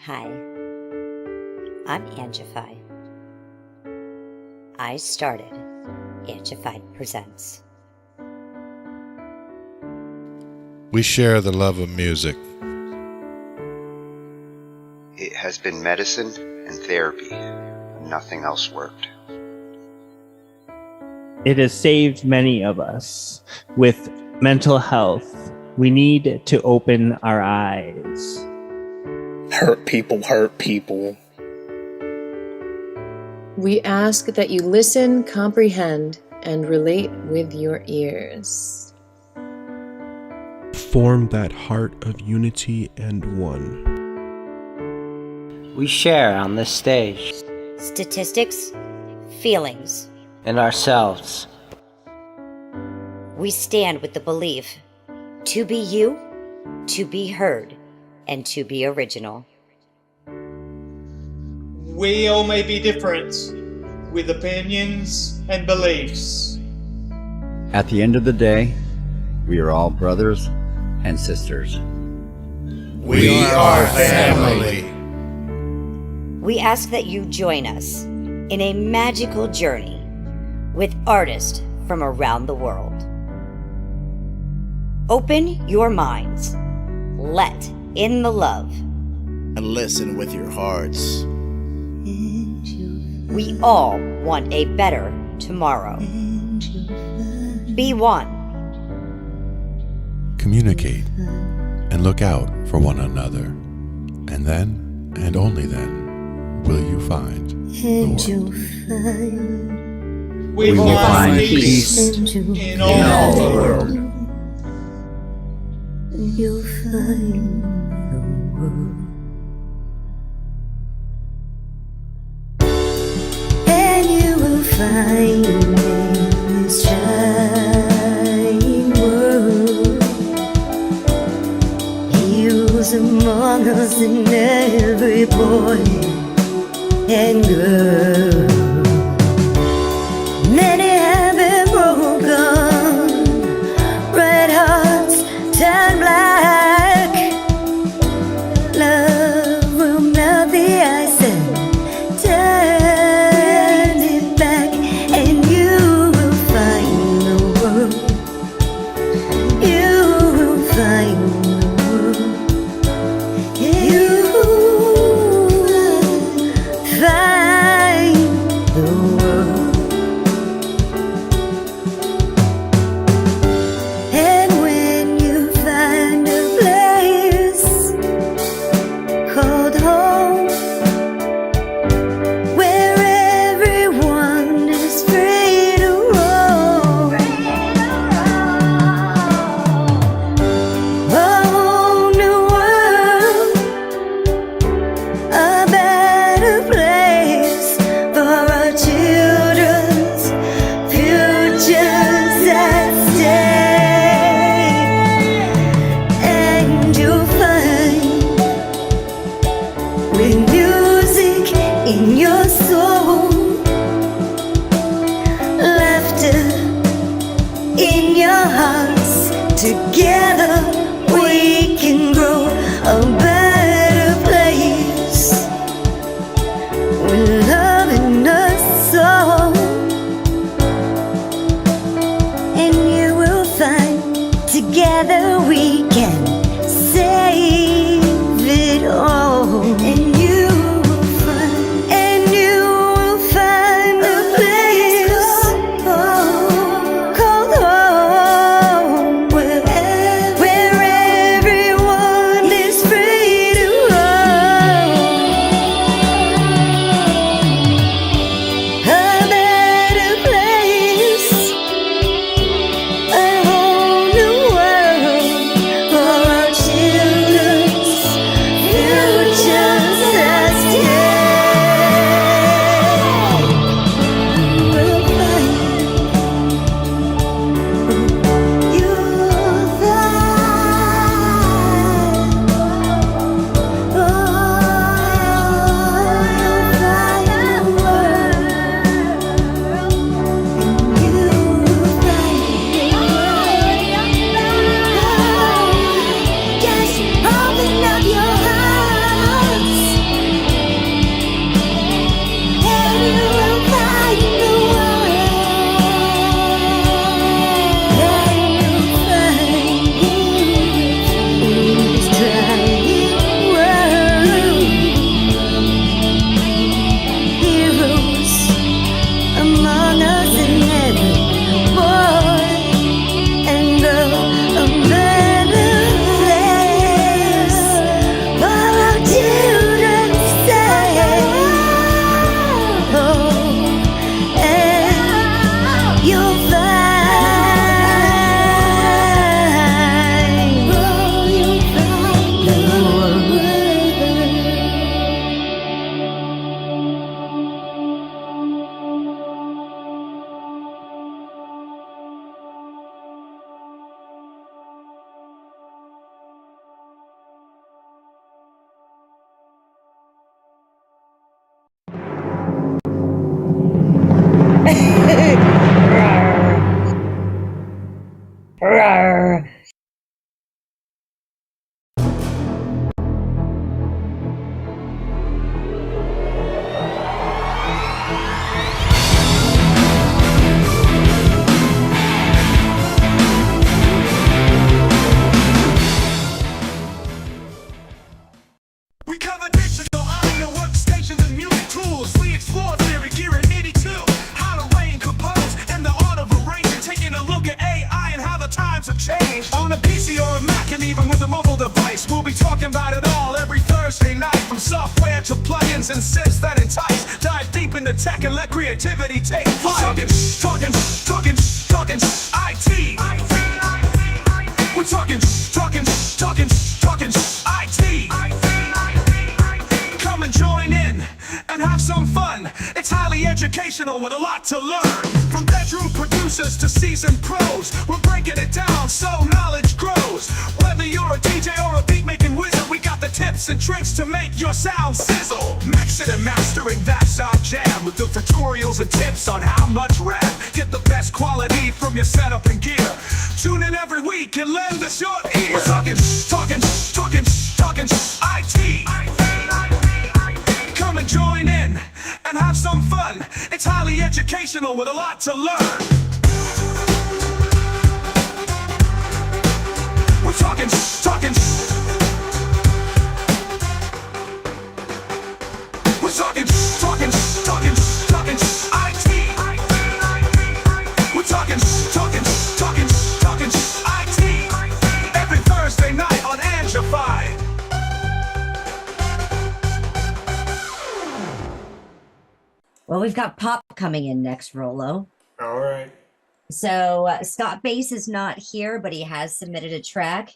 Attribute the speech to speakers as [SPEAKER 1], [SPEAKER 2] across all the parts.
[SPEAKER 1] Hi, I'm Angified. I started Angified Presents.
[SPEAKER 2] We share the love of music.
[SPEAKER 3] It has been medicine and therapy. Nothing else worked.
[SPEAKER 4] It has saved many of us. With mental health, we need to open our eyes.
[SPEAKER 5] Hurt people hurt people.
[SPEAKER 6] We ask that you listen, comprehend, and relate with your ears.
[SPEAKER 7] Form that heart of unity and one.
[SPEAKER 8] We share on this stage.
[SPEAKER 1] Statistics, feelings,
[SPEAKER 8] And ourselves.
[SPEAKER 1] we stand with the belief to be you, to be heard, and to be original.
[SPEAKER 9] We all may be different, with opinions and beliefs.
[SPEAKER 10] At the end of the day, we are all brothers and sisters.
[SPEAKER 2] We are family.
[SPEAKER 1] We ask that you join us in a magical journey with artists from around the world. Open your minds, let in the love,
[SPEAKER 11] and listen with your hearts.
[SPEAKER 1] We all want a better tomorrow. Be one.
[SPEAKER 2] Communicate and look out for one another. And then, and only then, will you find the world.
[SPEAKER 9] We will find peace in all the world.
[SPEAKER 12] You'll find the world. And you will find in this shining world heroes among us, and every boy and girl. Many have been broken, red hearts turn black. Love will melt the ice and turn it back, and you will find the world. You will find the world. You will find the world. And when you find a place called home, where everyone is free to roam, a whole new world, a better place for our children's futures at stake. And you'll find, with music in your soul, laughter in your hearts, together we can grow a better place, with love in us soul. And you will find, together we can save it all. And you will find a place called home, where everyone is free to roam, a better place, a whole new world
[SPEAKER 13] or a Mac, and even with a mobile device. We'll be talking about it all every Thursday night, from software to plugins and synths that entice. Dive deep into tech and let creativity take flight. Talkin' IT. We're talking IT. Come and join in and have some fun. It's highly educational with a lot to learn. From bedroom producers to seasoned pros, we're breaking it down so knowledge grows. Whether you're a DJ or a beat making wizard, we got the tips and tricks to make your sound sizzle. Mixing and mastering, that's our jam, with the tutorials and tips on how much rap. Get the best quality from your setup and gear. Tune in every week and lend us your ear. We're talking IT. Come and join in and have some fun. It's highly educational with a lot to learn. We're talking IT. We're talking IT. Every Thursday night on Angified.
[SPEAKER 1] Well, we've got Pop coming in next, Rolo.
[SPEAKER 5] All right.
[SPEAKER 1] So Scott Bass is not here, but he has submitted a track.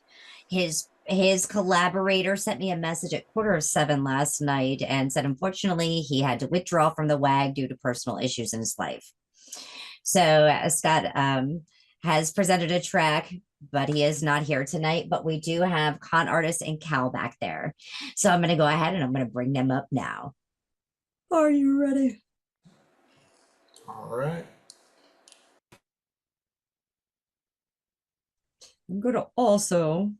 [SPEAKER 1] His collaborator sent me a message at 6:45 last night and said, unfortunately, he had to withdraw from the WAG due to personal issues in his life. So Scott has presented a track, but he is not here tonight. But we do have Con Artist and Cal back there. So I'm going to go ahead and I'm going to bring them up now. Are you ready?
[SPEAKER 5] All right.
[SPEAKER 1] I'm going to also,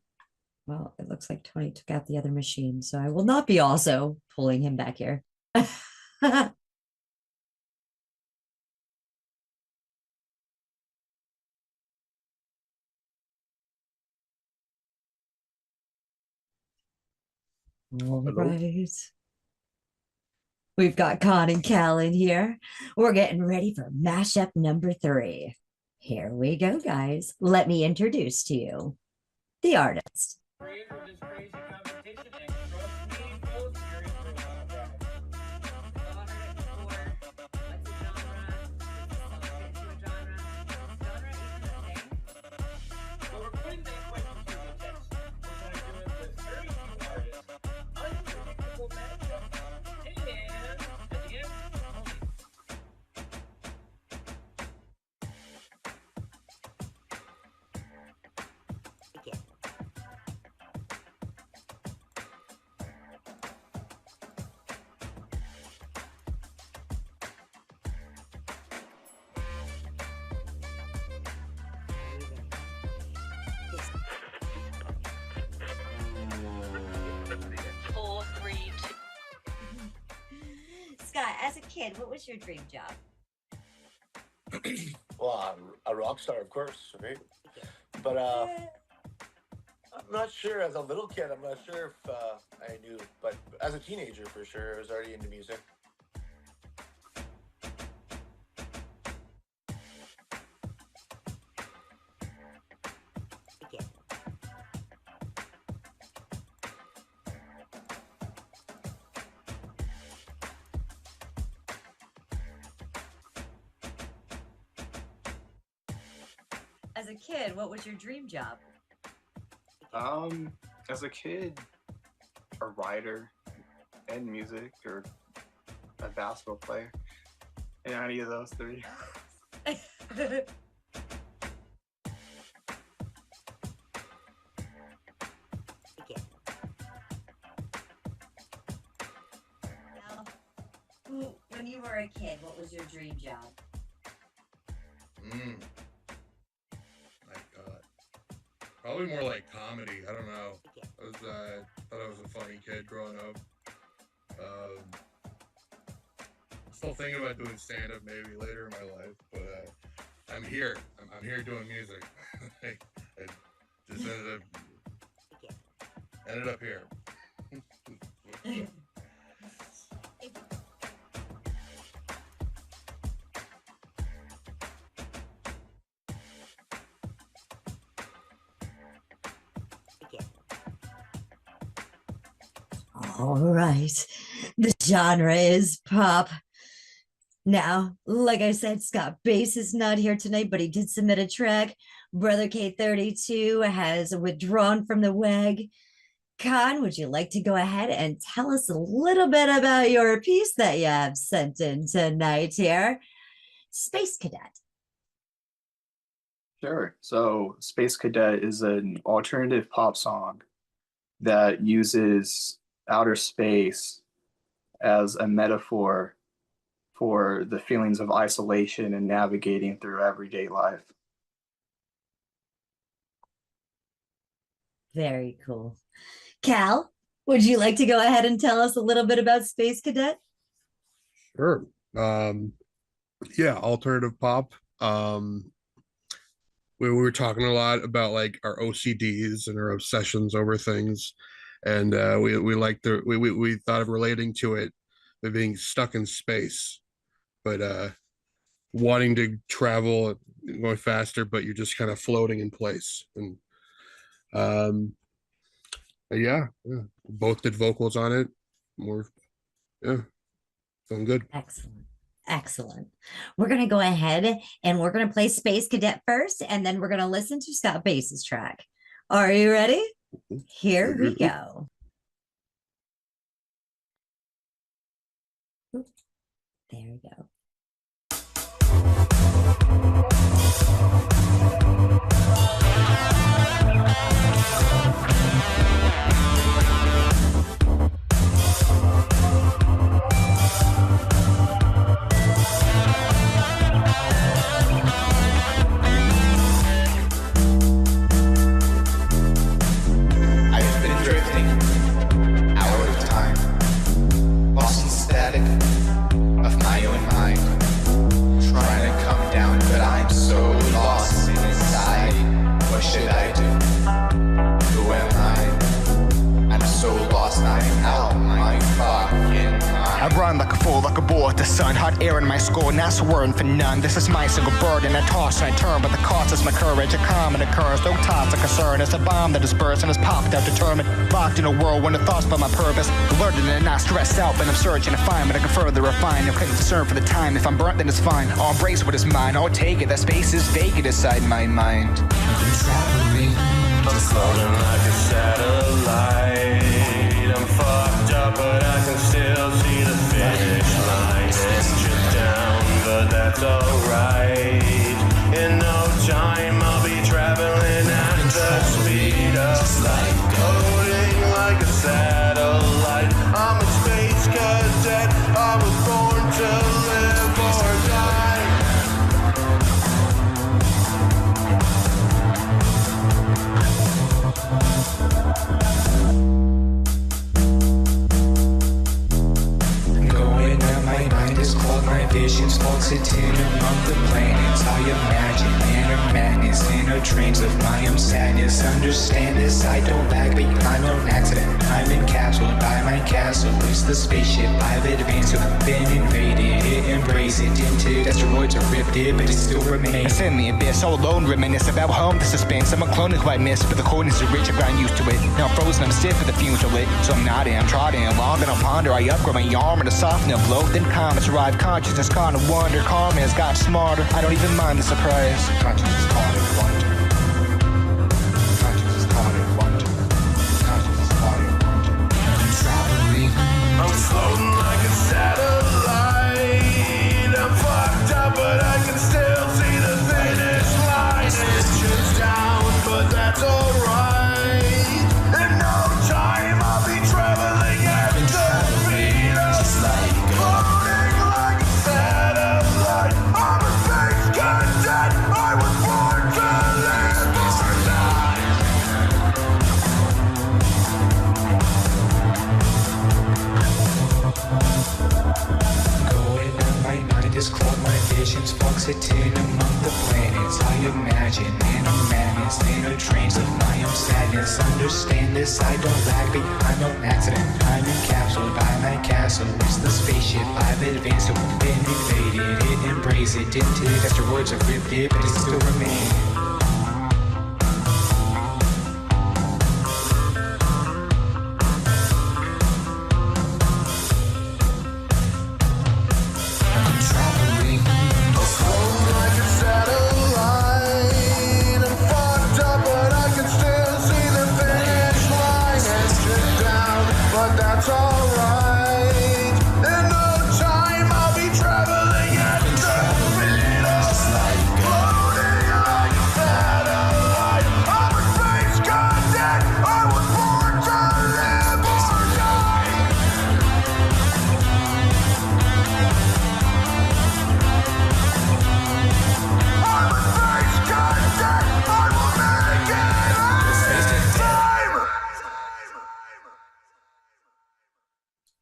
[SPEAKER 1] well, it looks like Tony took out the other machine, so I will not be also pulling him back here. All right. We've got Con and Cal in here. We're getting ready for mashup number 3. Here we go, guys. Let me introduce to you the artist. Scott, as a kid, what was your dream job?
[SPEAKER 14] Well, a rock star, of course, right? But I'm not sure. As a little kid, I'm not sure if I knew. But as a teenager, for sure, I was already into music.
[SPEAKER 1] As a kid, what was your dream job?
[SPEAKER 15] As a kid, a writer in music or a basketball player. Yeah, any of those three.
[SPEAKER 1] When you were a kid, what was your dream job?
[SPEAKER 2] My God. Probably more like comedy. I don't know. I was thought I was a funny kid growing up. Still thinking about doing stand-up maybe later in my life, but I'm here. I'm here doing music. I just ended up here.
[SPEAKER 1] All right. The genre is pop. Now, like I said, Scott Bass is not here tonight, but he did submit a track. Brother K32 has withdrawn from the WAG. Khan, would you like to go ahead and tell us a little bit about your piece that you have sent in tonight here? Space Cadet.
[SPEAKER 15] Sure. So Space Cadet is an alternative pop song that uses outer space as a metaphor for the feelings of isolation and navigating through everyday life.
[SPEAKER 1] Very cool. Cal, would you like to go ahead and tell us a little bit about Space Cadet?
[SPEAKER 7] Sure. Yeah, alternative pop. We were talking a lot about like our OCDs and our obsessions over things, and we thought of relating to it by being stuck in space, but wanting to travel, going faster, but you're just kind of floating in place. And yeah, both did vocals on it. Feeling good.
[SPEAKER 1] Excellent. We're going to go ahead and we're going to play Space Cadet first, and then we're going to listen to Scott Bass's track. Are you ready? Here we go. There we go.
[SPEAKER 16] Sun, hot air in my skull, not swerving for none. This is my single burden. I toss and I turn, but the cost is my courage. A calm and occurs, no thoughts of concern. It's a bomb that is burst and is popped out, determined. Locked in a world when the thoughts about my purpose. Alerted and not stressed out, but I'm searching to find what I can further refine. I'm concerned for the time. If I'm burnt, then it's fine. I'll embrace what is mine. I'll take it. That space is vacant inside my mind. I've been traveling,
[SPEAKER 13] I'm floating like a satellite. I'm fucked up, but I can still see the finish line. Inches down, but that's alright. In no time, I'll be traveling at the speed of light. Floating like a satellite. I'm a space cadet. I was born to live or die.
[SPEAKER 17] My visions multitude among the planets. I imagine inner madness, inner dreams of my own sadness. Understand this, I don't lag behind on accident. I'm encapsulated by my castle. It's the spaceship I've advanced to. Been invaded, it embrace it into asteroids are ripped it, but it still remains.
[SPEAKER 16] It's in the abyss, all alone, reminisce about home, the suspense. I'm a clone who I miss, but the coldness is rich, I've gotten used to it. Now I'm frozen, I'm stiff with the fumes are lit. So I'm nodding, I'm trotting along, and I'll ponder. I upgrade my armor to soften and blow. Then comets arrive, consciousness caught in wonder. Karma has got smarter, I don't even mind the surprise.
[SPEAKER 17] Consciousness caught in wonder. Consciousness caught in wonder. Consciousness caught in wonder. I'm traveling.
[SPEAKER 13] I'm floating like a satellite. I'm fucked up, but I can still see the finish line. Inches down, but that's alright. In no time, I'll be traveling at the speed of light. Floating like a satellite. I'm a space cadet. I was born to live or die.
[SPEAKER 17] Going on my mind is clogged, my visions fluctuating among the planets. I imagine inner madness, inner dreams of my own sadness. Understand this, I don't lag behind no accident. I'm encapsulated by my castle. It's the spaceship I've advanced to. Been invaded, it embrace it into asteroids are ripped it, but it still remains.
[SPEAKER 13] it's alright. In no time I'll be traveling at the speed of light. Floating on your satellite. I'm a space cadet. I was born to live or die. I'm a space cadet. I will make it time.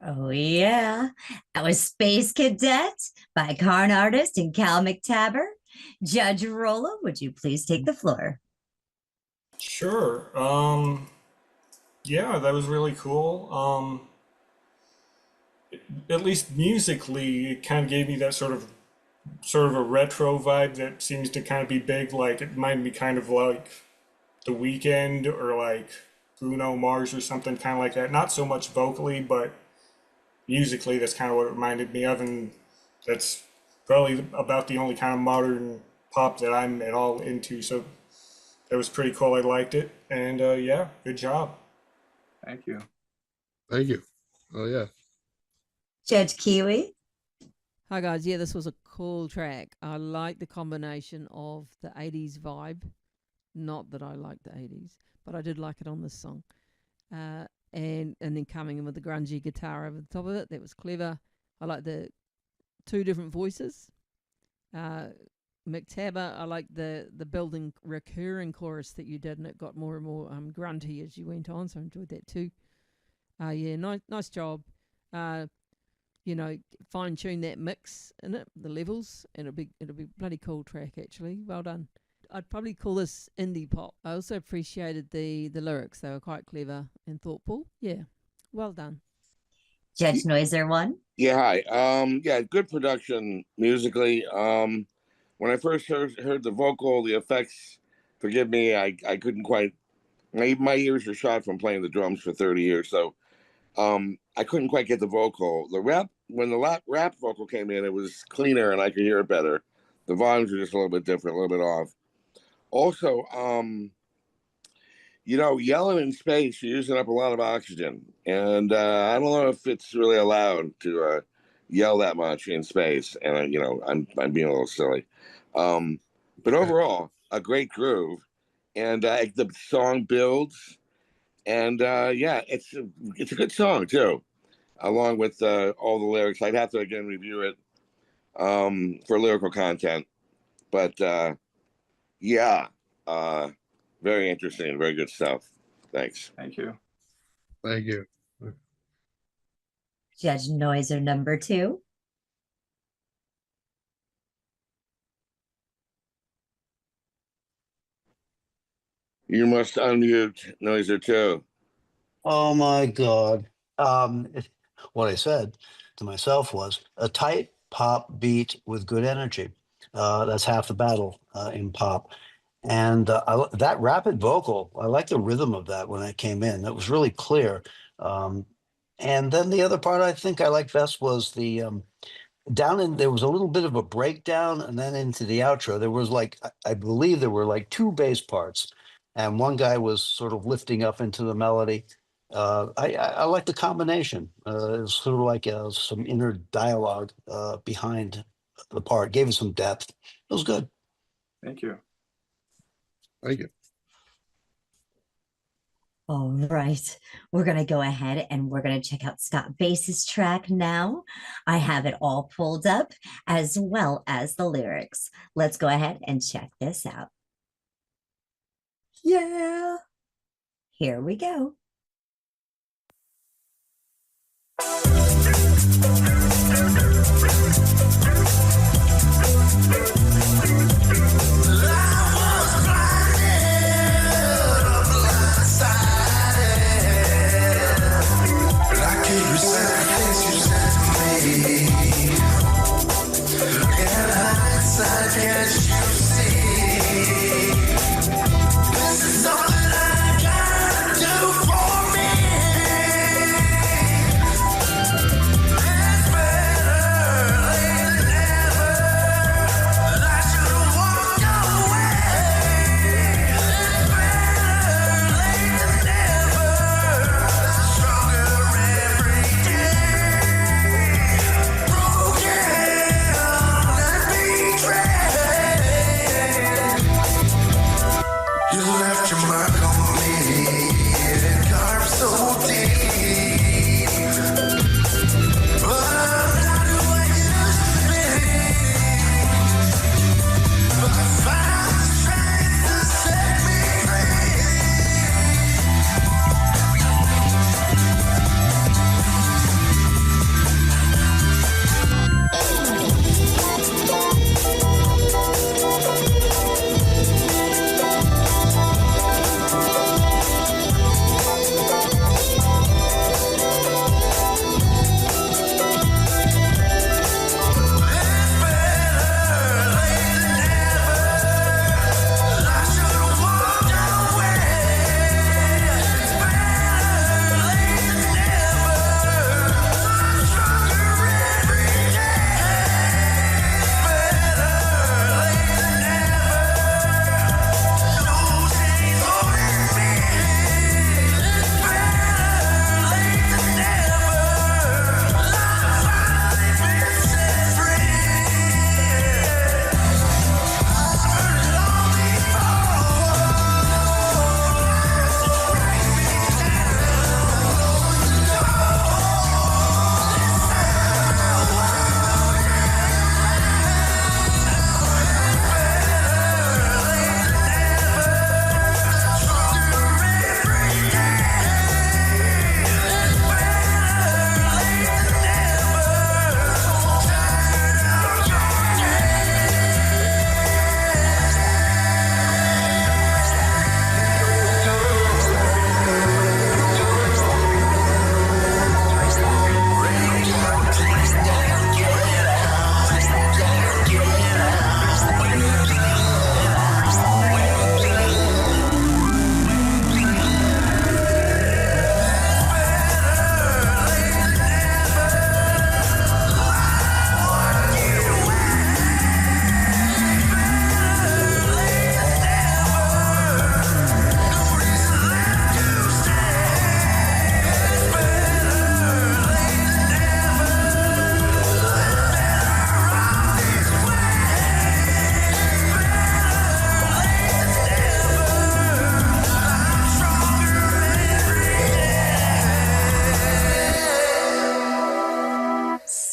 [SPEAKER 1] Oh, yeah. That was Space Cadet by Carn Artist and Cal McTaber. Judge Rolla, would you please take the floor?
[SPEAKER 5] Sure. Yeah, that was really cool. At least musically, it kind of gave me that sort of a retro vibe that seems to kind of be big. Like it reminded me kind of like The Weeknd or like Bruno Mars or something kind of like that. Not so much vocally, but musically, that's kind of what it reminded me of, and that's probably about the only kind of modern pop that I'm at all into. So that was pretty cool. I liked it, and yeah, good job.
[SPEAKER 15] Thank you.
[SPEAKER 7] Thank you. Oh yeah.
[SPEAKER 1] Judge Kiwi.
[SPEAKER 18] Hi guys, yeah, this was a cool track. I like the combination of the 80s vibe. Not that I like the 80s, but I did like it on this song. And then coming in with the grungy guitar over the top of it, that was clever. I like the two different voices. McTaber, I like the building recurring chorus that you did, and it got more and more grunty as you went on, so I enjoyed that too. Yeah, nice job. You know, fine tune that mix in it, the levels, and it'll be bloody cool track actually. Well done. I'd probably call this indie pop. I also appreciated the lyrics; they were quite clever and thoughtful. Yeah, well done.
[SPEAKER 1] Judge Noiser one.
[SPEAKER 19] Yeah, hi. Yeah, good production musically. When I first heard the vocal, the effects, forgive me, I couldn't quite. My ears were shot from playing the drums for 30 years, so I couldn't quite get the vocal. The rap, when the rap vocal came in, it was cleaner and I could hear it better. The volumes were just a little bit different, a little bit off. Also, you know, yelling in space, you're using up a lot of oxygen. And I don't know if it's really allowed to yell that much in space. And, you know, I'm being a little silly. But overall, a great groove. And the song builds. And, yeah, it's a good song, too, along with all the lyrics. I'd have to, again, review it for lyrical content. But, yeah, very interesting, very good stuff. Thanks.
[SPEAKER 15] Thank you.
[SPEAKER 7] Thank you.
[SPEAKER 1] Judge Noiser number 2.
[SPEAKER 19] You must unmute Noiser too.
[SPEAKER 20] Oh my God. What I said to myself was a tight pop beat with good energy. That's half the battle in pop. And that rapid vocal, I like the rhythm of that when it came in. That was really clear. And then the other part I think I liked best was the there was a little bit of a breakdown, and then into the outro, there was like, I believe there were like 2 bass parts, and one guy was sort of lifting up into the melody. I like the combination. It was sort of like some inner dialogue behind the part, gave it some depth. It was good.
[SPEAKER 15] Thank you.
[SPEAKER 7] Thank you.
[SPEAKER 1] All right, we're going to go ahead and we're going to check out Scott Bass's track now. I have it all pulled up as well as the lyrics. Let's go ahead and check this out. Yeah, here we go.
[SPEAKER 13] This is all that I gotta do for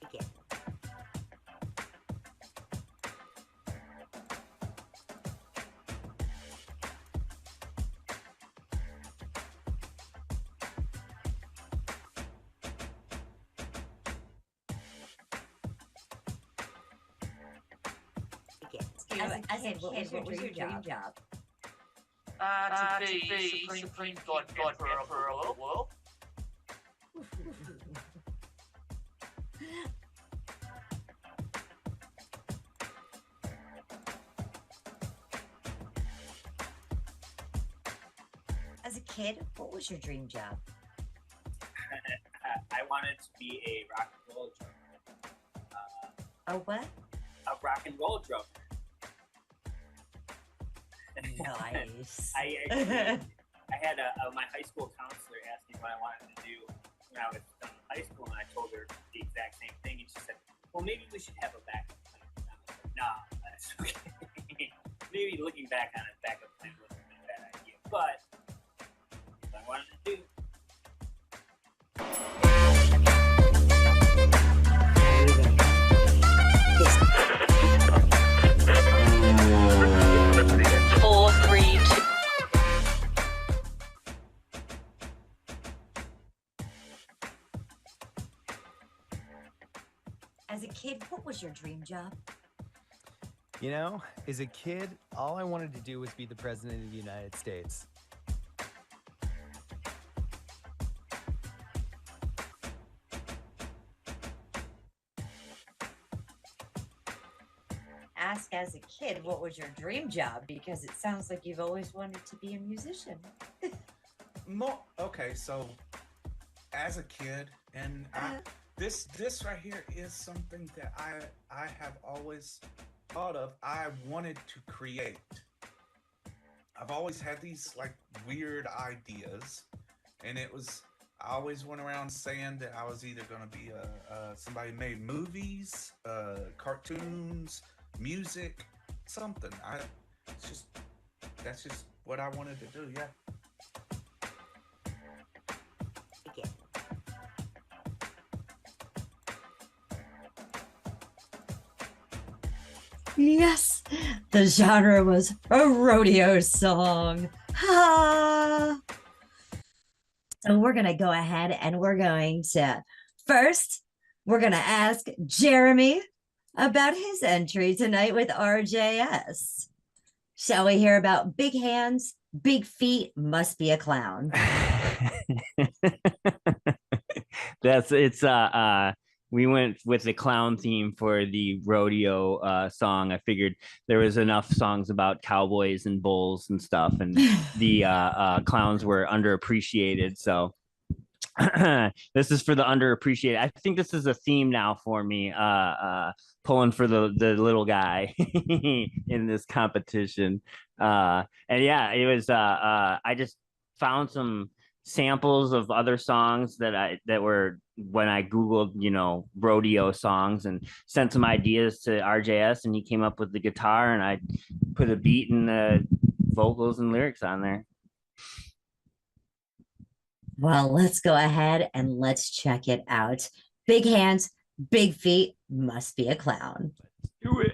[SPEAKER 3] Begin.
[SPEAKER 1] As a kid, what was your dream job?
[SPEAKER 14] To be Supreme God Emperor of the world.
[SPEAKER 1] As a kid, what was your dream job?
[SPEAKER 3] I wanted to be a rock and roll drummer.
[SPEAKER 1] A what?
[SPEAKER 3] A rock and roll drummer.
[SPEAKER 1] Nice.
[SPEAKER 3] I had my high school counselor asked me what I wanted to do when I was done with high school, and I told her the exact same thing, and she said, "Well, maybe we should have a backup plan." And I was like, "Nah, that's okay." Maybe looking back on it, backup plan wasn't a bad idea, but what I wanted to do.
[SPEAKER 1] As a kid, what was your dream job?
[SPEAKER 21] You know, as a kid, all I wanted to do was be the president of the United States.
[SPEAKER 1] Ask as a kid, what was your dream job? Because it sounds like you've always wanted to be a musician.
[SPEAKER 22] Okay, so as a kid, and this right here is something that I have always thought of. I wanted to create. I've always had these like weird ideas, and I always went around saying that I was either going to be somebody who made movies, cartoons, music, something. That's just what I wanted to do. Yeah.
[SPEAKER 1] Yes, the genre was a rodeo song. Ha! So we're going to go ahead and we're going to ask Jeremy about his entry tonight with RJS. Shall we hear about big hands, big feet, must be a clown?
[SPEAKER 4] We went with the clown theme for the rodeo song. I figured there was enough songs about cowboys and bulls and stuff, and the clowns were underappreciated. So this is for the underappreciated. I think this is a theme now for me, pulling for the little guy in this competition. And yeah, it was. I just found some samples of other songs that were when I Googled, rodeo songs, and sent some ideas to RJS, and he came up with the guitar, and I put a beat and the vocals and lyrics on there.
[SPEAKER 1] Well, let's go ahead and let's check it out. Big hands, big feet, must be a clown.
[SPEAKER 4] Let's do it.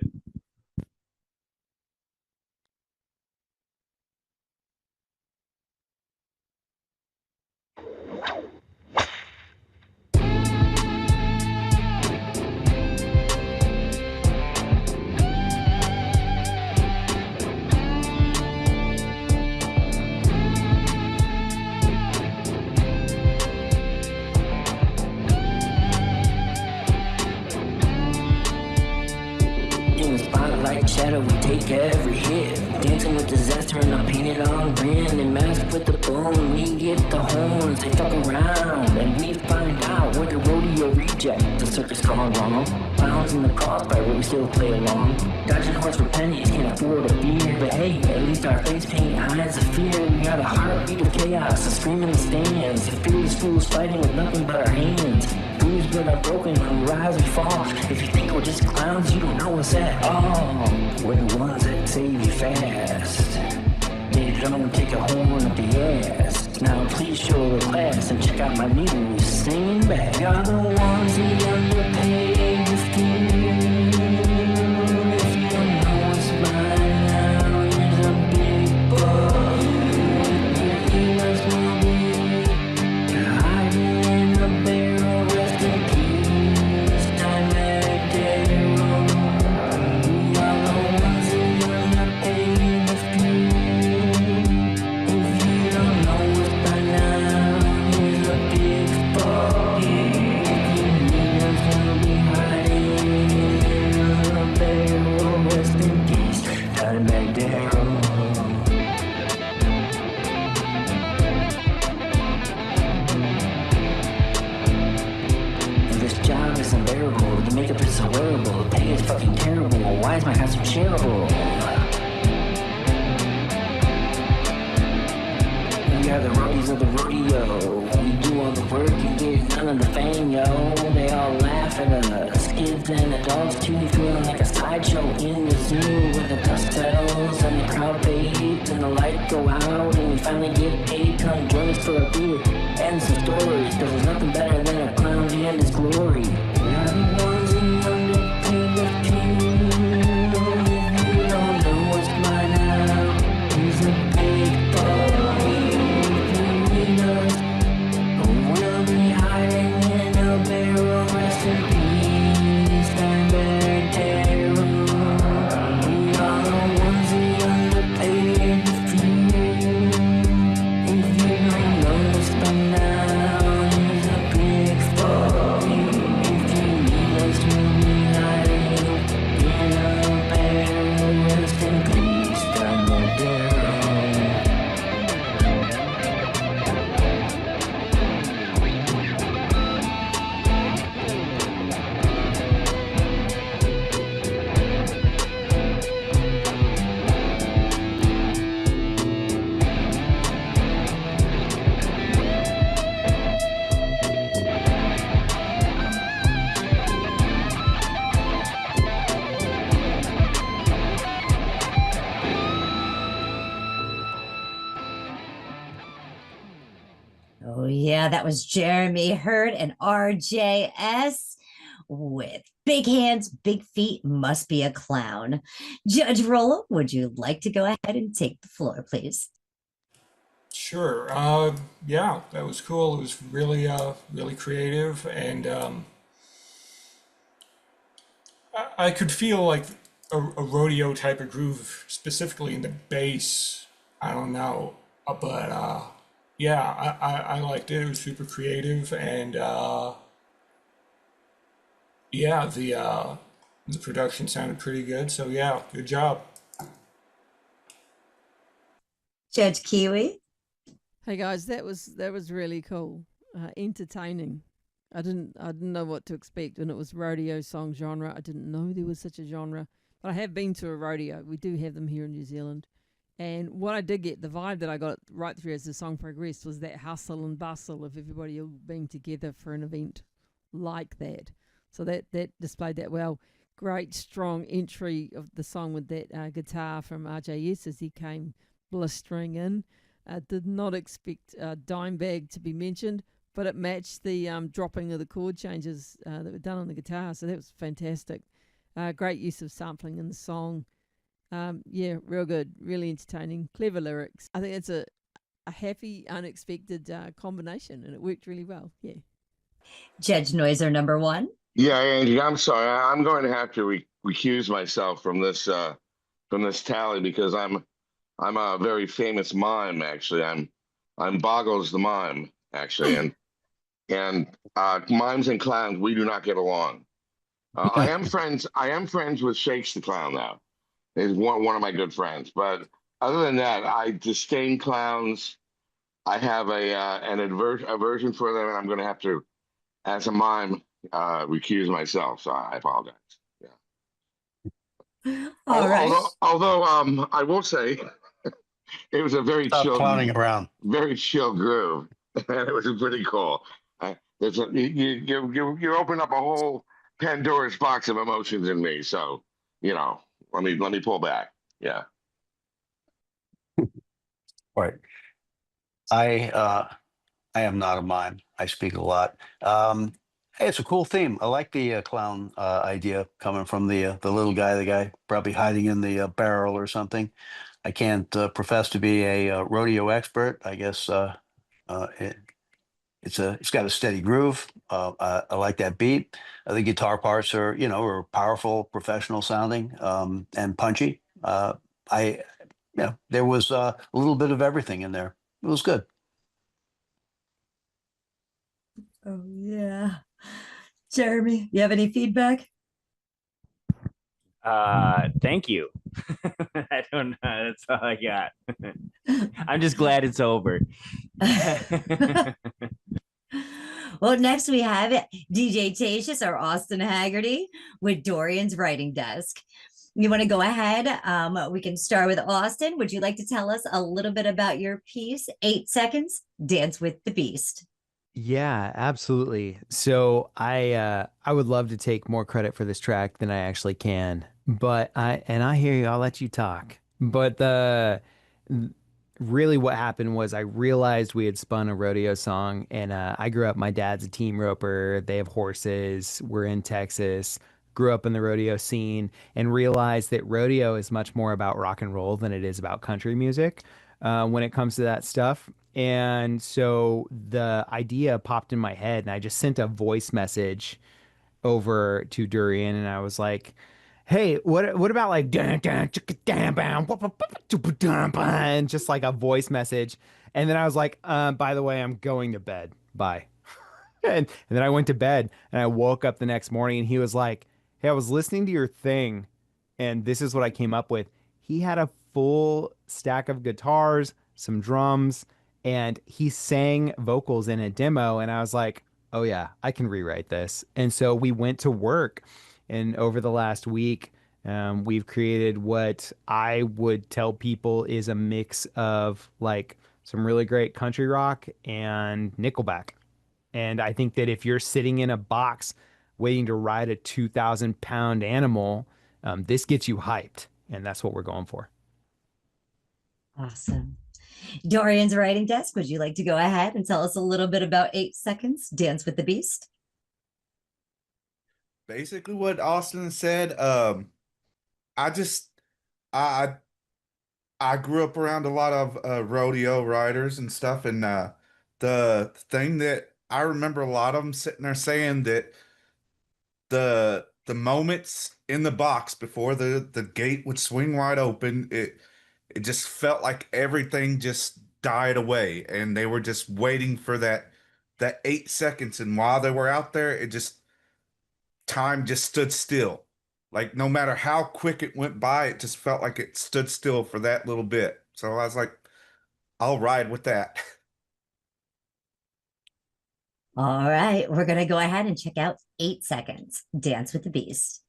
[SPEAKER 23] Shadow, we take every hit. Dancing with disaster and I paint it on grin. And mask with the bone, we get the horns. They fuck around and we find out we're the rodeo reject. The circus gone wrong. Clowns in the crossfire, but we still play along. Dodging horse for pennies, can't afford a beer. But hey, at least our face paint hides the fear. We got a heartbeat of chaos, a scream in the stands. The fearless fools fighting with nothing but our hands. Bruised but not broken, we rise and fall. If you think we're just clowns, you don't know us at all. We're the ones that save you fast. They don't take a horn up the ass. Now please show the class and check out my new singing back. You're the ones that underpaid the fear. If you don't know us by now, here's a big boy. Your ears will be hiding in the barrel. Rest in peace, dynamic day roll. We are the ones that makeup is so horrible. The pay is fucking terrible. Why is my house so shareable? We are the roadies of the rodeo. We do all the work and get none of the fame, yo. They all laugh at us. Kids and adults too, feeling like a sideshow in the zoo. When the dust settles and the crowd fades and the lights go out and we finally get paid, come join us for a beer and some stories. Cause there's nothing better than a clown and his glory. We are the ones in underpaid the king. If you don't know what's mine now, he's a big boy. We'll be hiding in a barrel, rest in peace, Steinberg Terror. We are the ones the underpaid the few. If you don't know us by now, he's a big fuck you. If you need us, we'll be hiding in a barrel, rest in peace, Steinberg Terror.
[SPEAKER 1] Oh, yeah, that was Jeremy Hurt and RJS with Big Hands, Big Feet, Must Be a Clown. Judge Rollo, would you like to go ahead and take the floor, please?
[SPEAKER 5] Sure. Yeah, that was cool. It was really, really creative, and I could feel like a rodeo type of groove, specifically in the bass. I don't know, but yeah, I liked it. It was super creative, and yeah, the production sounded pretty good. So yeah, good job.
[SPEAKER 1] Judge Kiwi.
[SPEAKER 18] Hey guys, that was really cool, entertaining. I didn't know what to expect when it was rodeo song genre. I didn't know there was such a genre, but I have been to a rodeo. We do have them here in New Zealand, and what I did get, the vibe that I got right through as the song progressed, was that hustle and bustle of everybody all being together for an event like that. So that displayed that well. Great strong entry of the song with that guitar from RJS as he came blistering in. Did not expect Dimebag to be mentioned, but it matched the dropping of the chord changes that were done on the guitar, so that was fantastic. Great use of sampling in the song. Yeah, real good, really entertaining, clever lyrics. I think it's a happy, unexpected combination, and it worked really well. Yeah.
[SPEAKER 1] Judge Noiser number one.
[SPEAKER 19] Yeah, Angie, I'm sorry. I'm going to have to recuse myself from this tally because I'm a very famous mime. Actually, I'm Boggles the mime. Actually, and mimes and clowns, we do not get along. I am friends with Shakes the clown now. He's one of my good friends. But other than that, I disdain clowns. I have an aversion for them, and I'm going to have to, as a mime, recuse myself. So I apologize. Yeah.
[SPEAKER 1] All right.
[SPEAKER 19] Although I will say, it was a very
[SPEAKER 20] Stop
[SPEAKER 19] chill,
[SPEAKER 20] clowning around.
[SPEAKER 19] very chill groove, and it was pretty cool. You open up a whole Pandora's box of emotions in me. So let me pull back. Yeah.
[SPEAKER 20] Right. I am not a mime. I speak a lot. Hey, it's a cool theme. I like the clown idea coming from the little guy, the guy probably hiding in the barrel or something. I can't profess to be a rodeo expert. I guess it's got a steady groove. I like that beat. The guitar parts are powerful, professional sounding, and punchy. There was a little bit of everything in there. It was good.
[SPEAKER 1] Oh, yeah. Jeremy, you have any feedback?
[SPEAKER 4] Thank you. I don't know. That's all I got. I'm just glad it's over.
[SPEAKER 1] Well, next we have DJ Tatius or Austin Haggerty with Dorian's Writing Desk. You want to go ahead? We can start with Austin. Would you like to tell us a little bit about your piece? 8 seconds, Dance with the Beast.
[SPEAKER 21] Yeah, absolutely. So I would love to take more credit for this track than I actually can, but I hear you. I'll let you talk. But really what happened was I realized we had spun a rodeo song, and I grew up. My dad's a team roper. They have horses. We're in Texas. Grew up in the rodeo scene and realized that rodeo is much more about rock and roll than it is about country music when it comes to that stuff. And so the idea popped in my head, and I just sent a voice message over to Durian, and I was like, "Hey, what about like dun, dun, chicka, dun, bam, wop, wop, wop, chupa, dun, bam," and just like a voice message. And then I was like, by the way, I'm going to bed. Bye." And then I went to bed, and I woke up the next morning, and he was like, "Hey, I was listening to your thing, and this is what I came up with." He had a full stack of guitars, some drums, and he sang vocals in a demo. And I was like, "Oh yeah, I can rewrite this." And so we went to work, and over the last week, we've created what I would tell people is a mix of like some really great country rock and Nickelback. And I think that if you're sitting in a box waiting to ride a 2,000-pound animal, this gets you hyped. And that's what we're going for.
[SPEAKER 1] Awesome. Dorian's Writing Desk, would you like to go ahead and tell us a little bit about 8 seconds, Dance with the Beast?
[SPEAKER 22] Basically what Austin said. I just I I grew up around a lot of rodeo riders and stuff, and the thing that I remember a lot of them sitting there saying that the moments in the box before the gate would swing wide open, it just felt like everything just died away, and they were just waiting for that 8 seconds, and while they were out there, it just time just stood still. Like no matter how quick it went by, it just felt like it stood still for that little bit. So I was like, I'll ride with that.
[SPEAKER 1] All right, we're going to go ahead and check out 8 seconds, Dance with the Beast.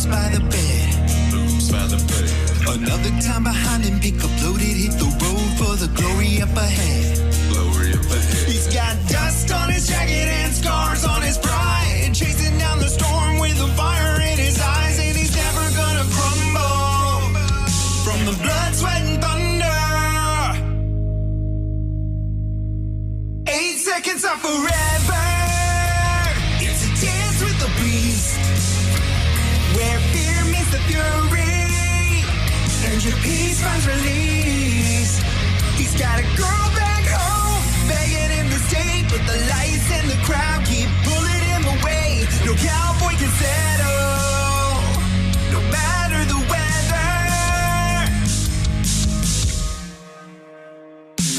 [SPEAKER 6] By the bed. Boots by the bed. Another time behind him, pick up loaded, hit the road for the glory up ahead. Glory up ahead. He's got dust on his jacket and scars on his pride, chasing down the storm with a fire in his eyes, and he's never gonna crumble from the blood, sweat, and thunder. 8 seconds are forever. It's a dance with the beast, where fear meets the fury, and your peace finds release. He's got a girl back home, begging him to stay, but the lights and the crowd keep pulling him away. No cowboy can settle, no matter the weather.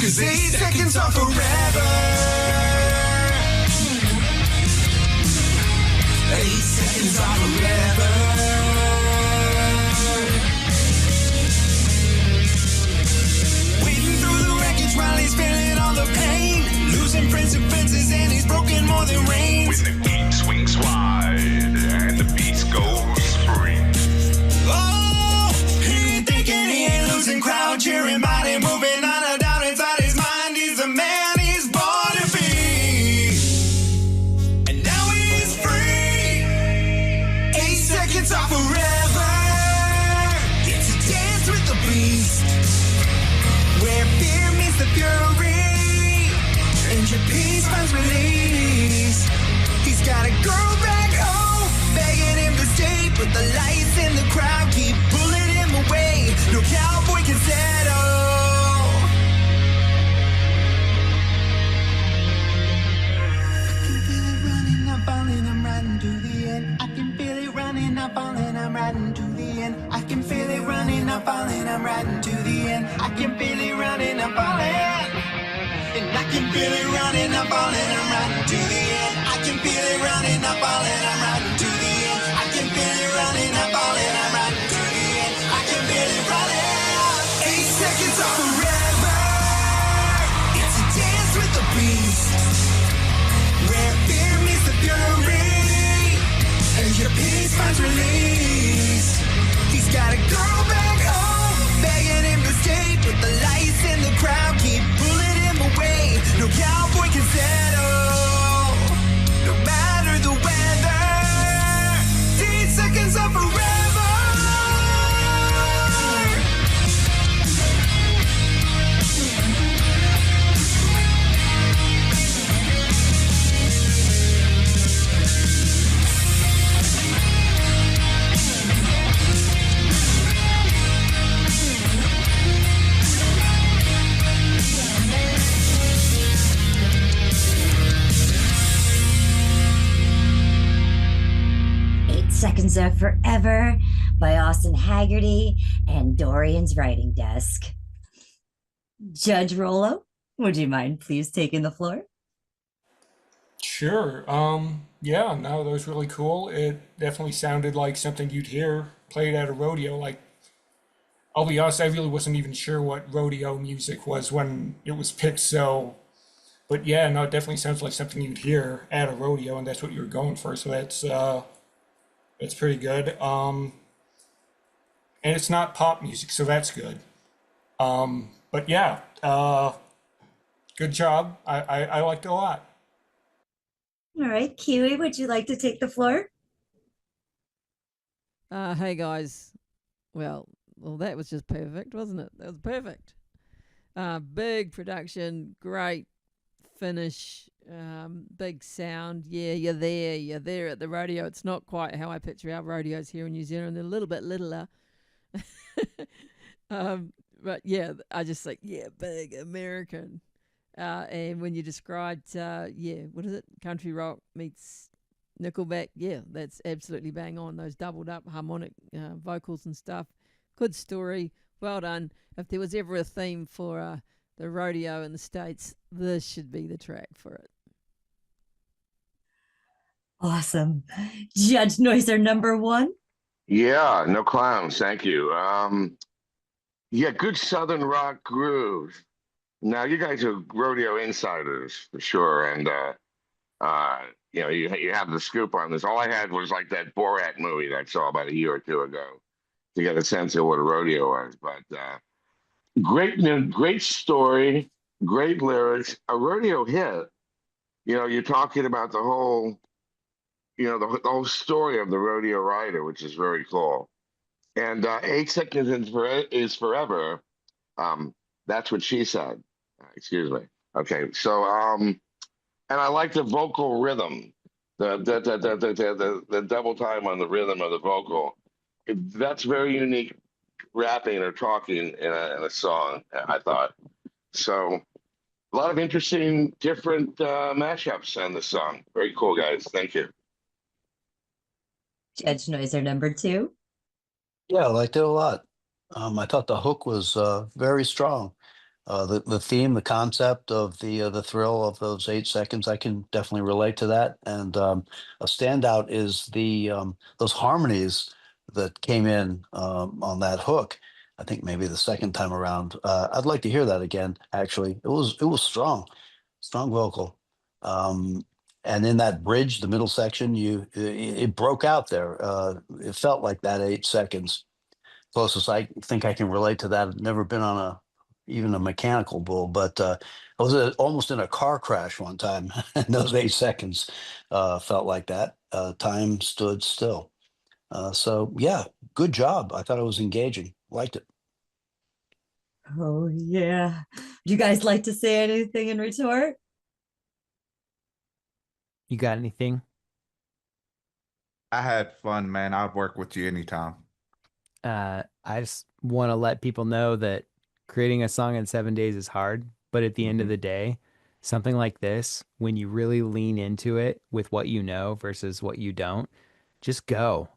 [SPEAKER 6] 'Cause 8 seconds are forever. 8 seconds are forever. Wading through the wreckage while he's feeling all the pain, losing friends and fences, and he's broken more than rain. When the beat swings wide and the beast goes free. Oh, he ain't thinking, he ain't losing, crowd cheering, body moving, not a doubt inside his mind. He's the man he's born to be, and now he's free. 8 seconds are forever. It's a dance with the beast, where fear meets the fury, and your peace finds release. He's got a girl back home, begging him to stay, but the lights in the crowd keep pulling him away. No cowboy can settle. Falling, I'm riding to the end. I can feel it running, I'm falling, I'm riding to the end. I can feel it running, I'm falling, I'm riding to the end. I can feel it running, I'm falling. And I can feel it running, I'm falling, I'm riding to the end. I can feel it running, I'm falling, I'm riding to the end. I can feel it running, I'm falling, I'm riding to the end. I can feel it running. 8 seconds are forever. It's a dance with the beast. Where fear meets the fury, and your peace finds release. He's gotta go back home, begging him to stay, but the lights in the crowd keep pulling him away. No cowboy can settle, no matter the weather. 8 seconds of forever.
[SPEAKER 1] 8 Seconds of Forever by Austin Haggerty and Dorian's Writing Desk. Judge Rollo, would you mind please taking the floor?
[SPEAKER 5] Sure. Yeah, no, that was really cool. It definitely sounded like something you'd hear played at a rodeo. Like, I'll be honest, I really wasn't even sure what rodeo music was when it was picked, so, but yeah, no, it definitely sounds like something you'd hear at a rodeo, and that's what you were going for, so that's pretty good. And it's not pop music, so that's good. But yeah, good job. I liked it a lot.
[SPEAKER 1] All right, Kiwi, would you like to take the floor?
[SPEAKER 18] Hey guys. Well, that was just perfect, wasn't it? That was perfect. Big production, great finish, big sound. Yeah, you're there. You're there at the rodeo. It's not quite how I picture our rodeos here in New Zealand. They're a little bit littler. But yeah, I just think, yeah, big American. And when you described, what is it? Country rock meets Nickelback. Yeah, that's absolutely bang on. Those doubled up harmonic vocals and stuff. Good story. Well done. If there was ever a theme for the rodeo in the States, this should be the track for it.
[SPEAKER 1] Awesome. Judge Noiser number 1.
[SPEAKER 19] Yeah, no clowns. Thank you. Yeah, good Southern rock groove. Now you guys are rodeo insiders for sure, and you have the scoop on this. All I had was like that Borat movie that I saw about a year or two ago to get a sense of what a rodeo was. But great story, great lyrics, a rodeo hit. You're talking about the whole, the whole story of the rodeo rider, which is very cool. And 8 seconds is forever. That's what she said. Excuse me. Okay, so and I like the vocal rhythm, the double time on the rhythm of the vocal. That's very unique rapping or talking in a song, I thought. So a lot of interesting, different mashups on the song. Very cool, guys. Thank you.
[SPEAKER 1] Judge Noiser number 2.
[SPEAKER 20] Yeah, I liked it a lot. I thought the hook was very strong. The theme, the concept of the thrill of those 8 seconds, I can definitely relate to that. And a standout is those harmonies that came in on that hook. I think maybe the second time around. I'd like to hear that again. Actually, it was strong vocal. And in that bridge, the middle section, it broke out there. It felt like that 8 seconds. Closest I think I can relate to that. I've never been on even a mechanical bull, but I was almost in a car crash one time, and those 8 seconds felt like that. Time stood still. So yeah, good job. I thought it was engaging. Liked it.
[SPEAKER 1] Oh, yeah. Would you guys like to say anything in retort?
[SPEAKER 21] You got anything?
[SPEAKER 8] I had fun, man. I'd work with you anytime.
[SPEAKER 21] I just want to let people know that creating a song in 7 days is hard, but at the end of the day, something like this, when you really lean into it with what you know versus what you don't, just go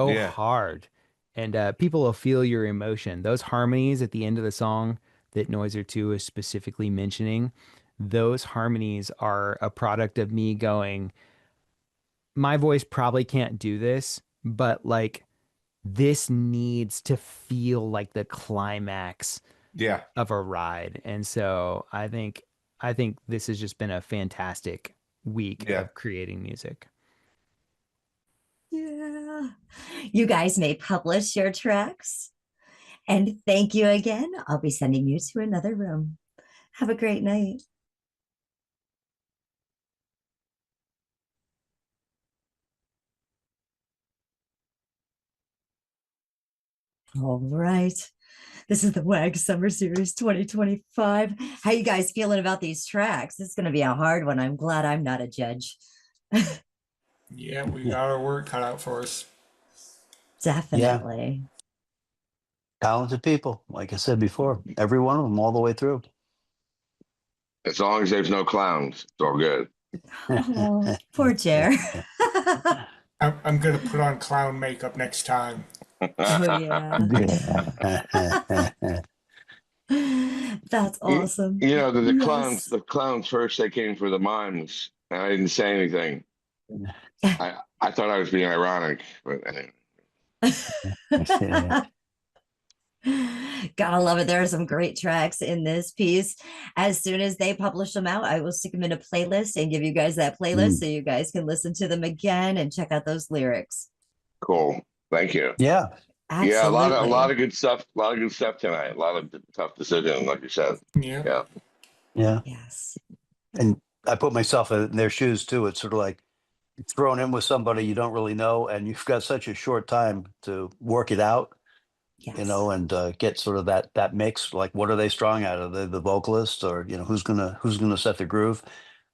[SPEAKER 8] Yeah.
[SPEAKER 21] hard, and people will feel your emotion. Those harmonies at the end of the song that Noiser 2 is specifically mentioning, those harmonies are a product of me going, my voice probably can't do this, but like this needs to feel like the climax
[SPEAKER 8] Yeah.
[SPEAKER 21] of a ride. And so I think this has just been a fantastic week
[SPEAKER 8] Yeah.
[SPEAKER 21] of creating music.
[SPEAKER 1] Yeah. You guys may publish your tracks. And thank you again. I'll be sending you to another room. Have a great night. All right. This is the WAG Summer Series 2025. How you guys feeling about these tracks? This is going to be a hard one. I'm glad I'm not a judge.
[SPEAKER 5] Yeah, we got our work cut out for us.
[SPEAKER 1] Definitely.
[SPEAKER 20] Talented people, like I said before, every one of them all the way through.
[SPEAKER 19] As long as there's no clowns, it's all good.
[SPEAKER 1] Oh, poor Jer.
[SPEAKER 5] I'm going to put on clown makeup next time.
[SPEAKER 1] Oh, yeah. That's awesome.
[SPEAKER 19] You know, the
[SPEAKER 1] Yes.
[SPEAKER 19] clowns first, they came for the mimes, and I didn't say anything. I thought I was being ironic, but anyway.
[SPEAKER 1] Gotta love it. There are some great tracks in this piece. As soon as they publish them out, I will stick them in a playlist and give you guys that playlist so you guys can listen to them again and check out those lyrics.
[SPEAKER 19] Cool. Thank you.
[SPEAKER 20] Yeah.
[SPEAKER 1] Absolutely.
[SPEAKER 19] Yeah, a lot of good stuff. A lot of good stuff tonight. A lot of tough decisions, like you said.
[SPEAKER 5] Yeah.
[SPEAKER 20] Yeah.
[SPEAKER 1] Yes.
[SPEAKER 20] And I put myself in their shoes too. It's sort of like thrown in with somebody you don't really know, and you've got such a short time to work it out. You know, and get sort of that mix. Like, what are they strong at? Are they the vocalist, or who's gonna set the groove?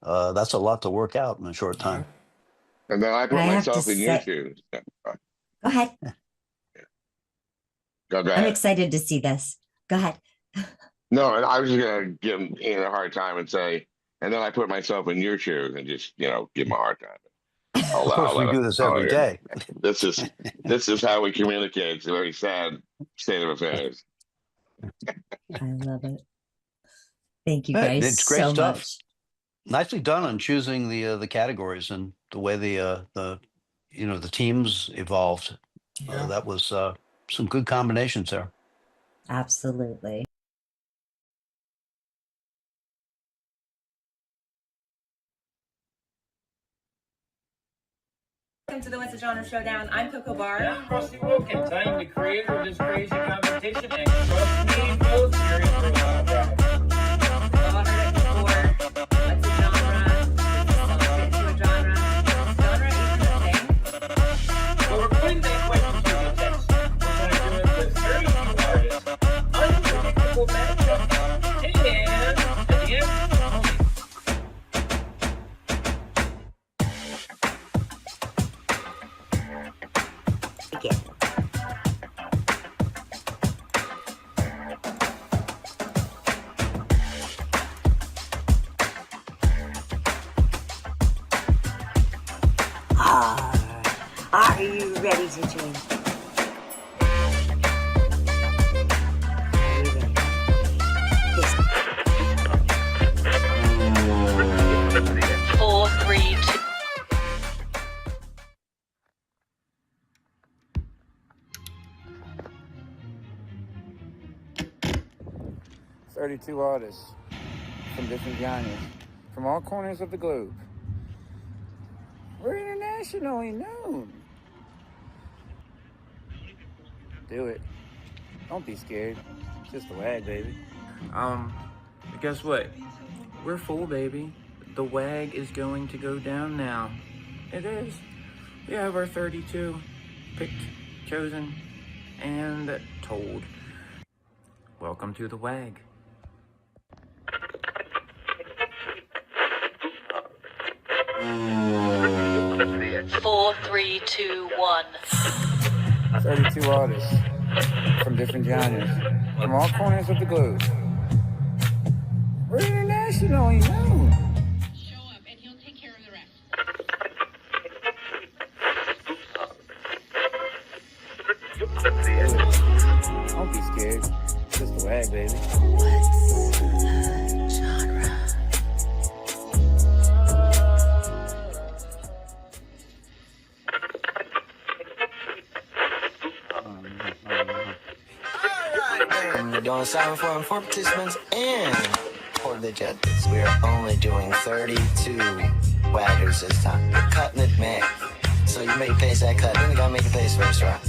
[SPEAKER 20] That's a lot to work out in a short time.
[SPEAKER 19] And then I put myself in your shoes.
[SPEAKER 1] Go ahead.
[SPEAKER 19] Go
[SPEAKER 1] I'm
[SPEAKER 19] ahead.
[SPEAKER 1] excited to see this. Go ahead.
[SPEAKER 19] No, and I was just gonna give Ian a hard time and say, and then I put myself in your shoes and just give him a hard time.
[SPEAKER 20] Of course, we do this every day.
[SPEAKER 19] This is how we communicate. It's a very sad state of affairs.
[SPEAKER 1] I love it. Thank you
[SPEAKER 20] Yeah,
[SPEAKER 1] guys
[SPEAKER 20] it's great
[SPEAKER 1] so
[SPEAKER 20] stuff.
[SPEAKER 1] much.
[SPEAKER 20] Nicely done on choosing the categories and the way the teams evolved. That was some good combinations there.
[SPEAKER 1] Absolutely.
[SPEAKER 24] Welcome to the What's a Genre Showdown. I'm Coco Barr.
[SPEAKER 9] And I'm Rusty Wilkins. I am the creator of this crazy competition, and trust me, folks, you're in for a wild ride.
[SPEAKER 24] Well, I heard it before. What's a genre? Does a song fit into a genre? Genre even a thing?
[SPEAKER 9] Well, we're putting that question to the test. We're going to do it with very few artists, unpredictable matchups, and at the end,
[SPEAKER 12] Are you ready to join?
[SPEAKER 10] Four, three, two.
[SPEAKER 11] "32 artists from different genres, from all corners of the globe. We're internationally known. Do it. Don't be scared. It's just the WAG, baby."
[SPEAKER 25] Guess what? We're full, baby. The WAG is going to go down now. It is. We have our 32 picked, chosen, and told. Welcome to the WAG.
[SPEAKER 23] 4, 3, 2, 1.
[SPEAKER 11] 32 artists from different genres, from all corners of the globe. We're internationally known. Don't be scared. It's just a WAG, baby.
[SPEAKER 23] We're doing 7 for 4 participants and for the judges. We are only doing 32 waggers this time. We're cutting it back. So you make a pace that cut, then you gotta make a pace first, right?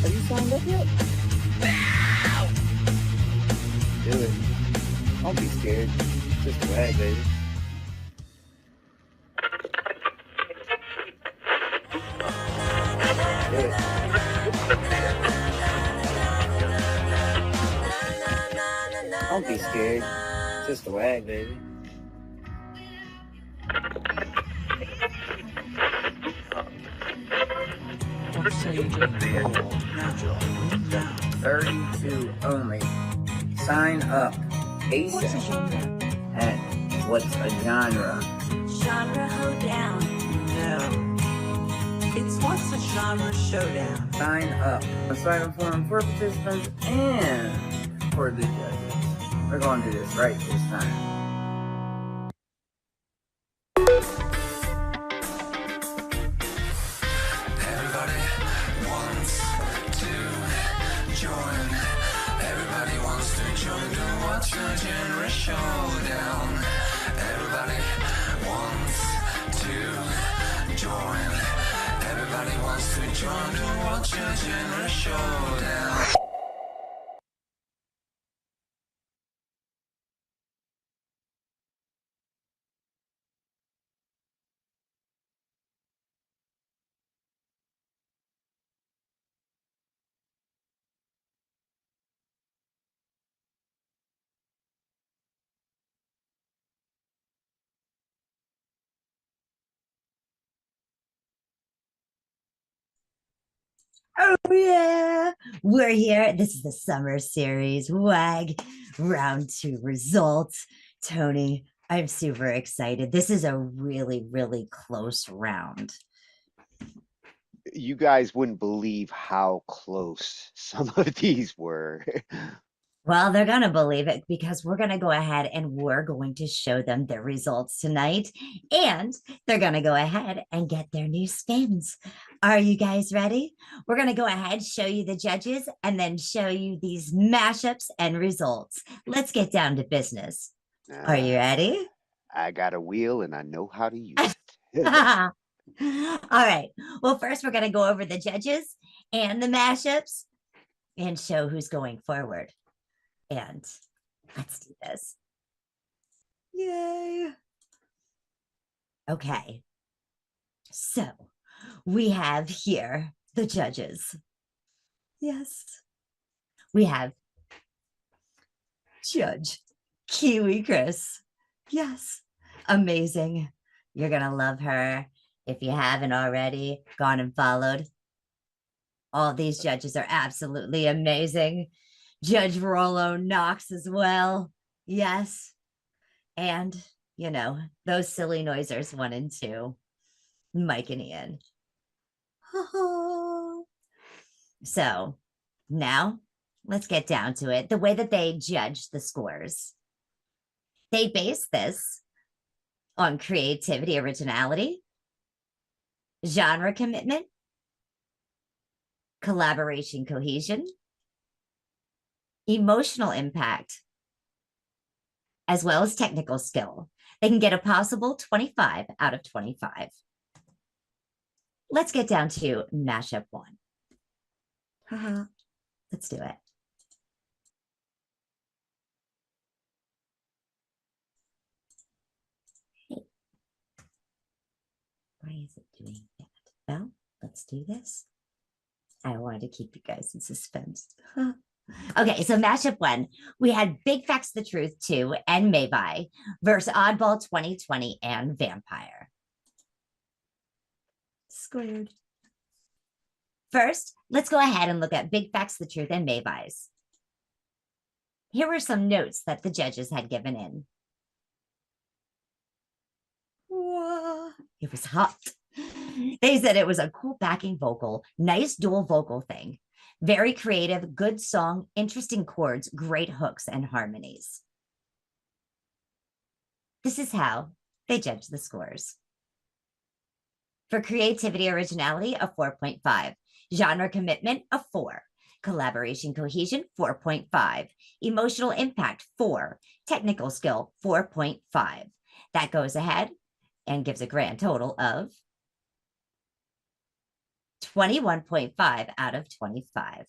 [SPEAKER 11] Have you signed up yet? Do it. Don't be scared. It's just a WAG, baby. Do it. Don't be scared. It's just a WAG, baby.
[SPEAKER 18] What say you?
[SPEAKER 11] 32 only. Sign up ASAP. And what's a genre?
[SPEAKER 12] Genre hoedown. No. It's what's a genre showdown.
[SPEAKER 11] Sign up. A sign up form for participants and for the judges. We're going to do this right this time.
[SPEAKER 6] Everybody wants to join. Everybody wants to join the What's Your Genre Showdown. Everybody wants to join. Everybody wants to join the What's Your Genre Showdown.
[SPEAKER 1] Oh yeah, we're here. This is the summer series, WAG Round 2 results. Tony, I'm super excited. This is a really, really close round.
[SPEAKER 2] You guys wouldn't believe how close some of these were.
[SPEAKER 1] Well, they're going to believe it because we're going to go ahead and we're going to show them their results tonight. And they're going to go ahead and get their new spins. Are you guys ready? We're going to go ahead, show you the judges, and then show you these mashups and results. Let's get down to business. Are you ready?
[SPEAKER 2] I got a wheel and I know how to use it.
[SPEAKER 1] All right. Well, first we're going to go over the judges and the mashups and show who's going forward. And let's do this. Yay. Okay. So we have here the judges. Yes. We have Judge Kiwi Chris. Yes. Amazing. You're going to love her. If you haven't already gone and followed, all these judges are absolutely amazing. Judge Rollo Knox as well. Yes. And, you know, those silly noisers 1 and 2, Mike and Ian. So now let's get down to it. The way that they judge the scores, they base this on creativity, originality, genre commitment, collaboration, cohesion, emotional impact, as well as technical skill. They can get a possible 25 out of 25. Let's get down to mashup 1. Let's do it. Hey. Why is it doing that? Well, let's do this. I wanted to keep you guys in suspense. Okay, so mashup 1, we had Big Facts the Truth 2 and Mayby versus Oddball 2020 and Vampire. Squared. First, let's go ahead and look at Big Facts the Truth and Mayby's. Here were some notes that the judges had given in. Whoa, it was hot. They said it was a cool backing vocal, nice dual vocal thing. Very creative, good song, interesting chords, great hooks and harmonies. This is how they judge the scores. For creativity originality, a 4.5. Genre commitment, a 4. Collaboration cohesion, 4.5. Emotional impact, 4. Technical skill, 4.5. That goes ahead and gives a grand total of 21.5 out of 25.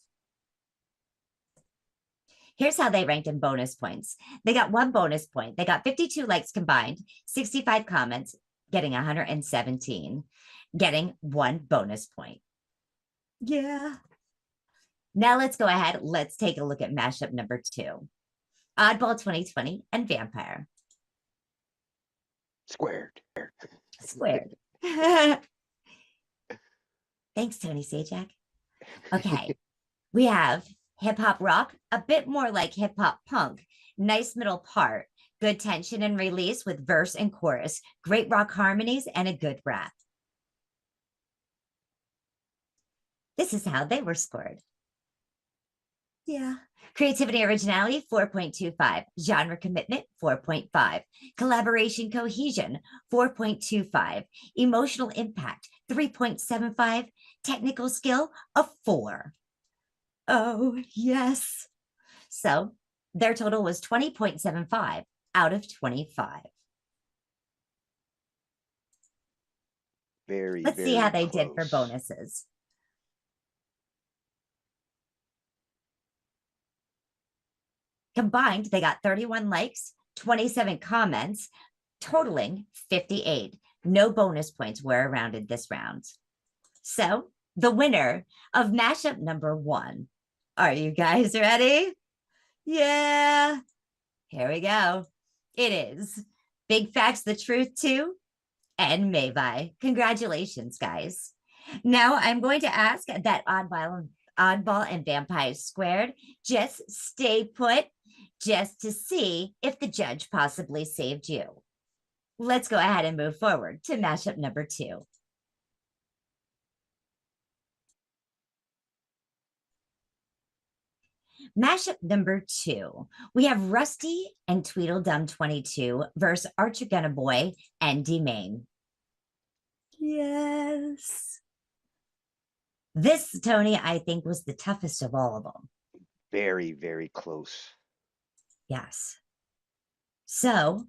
[SPEAKER 1] Here's how they ranked in bonus points. They got 1 bonus point. They got 52 likes combined, 65 comments, getting 117, getting 1 bonus point. Yeah. Now let's go ahead. Let's take a look at mashup number 2. Oddball 2020 and Vampire.
[SPEAKER 2] Squared.
[SPEAKER 1] Squared. Thanks, Tony Sajak. Okay, we have hip hop rock, a bit more like hip hop punk, nice middle part, good tension and release with verse and chorus, great rock harmonies, and a good rap. This is how they were scored. Yeah. Creativity originality, 4.25. Genre commitment, 4.5. Collaboration cohesion, 4.25. Emotional impact, 3.75. Technical skill, a 4. Oh, yes. So their total was 20.75 out of 25. Let's see how they did for bonuses. Combined, they got 31 likes, 27 comments, totaling 58. No bonus points were rounded this round. So the winner of mashup number 1. Are you guys ready? Yeah. Here we go. It is Big Facts the Truth 2 and Mayby. Congratulations, guys. Now I'm going to ask that Oddball and Vampire squared just stay put just to see if the judge possibly saved you. Let's go ahead and move forward to mashup number 2. Mashup number 2, we have Rusty and Tweedledum 22 versus Archagonna Boy and D-Main. Yes. This, Tony, I think was the toughest of all of them.
[SPEAKER 2] Very, very close.
[SPEAKER 1] Yes. So,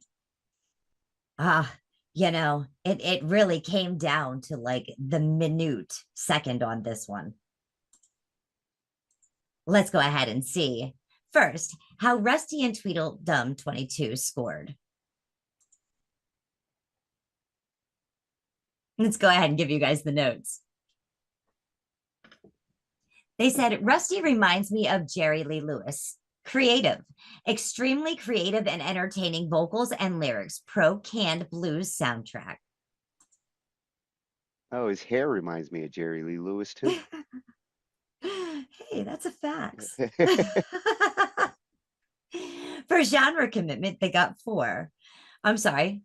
[SPEAKER 1] it really came down to like the minute second on this one. Let's go ahead and see first how Rusty and Tweedledum 22 scored. Let's go ahead and give you guys the notes. They said, Rusty reminds me of Jerry Lee Lewis. Creative, extremely creative and entertaining vocals and lyrics. Pro canned blues soundtrack.
[SPEAKER 2] Oh, his hair reminds me of Jerry Lee Lewis too.
[SPEAKER 1] Hey, that's a fact. For genre commitment, they got 4. I'm sorry.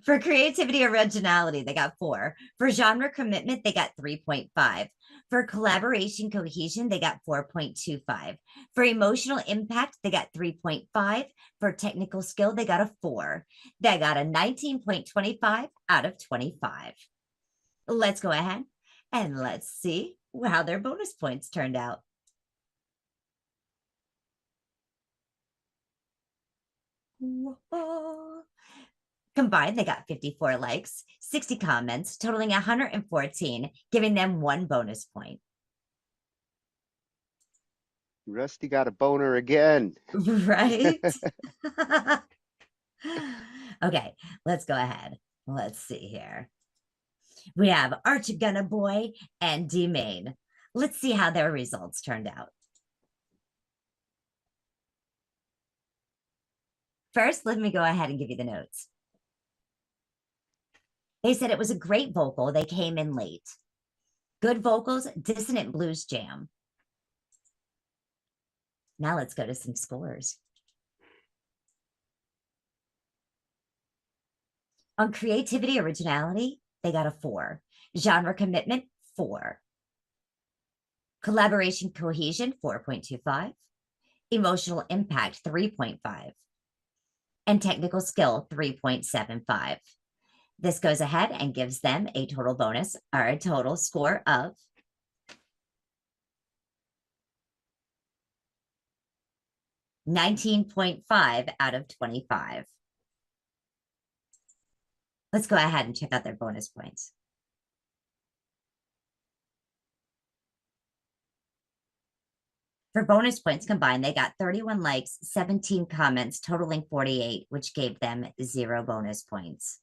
[SPEAKER 1] For creativity originality, they got 4. For genre commitment, they got 3.5. For collaboration cohesion, they got 4.25. For emotional impact, they got 3.5. For technical skill, they got a 4. They got a 19.25 out of 25. Let's go ahead and let's see how their bonus points turned out. Whoa. Combined, they got 54 likes, 60 comments, totaling 114, giving them 1 bonus point.
[SPEAKER 2] Rusty got a boner again.
[SPEAKER 1] Right? Okay, let's go ahead. Let's see here. We have Archagonna Boy and D-Main. Let's see how their results turned out. First, let me go ahead and give you the notes. They said it was a great vocal. They came in late. Good vocals, dissonant blues jam. Now let's go to some scores. On creativity, originality, they got a 4. Genre commitment, 4. Collaboration, cohesion, 4.25. Emotional impact, 3.5. And technical skill, 3.75. This goes ahead and gives them a total bonus or a total score of 19.5 out of 25. Let's go ahead and check out their bonus points. For bonus points combined, they got 31 likes, 17 comments, totaling 48, which gave them 0 bonus points.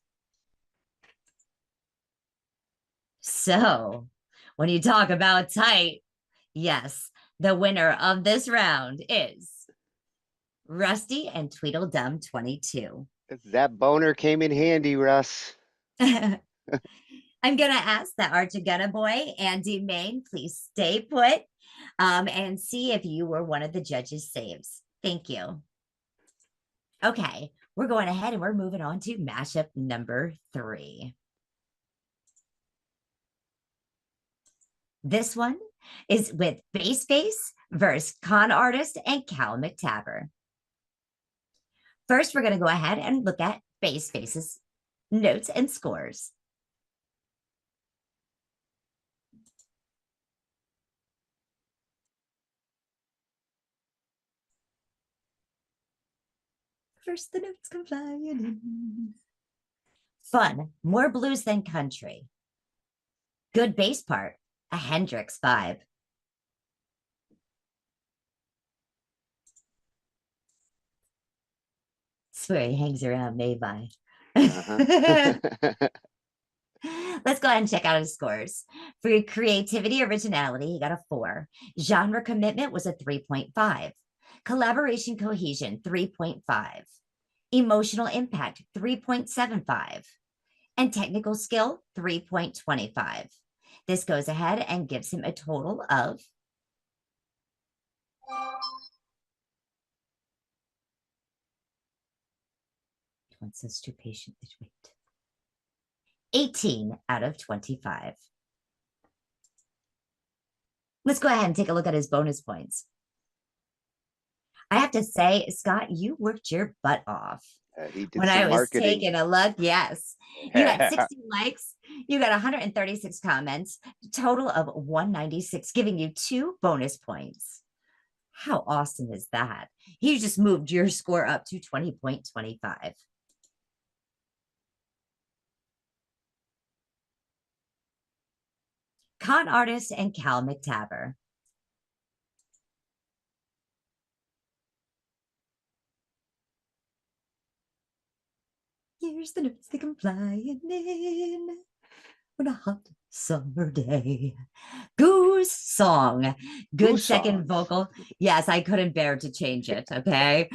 [SPEAKER 1] So, when you talk about tight, yes, the winner of this round is Rusty and Tweedledum 22.
[SPEAKER 2] That boner came in handy, Russ.
[SPEAKER 1] I'm going to ask that Archagonna boy, Andy Main, please stay put and see if you were one of the judges' saves. Thank you. Okay, we're going ahead and we're moving on to mashup number 3. This one is with Bass Face versus Con Artist and Cal McTaver. First, we're going to go ahead and look at Bass Face's notes and scores. First, the notes come flying in. Fun, more blues than country. Good bass part, a Hendrix vibe. Swear he hangs around Mayby. Let's go ahead and check out his scores. For creativity, originality, he got a 4. Genre commitment was a 3.5. Collaboration, cohesion, 3.5. Emotional impact, 3.75. And technical skill, 3.25. This goes ahead and gives him a total of once us too patient to wait. 18 out of 25. Let's go ahead and take a look at his bonus points. I have to say, Scott, you worked your butt off.
[SPEAKER 2] He did
[SPEAKER 1] when
[SPEAKER 2] some
[SPEAKER 1] I was
[SPEAKER 2] marketing.
[SPEAKER 1] taking a look, yes. You got 60 likes, you got 136 comments, total of 196, giving you 2 bonus points. How awesome is that? He just moved your score up to 20.25. Con Artist and Cal McTaver. Here's the notes they come flying in on a hot summer day. Goose song. Good
[SPEAKER 2] Goose
[SPEAKER 1] second
[SPEAKER 2] songs.
[SPEAKER 1] vocal. Yes, I couldn't bear to change it. Okay.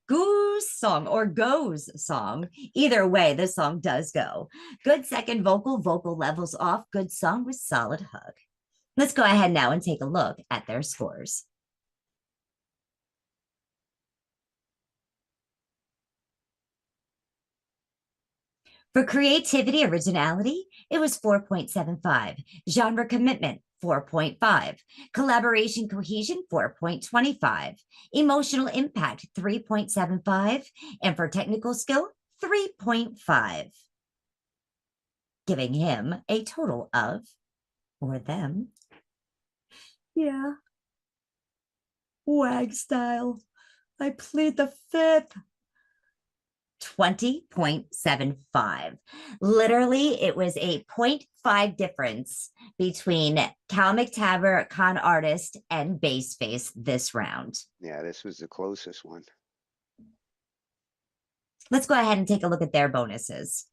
[SPEAKER 1] Goose song or goes song. Either way, this song does go. Good second vocal. Vocal levels off. Good song with solid hug. Let's go ahead now and take a look at their scores. For creativity, originality, it was 4.75. Genre commitment, 4.5. Collaboration, cohesion, 4.25. Emotional impact, 3.75. And for technical skill, 3.5. Giving him a total of, or them, yeah, WAG style. I plead the fifth. 20.75. Literally, it was a 0.5 difference between Cal McTaver, Con Artist, and Bass Face this round.
[SPEAKER 2] Yeah, this was the closest one.
[SPEAKER 1] Let's go ahead and take a look at their bonuses.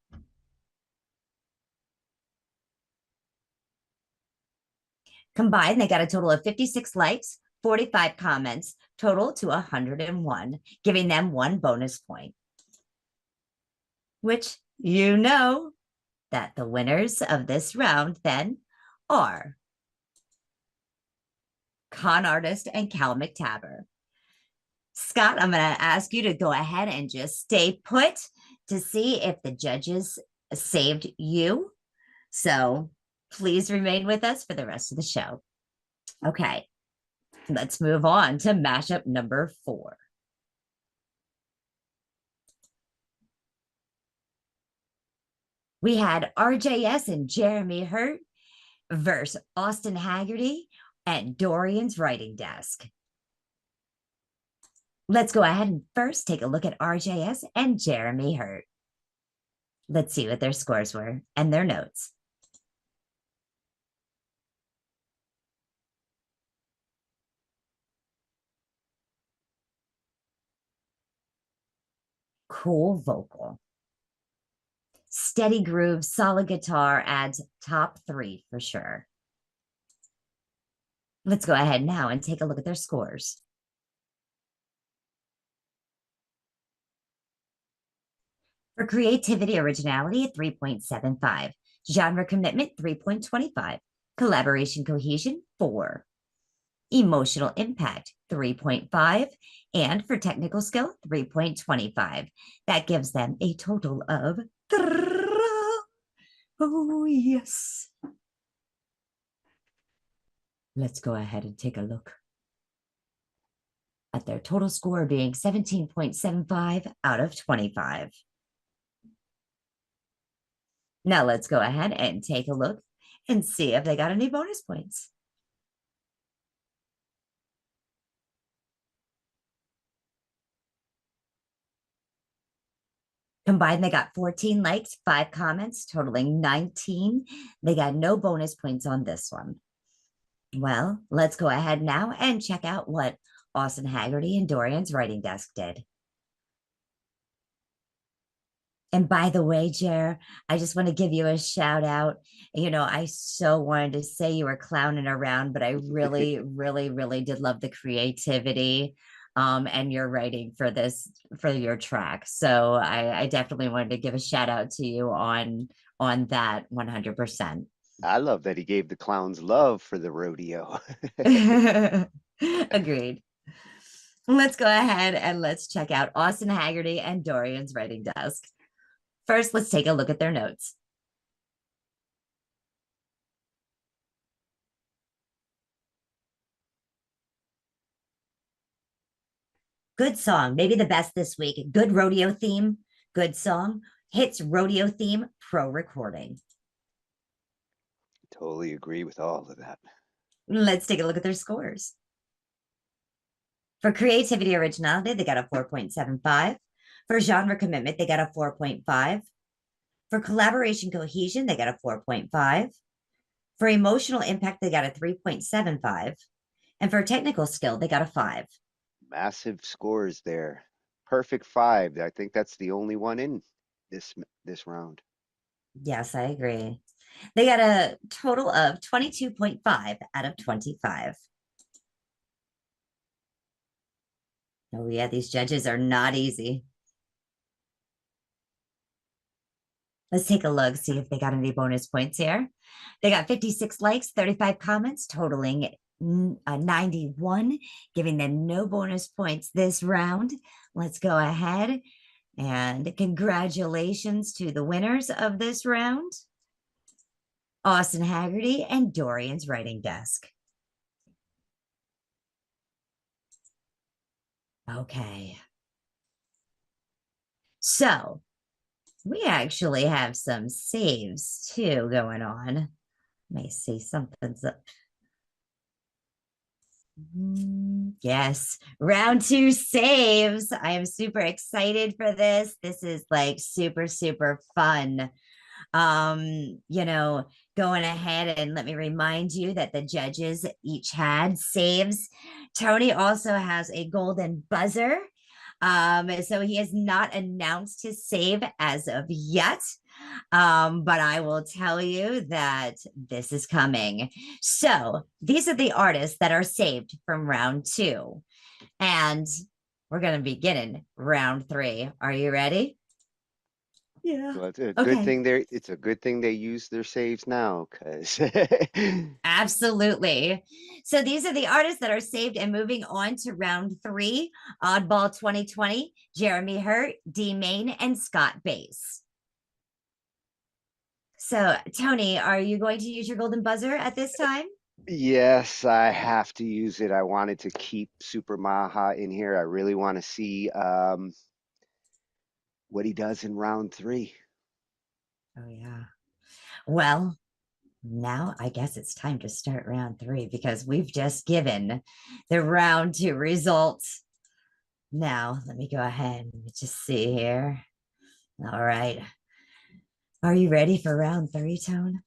[SPEAKER 1] Combined, they got a total of 56 likes, 45 comments, total to 101, giving them 1 bonus point. Which you know that the winners of this round then are Con Artist and Cal McTaber. Scott, I'm going to ask you to go ahead and just stay put to see if the judges saved you. So please remain with us for the rest of the show. Okay, let's move on to mashup number 4. We had RJS and Jeremy Hurt versus Austin Haggerty at Dorian's writing desk. Let's go ahead and first take a look at RJS and Jeremy Hurt. Let's see what their scores were and their notes. Cool vocal. Steady groove, solid guitar adds top 3 for sure. Let's go ahead now and take a look at their scores. For creativity, originality at 3.75. Genre commitment, 3.25. Collaboration cohesion, 4. Emotional impact, 3.5. And for technical skill, 3.25. That gives them a total of, oh yes. Let's go ahead and take a look at their total score being 17.75 out of 25. Now let's go ahead and take a look and see if they got any bonus points. Combined, they got 14 likes, 5 comments, totaling 19. They got no bonus points on this one. Well, let's go ahead now and check out what Austin Haggerty and Dorian's writing desk did. And by the way, Jer, I just want to give you a shout out. You know, I so wanted to say you were clowning around, but I really, really did love the creativity and your writing for this, for your track. So I definitely wanted to give a shout out to you on that 100%.
[SPEAKER 2] I love that he gave the clowns love for the rodeo.
[SPEAKER 1] Agreed. Let's go ahead and let's check out Austin Haggerty and Dorian's writing desk. First, let's take a look at their notes. Good song, maybe the best this week. Good rodeo theme, good song. Hits rodeo theme, pro recording.
[SPEAKER 2] Totally agree with all of that.
[SPEAKER 1] Let's take a look at their scores. For creativity originality, they got a 4.75. For genre commitment, they got a 4.5. For collaboration cohesion, they got a 4.5. For emotional impact, they got a 3.75. And for technical skill, they got a 5.
[SPEAKER 2] Massive scores there. Perfect 5. I think that's the only one in this round.
[SPEAKER 1] Yes, I agree. They got a total of 22.5 out of 25. Oh yeah, these judges are not easy. Let's take a look, see if they got any bonus points here. They got 56 likes, 35 comments, totaling 91, giving them no bonus points this round. Let's go ahead and congratulations to the winners of this round, Austin Haggerty and Dorian's writing desk. Okay. So we actually have some saves too going on. Let me see, something's up. Yes, round 2 saves. I am super excited for this. This is like super fun. You know, going ahead and let me remind you that the judges each had saves. Tony also has a golden buzzer. So he has not announced his save as of yet. But I will tell you that this is coming. So these are the artists that are saved from round 2. And we're going to begin in round 3. Are you ready? Yeah.
[SPEAKER 2] Well, it's a good
[SPEAKER 1] Okay.
[SPEAKER 2] thing it's a good thing they use their saves now, because
[SPEAKER 1] Absolutely. So these are the artists that are saved and moving on to round 3. Oddball 2020, Jeremy Hurt, D Main, and Scott Bass. So Tony, are you going to use your golden buzzer at this time?
[SPEAKER 2] yes, I have to use it. I wanted to keep Super Maha in here. I really want to see what he does in round 3.
[SPEAKER 1] Oh yeah. Well, now I guess it's time to start round 3 because we've just given the round 2 results. Now, let me go ahead and just see here. All right. Are you ready for round 3, Tone?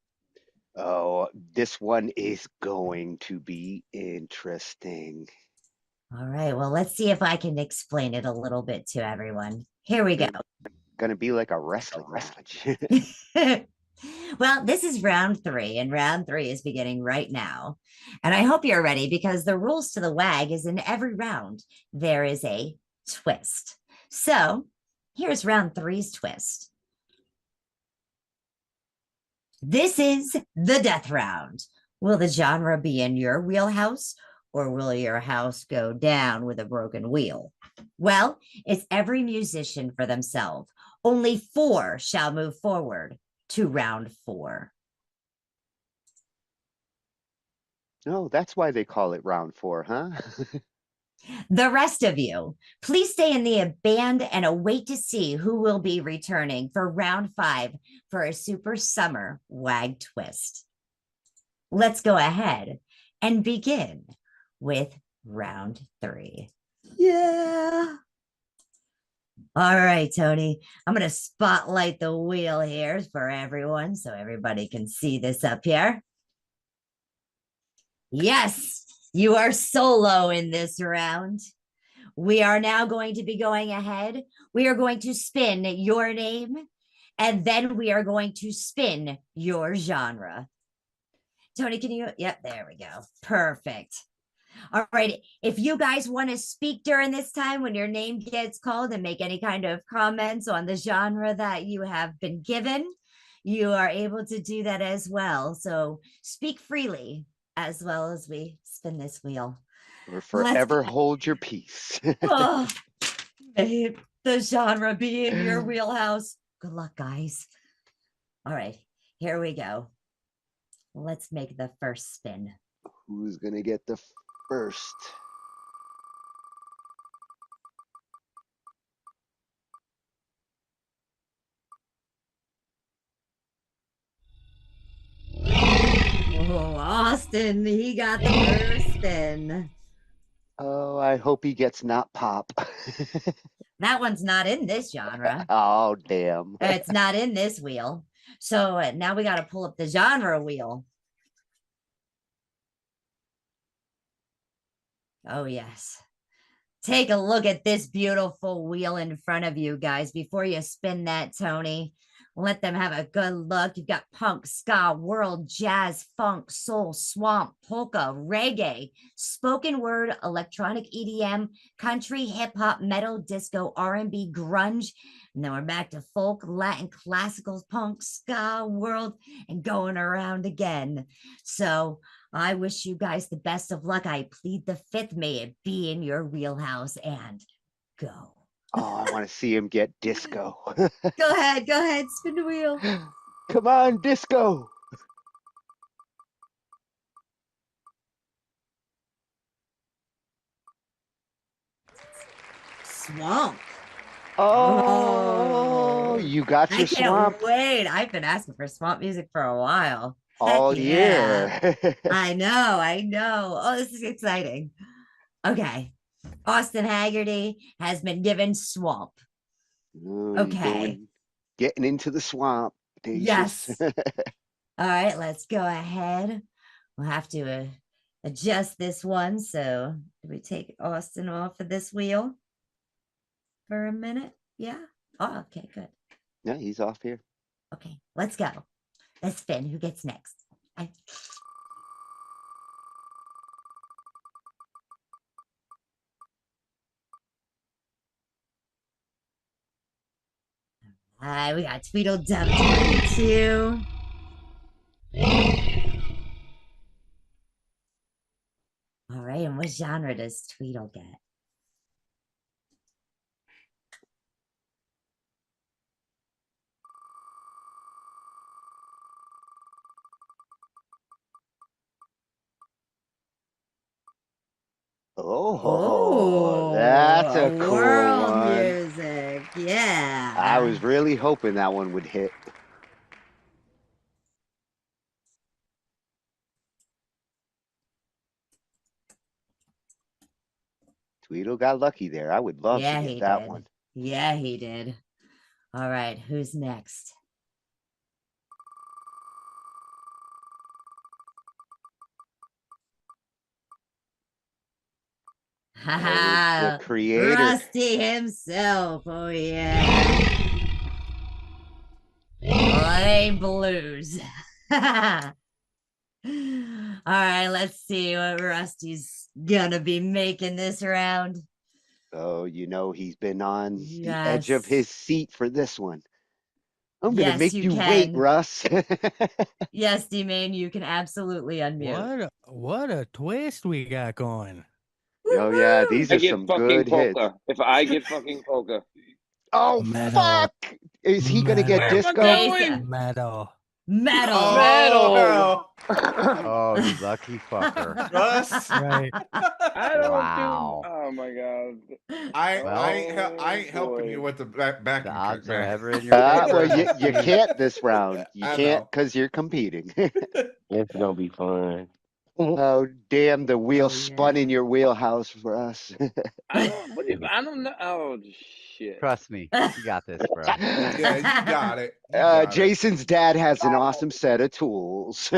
[SPEAKER 2] Oh, this one is going to be interesting.
[SPEAKER 1] All right. Well, let's see if I can explain it a little bit to everyone. Here we go.
[SPEAKER 2] Gonna be like a wrestling match.
[SPEAKER 1] Well, this is round 3, and round 3 is beginning right now. And I hope you're ready because the rules to the WAG is in every round, there is a twist. So here's round 3's twist. This is the death round. Will the genre be in your wheelhouse, or will your house go down with a broken wheel? Well, it's every musician for themselves. Only 4 shall move forward to round 4.
[SPEAKER 2] No, that's why they call it round 4, huh?
[SPEAKER 1] The rest of you, please stay in the band and await to see who will be returning for round 5 for a super summer WAG twist. Let's go ahead and begin with round 3. Yeah. All right, Tony, I'm going to spotlight the wheel here for everyone so everybody can see this up here. Yes, you are solo in this round. We are now going to be going ahead. We are going to spin your name, and then we are going to spin your genre. Tony, can you? Yep, there we go. Perfect. All right. If you guys want to speak during this time when your name gets called and make any kind of comments on the genre that you have been given, you are able to do that as well. So speak freely as well as we spin this wheel.
[SPEAKER 2] Or forever hold your peace.
[SPEAKER 1] Oh, may the genre be in your wheelhouse. Good luck, guys. All right, here we go. Let's make the first spin.
[SPEAKER 2] Who's gonna get the first?
[SPEAKER 1] Oh, Austin, he got the first spin.
[SPEAKER 2] Oh, I hope he gets not pop.
[SPEAKER 1] That one's not in this genre.
[SPEAKER 2] Oh, damn.
[SPEAKER 1] It's not in this wheel. So now we got to pull up the genre wheel. Oh, yes. Take a look at this beautiful wheel in front of you guys before you spin that, Tony. Let them have a good look. You've got punk, ska, world, jazz, funk, soul, swamp, polka, reggae, spoken word, electronic EDM, country, hip hop, metal, disco, R&B, grunge. And then we're back to folk, Latin, classical, punk, ska, world, and going around again. So I wish you guys the best of luck. I plead the 5th. May it be in your wheelhouse, and go.
[SPEAKER 2] Oh, I want to see him get disco.
[SPEAKER 1] Go ahead, spin the wheel.
[SPEAKER 2] Come on, disco.
[SPEAKER 1] Swamp.
[SPEAKER 2] Oh, you got your swamp.
[SPEAKER 1] I can't wait. I've been asking for swamp music for a while.
[SPEAKER 2] All
[SPEAKER 1] Heck yeah.
[SPEAKER 2] year.
[SPEAKER 1] I know. Oh, this is exciting. Okay. Austin Haggerty has been given swamp.
[SPEAKER 2] Ooh,
[SPEAKER 1] Okay.
[SPEAKER 2] Getting into the swamp.
[SPEAKER 1] Yes. All right, let's go ahead. We'll have to adjust this one. So do we take Austin off of this wheel for a minute? Yeah. Oh, okay, good.
[SPEAKER 2] Yeah, he's off here.
[SPEAKER 1] Okay, let's go. Let's spin. Who gets next? We got Tweedledum 22. All right, and what genre does Tweedle get?
[SPEAKER 2] Oh, that's a cool
[SPEAKER 1] world
[SPEAKER 2] one.
[SPEAKER 1] music. Yeah.
[SPEAKER 2] I was really hoping that one would hit. Tweedle got lucky there. I would love to
[SPEAKER 1] Yeah,
[SPEAKER 2] get
[SPEAKER 1] he
[SPEAKER 2] that
[SPEAKER 1] did.
[SPEAKER 2] one.
[SPEAKER 1] Yeah, he did. All right, who's next?
[SPEAKER 2] The creator.
[SPEAKER 1] Rusty himself. Oh, yeah. Play blues. All right, let's see what Rusty's gonna be making this round.
[SPEAKER 2] Oh, you know he's been on the edge of his seat for this one. I'm gonna
[SPEAKER 1] Yes,
[SPEAKER 2] make
[SPEAKER 1] you
[SPEAKER 2] you wait,
[SPEAKER 1] can.
[SPEAKER 2] Russ.
[SPEAKER 1] Yes, D-Main, you can absolutely unmute.
[SPEAKER 7] What a twist we got going.
[SPEAKER 2] Oh yeah, these
[SPEAKER 10] I
[SPEAKER 2] are
[SPEAKER 10] get
[SPEAKER 2] some
[SPEAKER 10] fucking
[SPEAKER 2] good hits.
[SPEAKER 10] polka. If I get fucking polka.
[SPEAKER 2] Oh
[SPEAKER 7] Metal.
[SPEAKER 2] fuck! Is he gonna get
[SPEAKER 7] Metal.
[SPEAKER 2] disco?
[SPEAKER 7] Metal.
[SPEAKER 1] Metal.
[SPEAKER 10] Metal.
[SPEAKER 2] Oh, you lucky fucker.
[SPEAKER 22] Russ.
[SPEAKER 7] Right.
[SPEAKER 10] I don't
[SPEAKER 2] Wow.
[SPEAKER 10] do. Oh my god.
[SPEAKER 22] I ain't helping
[SPEAKER 10] boy.
[SPEAKER 22] you with the backing
[SPEAKER 2] The
[SPEAKER 22] odds
[SPEAKER 2] are ever in your favor. Well, you can't this round. You
[SPEAKER 22] I
[SPEAKER 2] can't
[SPEAKER 22] know.
[SPEAKER 2] because you're competing.
[SPEAKER 10] It's gonna be fun.
[SPEAKER 2] Oh damn! The wheel spun in your wheelhouse for us.
[SPEAKER 10] I don't. What if I don't know? Oh shit.
[SPEAKER 2] Trust me, you got this, bro.
[SPEAKER 22] Yeah, you got it. You got it.
[SPEAKER 2] Jason's dad has an awesome set of tools.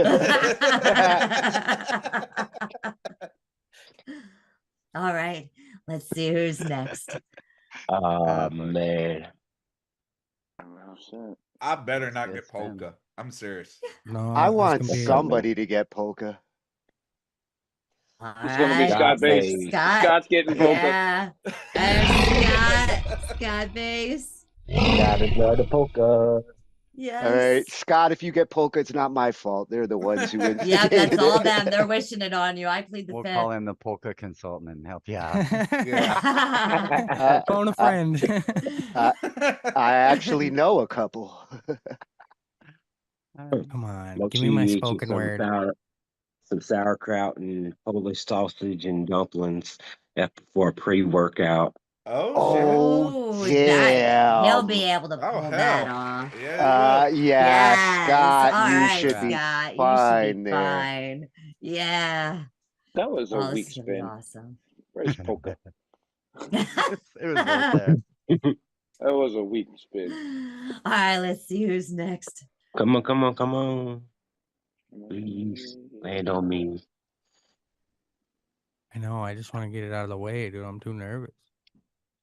[SPEAKER 1] All right, let's see who's next.
[SPEAKER 10] Oh man.
[SPEAKER 22] I better not get polka. I'm serious.
[SPEAKER 7] No,
[SPEAKER 2] I
[SPEAKER 7] this
[SPEAKER 2] want
[SPEAKER 7] can be
[SPEAKER 2] somebody to get polka.
[SPEAKER 10] It's gonna be
[SPEAKER 1] All
[SPEAKER 10] Scott
[SPEAKER 1] right,
[SPEAKER 10] Bass. Scott's getting polka.
[SPEAKER 1] Yeah. And Scott Bass.
[SPEAKER 10] Gotta know the polka.
[SPEAKER 1] Yes.
[SPEAKER 2] All right, Scott, if you get polka, it's not my fault. They're the ones who
[SPEAKER 1] Yep,
[SPEAKER 2] instigated
[SPEAKER 1] that's all
[SPEAKER 2] it.
[SPEAKER 1] them. They're wishing it on you. I plead the
[SPEAKER 15] We'll
[SPEAKER 1] fifth.
[SPEAKER 15] call him the polka consultant and help you out.
[SPEAKER 7] Phone a friend.
[SPEAKER 2] I actually know a couple.
[SPEAKER 7] Come on,
[SPEAKER 10] Make
[SPEAKER 7] give
[SPEAKER 10] sure
[SPEAKER 7] me my
[SPEAKER 10] you eat you
[SPEAKER 7] spoken word.
[SPEAKER 10] some sauerkraut and Polish sausage and dumplings for a pre-workout.
[SPEAKER 2] Oh,
[SPEAKER 1] That,
[SPEAKER 2] damn.
[SPEAKER 1] he'll be able to pull that
[SPEAKER 22] hell.
[SPEAKER 1] off.
[SPEAKER 22] Yeah.
[SPEAKER 2] Yeah,
[SPEAKER 1] Yes.
[SPEAKER 2] Scott,
[SPEAKER 1] All
[SPEAKER 2] you
[SPEAKER 1] right,
[SPEAKER 2] should be
[SPEAKER 1] Scott,
[SPEAKER 2] fine
[SPEAKER 1] you should be
[SPEAKER 2] there.
[SPEAKER 1] fine. Yeah.
[SPEAKER 10] That was a
[SPEAKER 1] Oh,
[SPEAKER 10] weak
[SPEAKER 1] this is gonna be
[SPEAKER 10] spin.
[SPEAKER 1] awesome.
[SPEAKER 10] Where's polka?
[SPEAKER 15] It was worth there.
[SPEAKER 10] That was a weak spin.
[SPEAKER 1] All right, let's see who's next.
[SPEAKER 10] Come on, come on, come on. Please land on me.
[SPEAKER 7] I know. I just want to get it out of the way, dude. I'm too nervous.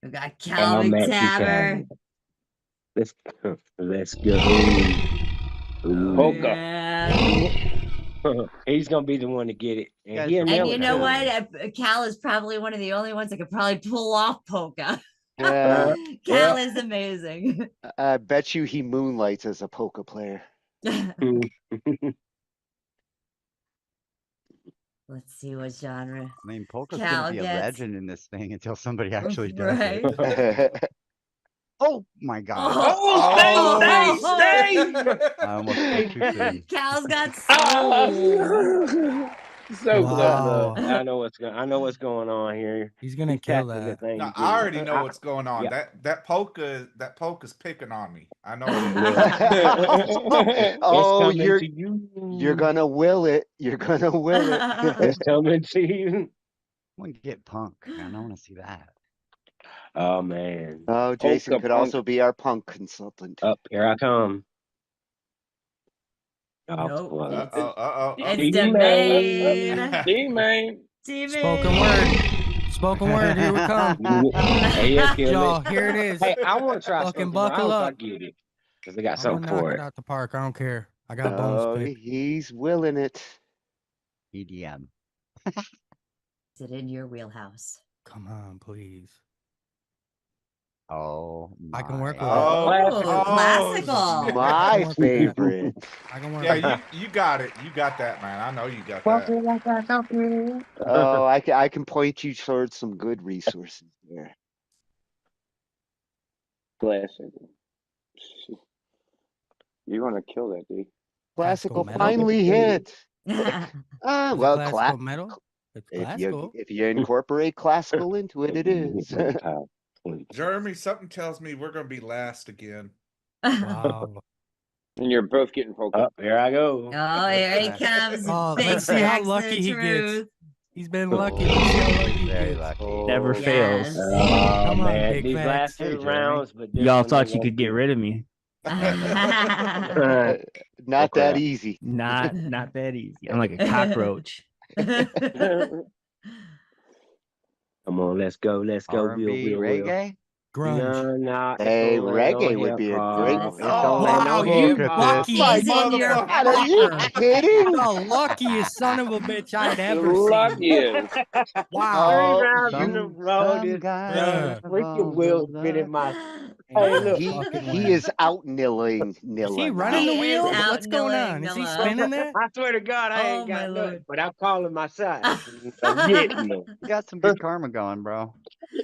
[SPEAKER 1] We got Cal
[SPEAKER 10] I'm at
[SPEAKER 1] McTaver.
[SPEAKER 10] Let's go. Ooh. Polka.
[SPEAKER 1] Yeah.
[SPEAKER 10] He's gonna be the one to get it, and he'll
[SPEAKER 1] And
[SPEAKER 10] nail
[SPEAKER 1] you
[SPEAKER 10] it
[SPEAKER 1] know
[SPEAKER 10] too.
[SPEAKER 1] what? Cal is probably one of the only ones that could probably pull off polka.
[SPEAKER 2] Yeah.
[SPEAKER 1] Cal is amazing.
[SPEAKER 2] I bet you he moonlights as a polka player.
[SPEAKER 1] Let's see what genre.
[SPEAKER 15] I mean, polka's
[SPEAKER 1] Cal
[SPEAKER 15] gonna be a
[SPEAKER 1] gets.
[SPEAKER 15] legend in this thing until somebody actually does
[SPEAKER 1] Right.
[SPEAKER 15] it. Oh my god!
[SPEAKER 10] Stay!
[SPEAKER 15] I almost spoke too soon.
[SPEAKER 1] Cal's got soul.
[SPEAKER 10] So
[SPEAKER 7] Wow.
[SPEAKER 10] clever. I know what's going on here.
[SPEAKER 7] He's gonna kill
[SPEAKER 10] tapping
[SPEAKER 7] that.
[SPEAKER 10] The thing
[SPEAKER 22] No,
[SPEAKER 10] to
[SPEAKER 22] I
[SPEAKER 10] get
[SPEAKER 22] already
[SPEAKER 10] it.
[SPEAKER 22] know what's going on.
[SPEAKER 10] Yeah.
[SPEAKER 22] That polka's picking on me. I know it
[SPEAKER 2] Oh,
[SPEAKER 10] It's coming
[SPEAKER 2] you're
[SPEAKER 10] to you.
[SPEAKER 2] you're gonna will it. You're gonna will it.
[SPEAKER 10] It's coming to you.
[SPEAKER 15] I want to get punk, man. I want to see that.
[SPEAKER 10] Oh man.
[SPEAKER 2] Oh, Jason
[SPEAKER 10] Polka
[SPEAKER 2] could
[SPEAKER 10] punk.
[SPEAKER 2] also be our punk consultant.
[SPEAKER 10] Up here I come.
[SPEAKER 1] Nope.
[SPEAKER 10] well,
[SPEAKER 1] It's Domain.
[SPEAKER 10] D-Main.
[SPEAKER 7] Spoken word. Spoken word. Here we come.
[SPEAKER 10] Hey, yeah, kill
[SPEAKER 7] Y'all,
[SPEAKER 10] it.
[SPEAKER 7] here it is.
[SPEAKER 10] Hey, I want to try
[SPEAKER 7] Fucking
[SPEAKER 10] something. I
[SPEAKER 7] buckle
[SPEAKER 10] hope I
[SPEAKER 7] up.
[SPEAKER 10] get it. because they got
[SPEAKER 7] I'm gonna
[SPEAKER 10] something
[SPEAKER 7] knock
[SPEAKER 10] for
[SPEAKER 7] it
[SPEAKER 10] it.
[SPEAKER 7] out the park. I don't care. I got bones
[SPEAKER 2] Oh,
[SPEAKER 7] to pick.
[SPEAKER 2] he's willing it.
[SPEAKER 15] EDM.
[SPEAKER 1] Is it in your wheelhouse?
[SPEAKER 7] Come on, please.
[SPEAKER 15] Oh
[SPEAKER 7] I can
[SPEAKER 15] my.
[SPEAKER 7] work with
[SPEAKER 1] Oh, classical.
[SPEAKER 7] it.
[SPEAKER 2] My
[SPEAKER 7] with that.
[SPEAKER 2] favorite.
[SPEAKER 7] I can work
[SPEAKER 8] Yeah,
[SPEAKER 7] with that.
[SPEAKER 8] you got it. You got that, man. I know you got that.
[SPEAKER 2] Oh, I can point you towards some good resources there.
[SPEAKER 10] Classic. You're gonna kill that, dude.
[SPEAKER 2] Classical
[SPEAKER 7] metal?
[SPEAKER 2] finally hit.
[SPEAKER 7] Is it
[SPEAKER 2] Well,
[SPEAKER 7] classical metal? It's classical.
[SPEAKER 2] if you incorporate classical into it, it is.
[SPEAKER 8] Jeremy, something tells me we're gonna be last again.
[SPEAKER 7] Wow.
[SPEAKER 10] And you're both getting polka. Oh, here I go.
[SPEAKER 1] Oh, here he comes.
[SPEAKER 7] Oh,
[SPEAKER 1] Big
[SPEAKER 7] let's see how
[SPEAKER 1] Max
[SPEAKER 7] lucky
[SPEAKER 1] the
[SPEAKER 7] he gets.
[SPEAKER 1] truth.
[SPEAKER 7] He's been lucky. Let's see how lucky he
[SPEAKER 15] Very
[SPEAKER 7] gets.
[SPEAKER 15] lucky.
[SPEAKER 4] Never fails.
[SPEAKER 1] Yes.
[SPEAKER 7] Come on,
[SPEAKER 10] man,
[SPEAKER 7] Big
[SPEAKER 10] these last
[SPEAKER 7] Facts.
[SPEAKER 10] two
[SPEAKER 15] Jeremy.
[SPEAKER 10] rounds, but this
[SPEAKER 4] Y'all
[SPEAKER 10] one
[SPEAKER 4] thought
[SPEAKER 10] they
[SPEAKER 4] you
[SPEAKER 10] won't
[SPEAKER 4] could get
[SPEAKER 10] be.
[SPEAKER 4] rid of me.
[SPEAKER 2] Not that
[SPEAKER 10] crap.
[SPEAKER 2] easy.
[SPEAKER 4] Not that easy. I'm like a cockroach.
[SPEAKER 10] Come on, let's go, let's go,
[SPEAKER 15] R&B,
[SPEAKER 10] Will.
[SPEAKER 15] reggae.
[SPEAKER 7] Grunge.
[SPEAKER 10] No,
[SPEAKER 2] Hey,
[SPEAKER 10] it don't
[SPEAKER 2] reggae
[SPEAKER 10] ain't no
[SPEAKER 2] would be a great
[SPEAKER 10] hip-hop.
[SPEAKER 2] one.
[SPEAKER 10] It don't ain't no
[SPEAKER 7] Wow, you
[SPEAKER 10] hip-hop.
[SPEAKER 7] lucky
[SPEAKER 2] My
[SPEAKER 7] son of a
[SPEAKER 2] God, are you
[SPEAKER 7] fucker.
[SPEAKER 2] kidding?
[SPEAKER 7] The luckiest son of a bitch I'd ever
[SPEAKER 10] The
[SPEAKER 7] seen.
[SPEAKER 10] luckiest.
[SPEAKER 7] Wow.
[SPEAKER 10] Three
[SPEAKER 2] Oh,
[SPEAKER 10] rounds in a
[SPEAKER 2] you,
[SPEAKER 10] row. This
[SPEAKER 7] Bruh.
[SPEAKER 10] freaking Will spinning my.
[SPEAKER 7] Ain't
[SPEAKER 10] Hey,
[SPEAKER 7] no
[SPEAKER 10] look.
[SPEAKER 7] fucking
[SPEAKER 2] he
[SPEAKER 7] way.
[SPEAKER 2] is out nilling
[SPEAKER 7] Is he
[SPEAKER 2] Nilla
[SPEAKER 7] running the
[SPEAKER 2] now.
[SPEAKER 1] He is
[SPEAKER 7] wheels?
[SPEAKER 1] out
[SPEAKER 7] What's going
[SPEAKER 1] nilling
[SPEAKER 7] on? Is he
[SPEAKER 1] Nilla.
[SPEAKER 7] spinning there?
[SPEAKER 10] I swear to God, I
[SPEAKER 1] Oh
[SPEAKER 10] ain't
[SPEAKER 1] my
[SPEAKER 10] got
[SPEAKER 1] lord.
[SPEAKER 10] nothing, but I'm calling my shots. I'm getting them.
[SPEAKER 15] You got some good karma going, bro.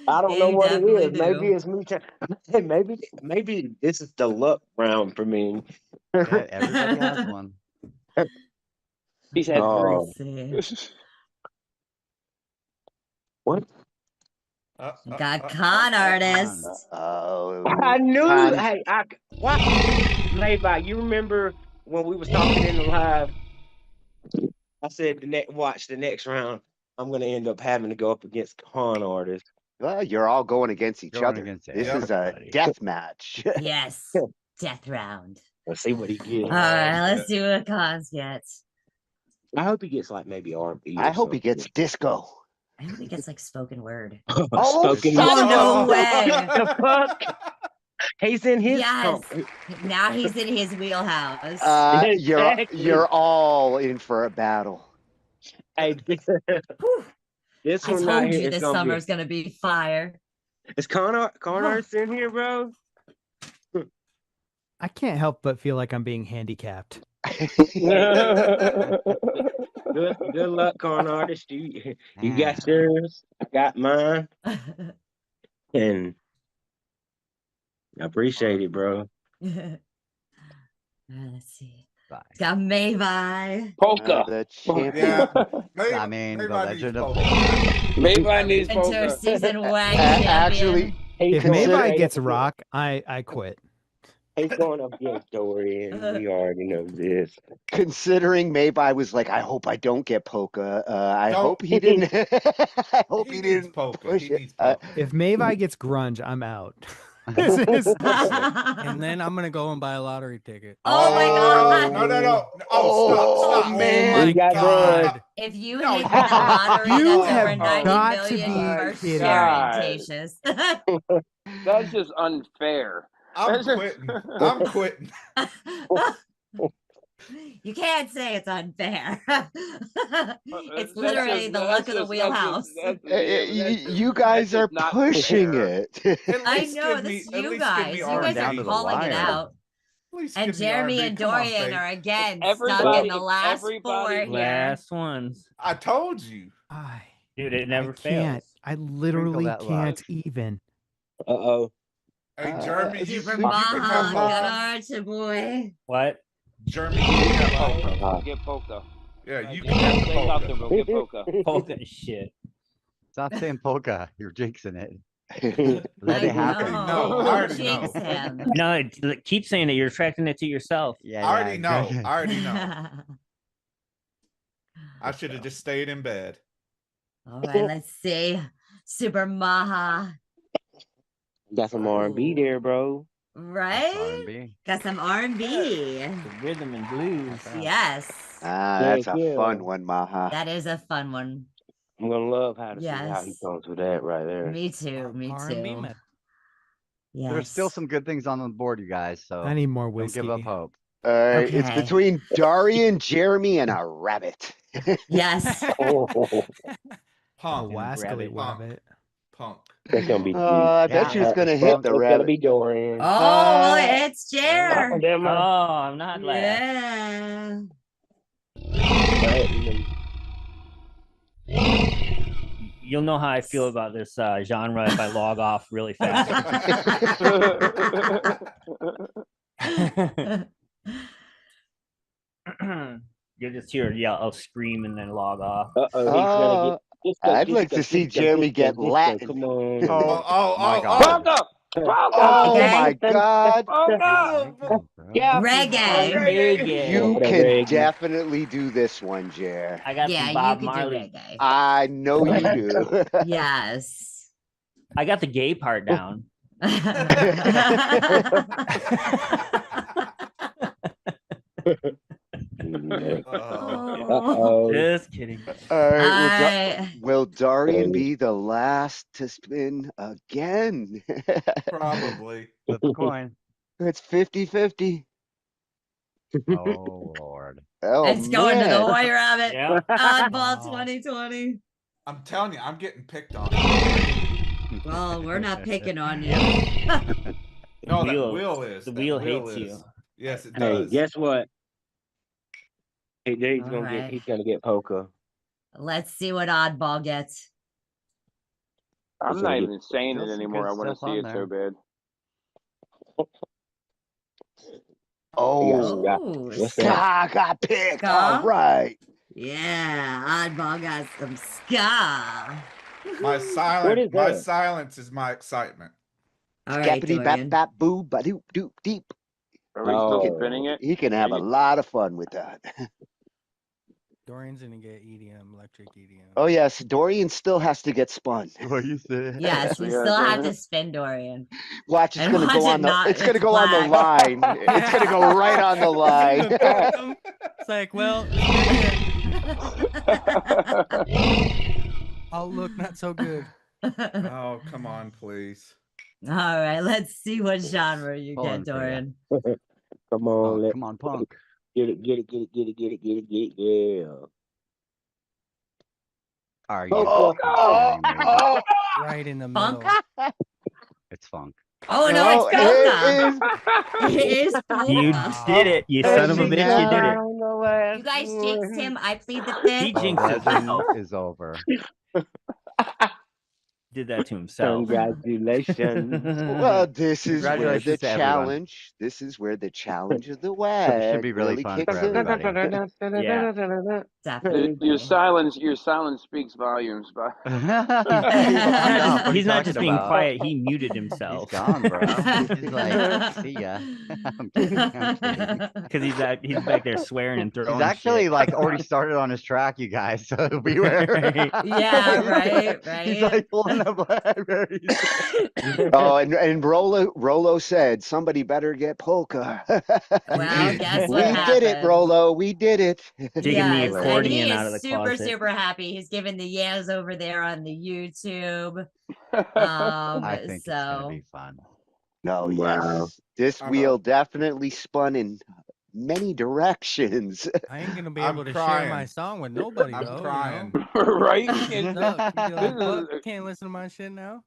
[SPEAKER 10] I don't know
[SPEAKER 1] You
[SPEAKER 10] what it
[SPEAKER 1] definitely
[SPEAKER 10] is. Maybe
[SPEAKER 1] do.
[SPEAKER 10] it's me. Hey, maybe this is the luck round for me.
[SPEAKER 15] Yeah, everybody has one.
[SPEAKER 10] He's had
[SPEAKER 1] Let's
[SPEAKER 10] three.
[SPEAKER 1] see.
[SPEAKER 10] What?
[SPEAKER 1] Got con artist.
[SPEAKER 2] Oh,
[SPEAKER 10] I knew.
[SPEAKER 2] con.
[SPEAKER 10] Hey, what? Levi, you remember when we was talking in the live? I said watch the next round. I'm gonna end up having to go up against con artist.
[SPEAKER 2] Well, you're all going against each
[SPEAKER 15] Going
[SPEAKER 2] other.
[SPEAKER 15] against
[SPEAKER 2] This is a
[SPEAKER 15] everybody.
[SPEAKER 2] death match.
[SPEAKER 1] Yes. Death round.
[SPEAKER 10] Let's see what he gets.
[SPEAKER 1] All right, let's see what cons gets.
[SPEAKER 10] I hope he gets like maybe R&B.
[SPEAKER 2] I hope he gets disco.
[SPEAKER 1] I hope he gets like spoken word.
[SPEAKER 2] Oh,
[SPEAKER 10] Spoken
[SPEAKER 2] son
[SPEAKER 1] Oh,
[SPEAKER 2] of
[SPEAKER 1] no
[SPEAKER 2] a-
[SPEAKER 1] way.
[SPEAKER 10] The fuck? He's in his
[SPEAKER 1] Yes. Now he's in his wheelhouse.
[SPEAKER 2] You're all in for a battle.
[SPEAKER 10] Hey, this
[SPEAKER 1] I
[SPEAKER 10] one right
[SPEAKER 1] told
[SPEAKER 10] here
[SPEAKER 1] you
[SPEAKER 10] is
[SPEAKER 1] this
[SPEAKER 10] gonna
[SPEAKER 1] summer's gonna be fire.
[SPEAKER 10] Is con artist in here, bro?
[SPEAKER 21] I can't help but feel like I'm being handicapped.
[SPEAKER 10] Good luck, con artist. You got yours. I got mine. And I appreciate it, bro.
[SPEAKER 1] Let's see. It's got Mavi.
[SPEAKER 10] Polka.
[SPEAKER 2] The champion.
[SPEAKER 8] Yeah,
[SPEAKER 15] I mean, the
[SPEAKER 8] Maybe
[SPEAKER 15] legend of
[SPEAKER 10] Maybe I need polka.
[SPEAKER 1] Inter-season WAG champion.
[SPEAKER 2] Actually,
[SPEAKER 21] If
[SPEAKER 2] consider-
[SPEAKER 21] Mavi gets rock, I quit.
[SPEAKER 10] He's going up against Dorian. We already know this.
[SPEAKER 2] considering Mavi was like, I hope I don't get polka. I
[SPEAKER 8] Don't-
[SPEAKER 2] hope he didn't. I hope he,
[SPEAKER 8] He needs
[SPEAKER 2] didn't
[SPEAKER 8] polka.
[SPEAKER 2] push
[SPEAKER 8] He
[SPEAKER 2] it.
[SPEAKER 8] needs polka.
[SPEAKER 21] If Mavi gets grunge, I'm out. This is-
[SPEAKER 7] And then I'm gonna go and buy a lottery ticket.
[SPEAKER 1] Oh my god.
[SPEAKER 8] No. Oh, stop.
[SPEAKER 2] man.
[SPEAKER 7] Oh my
[SPEAKER 10] got
[SPEAKER 7] god.
[SPEAKER 1] If you
[SPEAKER 8] No,
[SPEAKER 1] hit
[SPEAKER 8] you-
[SPEAKER 1] the lottery,
[SPEAKER 21] You
[SPEAKER 1] that's
[SPEAKER 21] have
[SPEAKER 1] over 90
[SPEAKER 21] got to
[SPEAKER 1] million
[SPEAKER 21] be
[SPEAKER 1] for
[SPEAKER 21] kidding.
[SPEAKER 1] sharing,
[SPEAKER 10] God.
[SPEAKER 1] Tatius.
[SPEAKER 10] That's just unfair.
[SPEAKER 8] I'm quitting. I'm quitting.
[SPEAKER 1] You can't say it's unfair. It's literally the luck of the wheelhouse.
[SPEAKER 2] You guys are pushing it.
[SPEAKER 8] At
[SPEAKER 1] I
[SPEAKER 8] least
[SPEAKER 1] know,
[SPEAKER 8] give me,
[SPEAKER 1] this is
[SPEAKER 8] at
[SPEAKER 1] you
[SPEAKER 8] least
[SPEAKER 1] guys.
[SPEAKER 8] give me
[SPEAKER 1] You
[SPEAKER 8] R&B.
[SPEAKER 1] guys
[SPEAKER 15] down
[SPEAKER 1] are
[SPEAKER 15] to the
[SPEAKER 1] calling it
[SPEAKER 15] wire.
[SPEAKER 1] out.
[SPEAKER 8] At least
[SPEAKER 1] And
[SPEAKER 8] give me
[SPEAKER 1] Jeremy
[SPEAKER 8] R&B.
[SPEAKER 1] and
[SPEAKER 8] Come on,
[SPEAKER 1] Dorian
[SPEAKER 8] babe.
[SPEAKER 1] are again stuck
[SPEAKER 10] Everybody-
[SPEAKER 1] in the last four
[SPEAKER 10] everybody-
[SPEAKER 1] here.
[SPEAKER 4] Last ones.
[SPEAKER 8] I told you.
[SPEAKER 4] Dude, it never
[SPEAKER 21] I can't.
[SPEAKER 4] fails.
[SPEAKER 21] I literally
[SPEAKER 15] that
[SPEAKER 21] can't
[SPEAKER 15] love.
[SPEAKER 21] even.
[SPEAKER 10] Uh-oh.
[SPEAKER 8] Hey, Jeremy, you
[SPEAKER 1] Super
[SPEAKER 8] can have
[SPEAKER 1] Maha,
[SPEAKER 8] polka.
[SPEAKER 1] good Archie boy.
[SPEAKER 4] What?
[SPEAKER 8] Jeremy, you can have polka.
[SPEAKER 10] Get polka.
[SPEAKER 8] Yeah, you can have the polka.
[SPEAKER 10] Get polka.
[SPEAKER 4] Polka shit.
[SPEAKER 15] Stop saying polka. You're jinxing it. Let
[SPEAKER 1] I
[SPEAKER 15] it happen.
[SPEAKER 1] know.
[SPEAKER 8] No, I
[SPEAKER 1] Don't
[SPEAKER 8] already
[SPEAKER 1] jinx
[SPEAKER 8] know.
[SPEAKER 1] him.
[SPEAKER 4] No, keep saying it. You're attracting it to yourself.
[SPEAKER 15] Yeah,
[SPEAKER 8] I already know.
[SPEAKER 15] exactly.
[SPEAKER 8] I already know. I should have just stayed in bed.
[SPEAKER 1] All right, let's see. Super Maha.
[SPEAKER 10] Got some R&B there, bro.
[SPEAKER 1] Right?
[SPEAKER 15] R&B.
[SPEAKER 1] Got some R&B.
[SPEAKER 4] The rhythm and blues.
[SPEAKER 1] Yes.
[SPEAKER 2] That's a
[SPEAKER 10] Yeah.
[SPEAKER 2] fun one, Maha.
[SPEAKER 1] That is a fun one.
[SPEAKER 10] I'm gonna love how to see how he
[SPEAKER 1] Yes.
[SPEAKER 10] comes with that right there.
[SPEAKER 1] Me too. Me
[SPEAKER 7] R&B
[SPEAKER 1] too.
[SPEAKER 7] metal.
[SPEAKER 15] There's still some good things on the board, you guys. So
[SPEAKER 21] I need more
[SPEAKER 15] don't give up
[SPEAKER 21] whiskey.
[SPEAKER 15] hope.
[SPEAKER 2] All right, it's
[SPEAKER 1] Okay.
[SPEAKER 2] between Darian, Jeremy, and a rabbit.
[SPEAKER 1] Yes.
[SPEAKER 10] Oh,
[SPEAKER 8] Punk.
[SPEAKER 21] Wascally
[SPEAKER 8] Punk.
[SPEAKER 21] Wabbit.
[SPEAKER 8] Punk.
[SPEAKER 10] that's gonna be deep.
[SPEAKER 2] I bet you it's gonna hit the
[SPEAKER 10] It's gonna
[SPEAKER 2] rabbit.
[SPEAKER 10] be Dorian.
[SPEAKER 1] Oh, it's Jer.
[SPEAKER 10] Oh, damn
[SPEAKER 4] Oh,
[SPEAKER 10] it.
[SPEAKER 4] I'm not last.
[SPEAKER 1] Yeah.
[SPEAKER 4] You'll know how I feel about this genre if I log off really fast. You'll just hear I'll scream and then log off.
[SPEAKER 10] Oh, he's gonna get
[SPEAKER 2] I'd like to see Jeremy get Latin.
[SPEAKER 10] Come on.
[SPEAKER 15] My God.
[SPEAKER 2] Oh my God.
[SPEAKER 10] Yeah.
[SPEAKER 1] Reggae.
[SPEAKER 2] You can definitely do this one, Jer.
[SPEAKER 4] I got
[SPEAKER 1] Yeah,
[SPEAKER 4] some Bob
[SPEAKER 1] you can
[SPEAKER 4] Marley.
[SPEAKER 1] do reggae.
[SPEAKER 2] I know you do.
[SPEAKER 1] Yes.
[SPEAKER 4] I got the gay part down. Just kidding.
[SPEAKER 2] All right.
[SPEAKER 1] I-
[SPEAKER 2] Will Darian be the last to spin again?
[SPEAKER 8] Probably.
[SPEAKER 15] Flip a coin.
[SPEAKER 2] It's 50-50.
[SPEAKER 15] Oh Lord.
[SPEAKER 2] Oh,
[SPEAKER 1] it's going to the
[SPEAKER 2] man.
[SPEAKER 1] White Rabbit.
[SPEAKER 4] Yeah.
[SPEAKER 1] Oddball 2020.
[SPEAKER 8] I'm telling you, I'm getting picked on.
[SPEAKER 1] Well, we're not picking on you.
[SPEAKER 8] No,
[SPEAKER 4] The
[SPEAKER 8] that wheel is.
[SPEAKER 4] The
[SPEAKER 8] That
[SPEAKER 4] wheel
[SPEAKER 8] wheel
[SPEAKER 4] hates
[SPEAKER 8] is.
[SPEAKER 4] you.
[SPEAKER 8] Yes, it
[SPEAKER 10] Hey,
[SPEAKER 8] does.
[SPEAKER 10] guess what? Hey, Jay's
[SPEAKER 1] All
[SPEAKER 10] gonna
[SPEAKER 1] right.
[SPEAKER 10] get. He's gonna get poker.
[SPEAKER 1] Let's see what Oddball gets.
[SPEAKER 3] I'm not even saying it
[SPEAKER 15] Still some
[SPEAKER 3] anymore.
[SPEAKER 15] good
[SPEAKER 3] I want to
[SPEAKER 15] stuff
[SPEAKER 3] see
[SPEAKER 15] on
[SPEAKER 3] it
[SPEAKER 15] there.
[SPEAKER 3] so bad.
[SPEAKER 2] Oh,
[SPEAKER 10] What's that?
[SPEAKER 2] Ska got picked.
[SPEAKER 1] Ska?
[SPEAKER 2] All right.
[SPEAKER 1] Yeah, Oddball got some ska.
[SPEAKER 8] My silence is my excitement.
[SPEAKER 1] All right,
[SPEAKER 2] Scappity
[SPEAKER 1] Dorian.
[SPEAKER 2] bap bap boo ba doop doop deep.
[SPEAKER 3] Are we still spinning it?
[SPEAKER 2] He can have a lot of fun with that.
[SPEAKER 7] Dorian's gonna get EDM, electric EDM.
[SPEAKER 2] Oh yes, Dorian still has to get spun.
[SPEAKER 15] What you said?
[SPEAKER 1] Yes, we still have to spin Dorian.
[SPEAKER 2] Watch, it's
[SPEAKER 1] And
[SPEAKER 2] gonna
[SPEAKER 1] watch
[SPEAKER 2] go
[SPEAKER 1] it
[SPEAKER 2] on the.
[SPEAKER 1] not-
[SPEAKER 2] It's gonna
[SPEAKER 1] it's
[SPEAKER 2] go on the
[SPEAKER 1] black.
[SPEAKER 2] line. It's gonna go right on the line.
[SPEAKER 7] It's like, well, outlook not so good.
[SPEAKER 8] Oh, come on, please.
[SPEAKER 1] All right, let's see what genre you
[SPEAKER 15] Pulling
[SPEAKER 1] get,
[SPEAKER 15] for ya.
[SPEAKER 1] Dorian.
[SPEAKER 10] Come on,
[SPEAKER 15] Oh, come on, Punk.
[SPEAKER 10] get it, get it, get it, get it, get it, get it, get it, yeah.
[SPEAKER 15] Are you
[SPEAKER 10] Poker.
[SPEAKER 15] kidding me?
[SPEAKER 7] Right in the
[SPEAKER 1] Funk?
[SPEAKER 7] middle.
[SPEAKER 15] It's funk.
[SPEAKER 1] Oh no,
[SPEAKER 2] No,
[SPEAKER 1] it's polka.
[SPEAKER 2] it
[SPEAKER 1] It is
[SPEAKER 4] You
[SPEAKER 1] polka.
[SPEAKER 4] did it, you son of a bitch! You did it.
[SPEAKER 1] You guys jinxed him. I plead the fifth.
[SPEAKER 4] He
[SPEAKER 15] The
[SPEAKER 4] jinxed
[SPEAKER 15] legend
[SPEAKER 4] himself.
[SPEAKER 15] is over.
[SPEAKER 4] Did that to himself.
[SPEAKER 10] Congratulations.
[SPEAKER 2] Well, this is where
[SPEAKER 15] Congratulations
[SPEAKER 2] the
[SPEAKER 15] to everyone.
[SPEAKER 2] challenge. This is where the challenge of the
[SPEAKER 15] Should
[SPEAKER 2] WAG
[SPEAKER 15] be really fun
[SPEAKER 2] kicks
[SPEAKER 15] for everybody.
[SPEAKER 4] Yeah.
[SPEAKER 1] Definitely.
[SPEAKER 3] Your silence speaks volumes. But
[SPEAKER 4] He's not just being
[SPEAKER 15] about?
[SPEAKER 4] quiet. He muted
[SPEAKER 15] He's
[SPEAKER 4] himself.
[SPEAKER 15] gone, bro. He's like, see ya. I'm kidding. I'm kidding.
[SPEAKER 4] Because he's back there swearing and throwing.
[SPEAKER 15] He's actually
[SPEAKER 4] shit.
[SPEAKER 15] like already started on his track, you guys. So beware.
[SPEAKER 4] Right.
[SPEAKER 1] Yeah, right,
[SPEAKER 15] He's
[SPEAKER 1] right.
[SPEAKER 15] like pulling up libraries.
[SPEAKER 2] Oh, and Rolo said somebody better get polka.
[SPEAKER 1] Well, guess
[SPEAKER 2] we
[SPEAKER 1] what
[SPEAKER 2] did it,
[SPEAKER 1] happened?
[SPEAKER 2] Rolo. We did it.
[SPEAKER 4] Taking
[SPEAKER 1] Yes,
[SPEAKER 4] the
[SPEAKER 1] and
[SPEAKER 4] accordion
[SPEAKER 1] he
[SPEAKER 4] out of the
[SPEAKER 1] is super,
[SPEAKER 4] closet.
[SPEAKER 1] super happy. He's giving the yes over there on the YouTube.
[SPEAKER 15] I think it's gonna
[SPEAKER 1] So
[SPEAKER 15] be fun.
[SPEAKER 2] No,
[SPEAKER 10] Wow.
[SPEAKER 2] yes. This wheel definitely spun in many directions.
[SPEAKER 7] I ain't gonna be
[SPEAKER 8] I'm
[SPEAKER 7] able to
[SPEAKER 8] crying.
[SPEAKER 7] share my song with nobody
[SPEAKER 8] I'm
[SPEAKER 7] though.
[SPEAKER 8] crying.
[SPEAKER 3] right?
[SPEAKER 7] You know?
[SPEAKER 3] This
[SPEAKER 7] Suck. You be like,
[SPEAKER 3] is-
[SPEAKER 7] "Fuck, you can't listen to my shit now."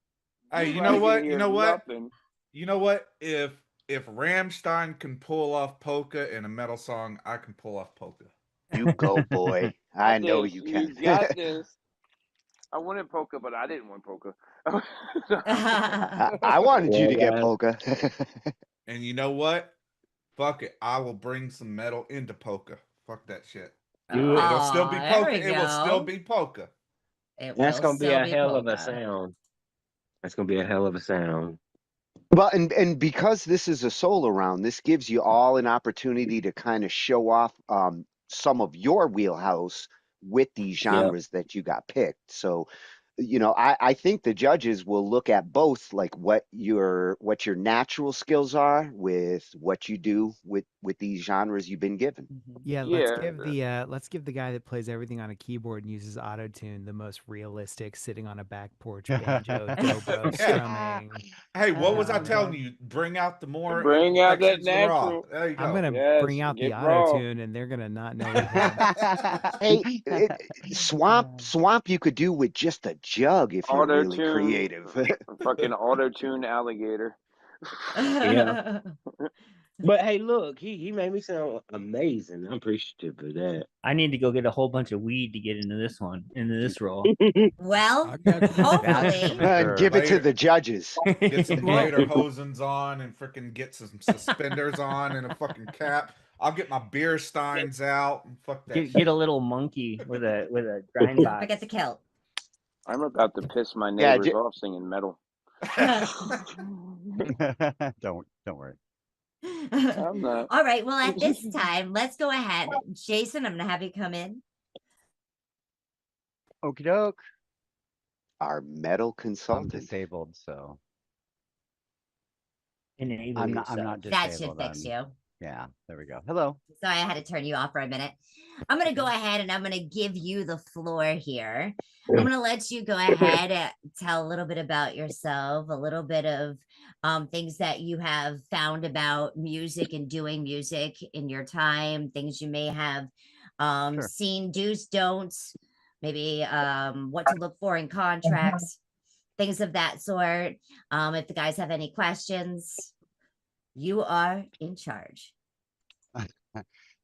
[SPEAKER 8] Hey, you
[SPEAKER 3] I
[SPEAKER 8] know
[SPEAKER 3] can
[SPEAKER 8] what? You
[SPEAKER 3] hear
[SPEAKER 8] know what?
[SPEAKER 3] nothing.
[SPEAKER 8] You know what? If Rammstein can pull off polka in a metal song, I can pull off polka.
[SPEAKER 2] You go, boy. I know
[SPEAKER 3] This,
[SPEAKER 2] you can.
[SPEAKER 3] You got this. I wanted polka, but I didn't want polka.
[SPEAKER 2] I wanted you to get
[SPEAKER 10] Yeah.
[SPEAKER 2] polka.
[SPEAKER 8] And you know what? Fuck it. I will bring some metal into polka. Fuck that shit.
[SPEAKER 4] Do it.
[SPEAKER 8] It'll still be
[SPEAKER 1] Aw, there
[SPEAKER 8] polka.
[SPEAKER 1] we
[SPEAKER 8] It will still
[SPEAKER 1] go.
[SPEAKER 8] be polka.
[SPEAKER 1] It
[SPEAKER 10] That's
[SPEAKER 1] will
[SPEAKER 10] gonna be
[SPEAKER 1] still
[SPEAKER 10] a hell of a
[SPEAKER 1] polka.
[SPEAKER 10] sound. That's gonna be a hell of a sound.
[SPEAKER 2] Well, and because this is a solo round, this gives you all an opportunity to kind of show off some of your wheelhouse with these
[SPEAKER 10] Yep.
[SPEAKER 2] genres that you got picked. So I think the judges will look at both, like what your natural skills are with what you do with these genres you've been given.
[SPEAKER 21] Yeah,
[SPEAKER 3] Yeah.
[SPEAKER 21] let's give the guy that plays everything on a keyboard and uses auto tune the most realistic sitting on a back porch banjo dobro strumming.
[SPEAKER 8] Hey, what was I
[SPEAKER 21] Oh,
[SPEAKER 8] telling
[SPEAKER 21] God.
[SPEAKER 8] you? Bring out the more
[SPEAKER 10] Bring out that
[SPEAKER 8] imperfections of the raw.
[SPEAKER 10] natural.
[SPEAKER 8] There you
[SPEAKER 21] I'm
[SPEAKER 8] go.
[SPEAKER 21] gonna
[SPEAKER 10] Yes,
[SPEAKER 21] bring out the
[SPEAKER 10] get
[SPEAKER 21] auto
[SPEAKER 10] raw.
[SPEAKER 21] tune and they're gonna not know what hit 'em.
[SPEAKER 2] Hey, swamp you could do with just a jug if you're
[SPEAKER 10] Auto
[SPEAKER 2] really
[SPEAKER 10] tune,
[SPEAKER 2] creative.
[SPEAKER 10] fucking auto tune alligator.
[SPEAKER 1] Yeah.
[SPEAKER 10] But hey, look, he made me sound amazing. I'm appreciative of that.
[SPEAKER 4] I need to go get a whole bunch of weed to get into this role.
[SPEAKER 1] Well,
[SPEAKER 21] That's
[SPEAKER 1] hopefully.
[SPEAKER 21] for sure.
[SPEAKER 2] Give it to the judges.
[SPEAKER 8] Get some
[SPEAKER 1] Well,
[SPEAKER 8] lederhosens on and freaking get some suspenders on and a fucking cap. I'll get my beer steins out and fuck that
[SPEAKER 4] Get
[SPEAKER 8] shit.
[SPEAKER 4] a little monkey with a grind
[SPEAKER 1] don't
[SPEAKER 4] box.
[SPEAKER 1] forget the kilt.
[SPEAKER 10] I'm about to piss my
[SPEAKER 2] Yeah,
[SPEAKER 10] neighbors off singing metal.
[SPEAKER 15] Don't worry.
[SPEAKER 10] I'm not.
[SPEAKER 1] All right. Well, at this time, let's go ahead. Jason, I'm going to have you come in.
[SPEAKER 15] Okie doke.
[SPEAKER 2] Our metal
[SPEAKER 15] I'm
[SPEAKER 2] consultant.
[SPEAKER 15] disabled, so
[SPEAKER 4] Enable
[SPEAKER 15] I'm
[SPEAKER 4] yourself.
[SPEAKER 15] not
[SPEAKER 1] That
[SPEAKER 15] disabled.
[SPEAKER 1] should fix you.
[SPEAKER 15] Yeah, there we go. Hello.
[SPEAKER 1] Sorry, I had to turn you off for a minute. I'm going to go ahead and I'm going to give you the floor here. I'm going to let you go ahead and tell a little bit about yourself, a little bit of things that you have found about music and doing music in your time, things you may have
[SPEAKER 15] Sure.
[SPEAKER 1] seen, do's, don'ts, maybe what to look for in contracts, things of that sort. If the guys have any questions, you are in charge.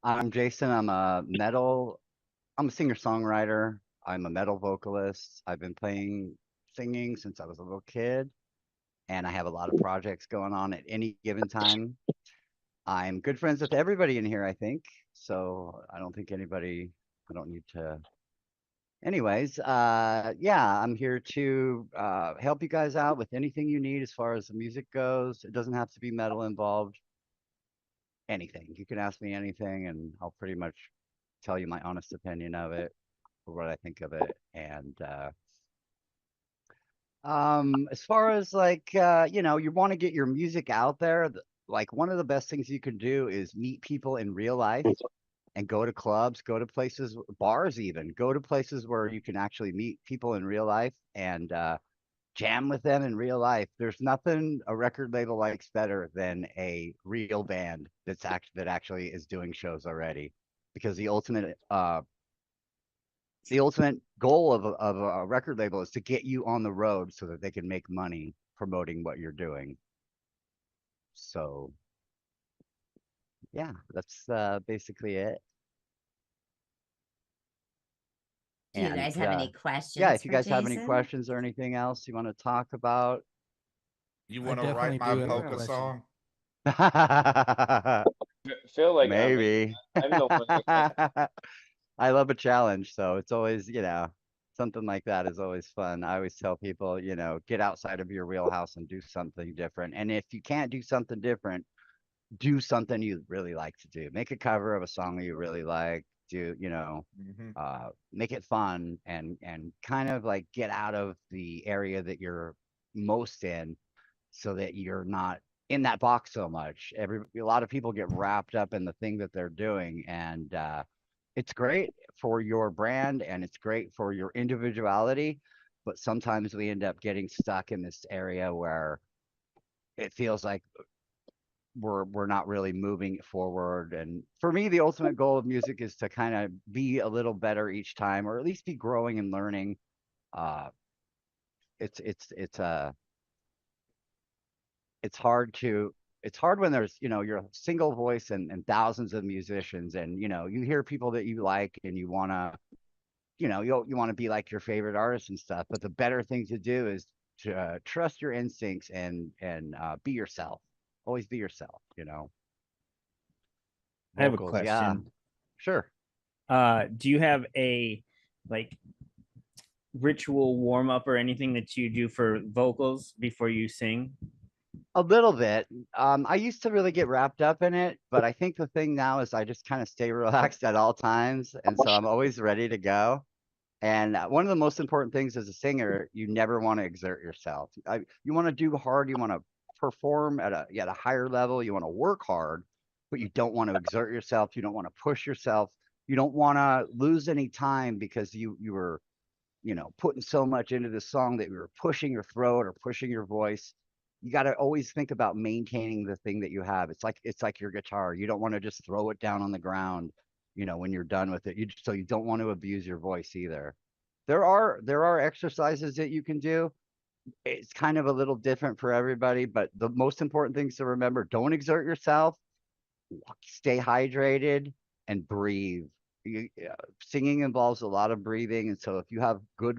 [SPEAKER 15] I'm Jason. I'm a singer-songwriter. I'm a metal vocalist. I've been singing since I was a little kid, and I have a lot of projects going on at any given time. I'm good friends with everybody in here, I think. So I don't need to. Anyways, yeah, I'm here to help you guys out with anything you need as far as the music goes. It doesn't have to be metal involved. Anything. You can ask me anything, and I'll pretty much tell you my honest opinion of it or what I think of it. And as far as you want to get your music out there, like one of the best things you can do is meet people in real life and go to clubs, go to places, bars even, go to places where you can actually meet people in real life and jam with them in real life. There's nothing a record label likes better than a real band that actually is doing shows already, because the ultimate goal of a record label is to get you on the road so that they can make money promoting what you're doing. So yeah, that's basically it.
[SPEAKER 1] Do you guys have any questions?
[SPEAKER 15] Yeah, if you
[SPEAKER 1] for
[SPEAKER 15] guys have any
[SPEAKER 1] Jason?
[SPEAKER 15] questions or anything else you want to talk about.
[SPEAKER 8] You
[SPEAKER 7] I
[SPEAKER 8] want to
[SPEAKER 7] definitely
[SPEAKER 8] write my
[SPEAKER 7] do have a
[SPEAKER 8] polka
[SPEAKER 7] question.
[SPEAKER 8] song?
[SPEAKER 10] Feel like
[SPEAKER 15] Maybe.
[SPEAKER 10] I'm the one that
[SPEAKER 15] I love a challenge, so it's always, something like that is always fun. I always tell people, get outside of your wheelhouse and do something different. And if you can't do something different, do something you really like to do. Make a cover of a song that you really like. Make it fun and kind of like get out of the area that you're most in, so that you're not in that box so much. A lot of people get wrapped up in the thing that they're doing, and it's great for your brand and it's great for your individuality, but sometimes we end up getting stuck in this area where it feels like we're not really moving forward. And for me, the ultimate goal of music is to kind of be a little better each time, or at least be growing and learning. It's hard when there's, you're a single voice and thousands of musicians, and you hear people that you like and you want to, you want to be like your favorite artist and stuff. But the better thing to do is to trust your instincts and be yourself. Always be yourself.
[SPEAKER 4] I have a
[SPEAKER 15] Vocals,
[SPEAKER 4] question.
[SPEAKER 15] yeah. Sure.
[SPEAKER 4] Do you have a ritual warm up or anything that you do for vocals before you sing?
[SPEAKER 15] A little bit. I used to really get wrapped up in it, but I think the thing now is I just kind of stay relaxed at all times, and so I'm always ready to go. And one of the most important things as a singer, you never want to exert yourself. You want to do hard, you want to perform at a higher level, you want to work hard, but you don't want to exert yourself, you don't want to push yourself, you don't want to lose any time because you were, putting so much into the song that you were pushing your throat or pushing your voice. You got to always think about maintaining the thing that you have. It's like your guitar. You don't want to just throw it down on the ground, when you're done with it. So you don't want to abuse your voice either. There are exercises that you can do. It's kind of a little different for everybody, but the most important things to remember: don't exert yourself, stay hydrated, and breathe. Singing involves a lot of breathing, and so if you have good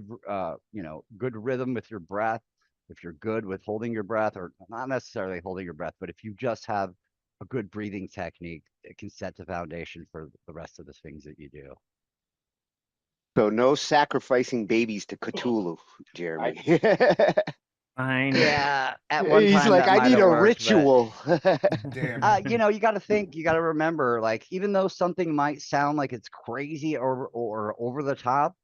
[SPEAKER 15] rhythm with your breath, if you're good with holding your breath, or not necessarily holding your breath, but if you just have a good breathing technique, it can set the foundation for the rest of the things that you do.
[SPEAKER 2] So no sacrificing babies to Cthulhu, Jeremy.
[SPEAKER 4] Fine.
[SPEAKER 15] Yeah, at one
[SPEAKER 2] He's
[SPEAKER 15] time
[SPEAKER 2] like,
[SPEAKER 15] that
[SPEAKER 2] I
[SPEAKER 15] might
[SPEAKER 2] need
[SPEAKER 15] have
[SPEAKER 2] a
[SPEAKER 15] worked, but
[SPEAKER 2] ritual.
[SPEAKER 8] Damn.
[SPEAKER 15] you got to think, you got to remember, like, even though something might sound like it's crazy or over the top,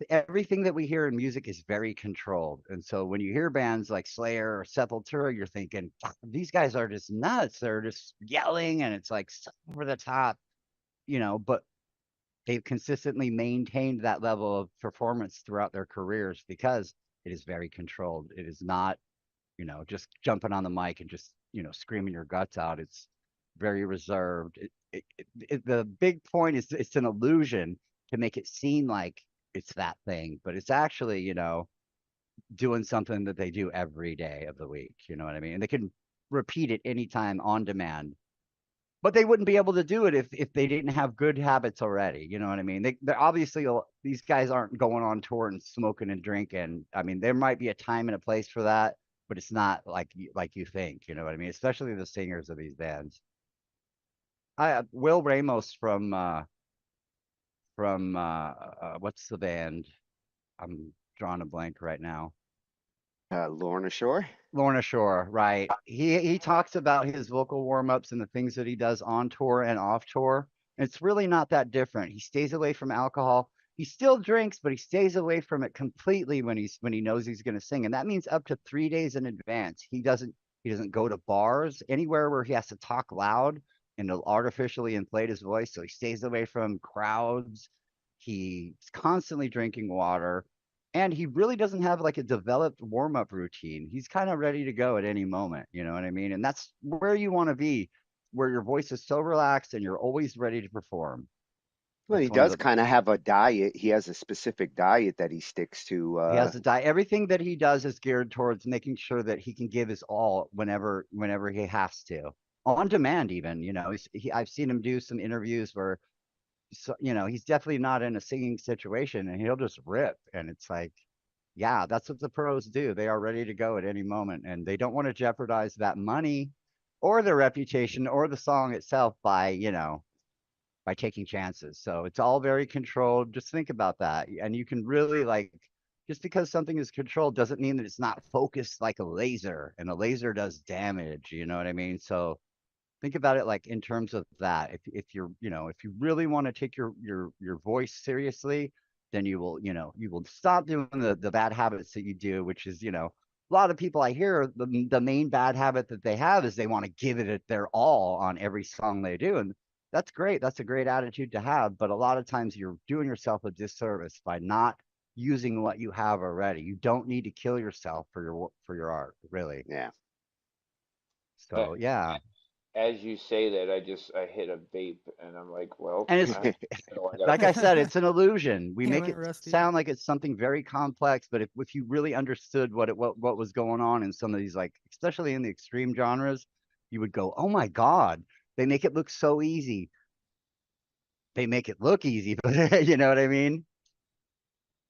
[SPEAKER 15] everything that we hear in music is very controlled. And so when you hear bands like Slayer or Sepultura, you're thinking, these guys are just nuts. They're just yelling and it's like so over the top, but they've consistently maintained that level of performance throughout their careers because it is very controlled. It is not, just jumping on the mic and just, screaming your guts out. It's very reserved. The big point is it's an illusion to make it seem like it's that thing, but it's actually, doing something that they do every day of the week. You know what I mean? And they can repeat it anytime on demand. But they wouldn't be able to do it if they didn't have good habits already. You know what I mean? They're obviously, these guys aren't going on tour and smoking and drinking. I mean, there might be a time and a place for that, but it's not like you think. You know what I mean? Especially the singers of these bands. Will Ramos from what's the band? I'm drawing a blank right now.
[SPEAKER 2] Lorna Shore.
[SPEAKER 15] Lorna Shore, right. He talks about his vocal warm-ups and the things that he does on tour and off tour. And it's really not that different. He stays away from alcohol. He still drinks, but he stays away from it completely when he knows he's going to sing. And that means up to 3 days in advance. He doesn't go to bars, anywhere where he has to talk loud and to artificially inflate his voice. So he stays away from crowds. He's constantly drinking water. And he really doesn't have like a developed warm-up routine. He's kind of ready to go at any moment, you know what I mean? And that's where you want to be, where your voice is so relaxed and you're always ready to perform.
[SPEAKER 2] Well, he
[SPEAKER 15] That's one of
[SPEAKER 2] does
[SPEAKER 15] the
[SPEAKER 2] kind of have a diet. He has a specific diet that he sticks to.
[SPEAKER 15] He has a diet. Everything that he does is geared towards making sure that he can give his all whenever he has to, on demand even. I've seen him do some interviews where, he's definitely not in a singing situation and he'll just rip, and it's like, yeah, that's what the pros do. They are ready to go at any moment, and they don't want to jeopardize that money or their reputation or the song itself by taking chances. So it's all very controlled. Just think about that. And you can really, like, just because something is controlled doesn't mean that it's not focused like a laser, and a laser does damage, you know what I mean? So think about it like in terms of that. If if you really want to take your voice seriously, then you will stop doing the bad habits that you do, which is, a lot of people I hear, the main bad habit that they have is they want to give it their all on every song they do. And that's great. That's a great attitude to have. But a lot of times you're doing yourself a disservice by not using what you have already. You don't need to kill yourself for your art, really.
[SPEAKER 2] Yeah.
[SPEAKER 15] So yeah.
[SPEAKER 3] As you say that, I hit a vape, and I'm like, well,
[SPEAKER 15] And it's like I said, it's an illusion. We make it sound like it's something very complex, but if you really understood what was going on in some of these, like especially in the extreme genres, you would go, "Oh my God, they make it look so easy." They make it look easy, but you know what I mean?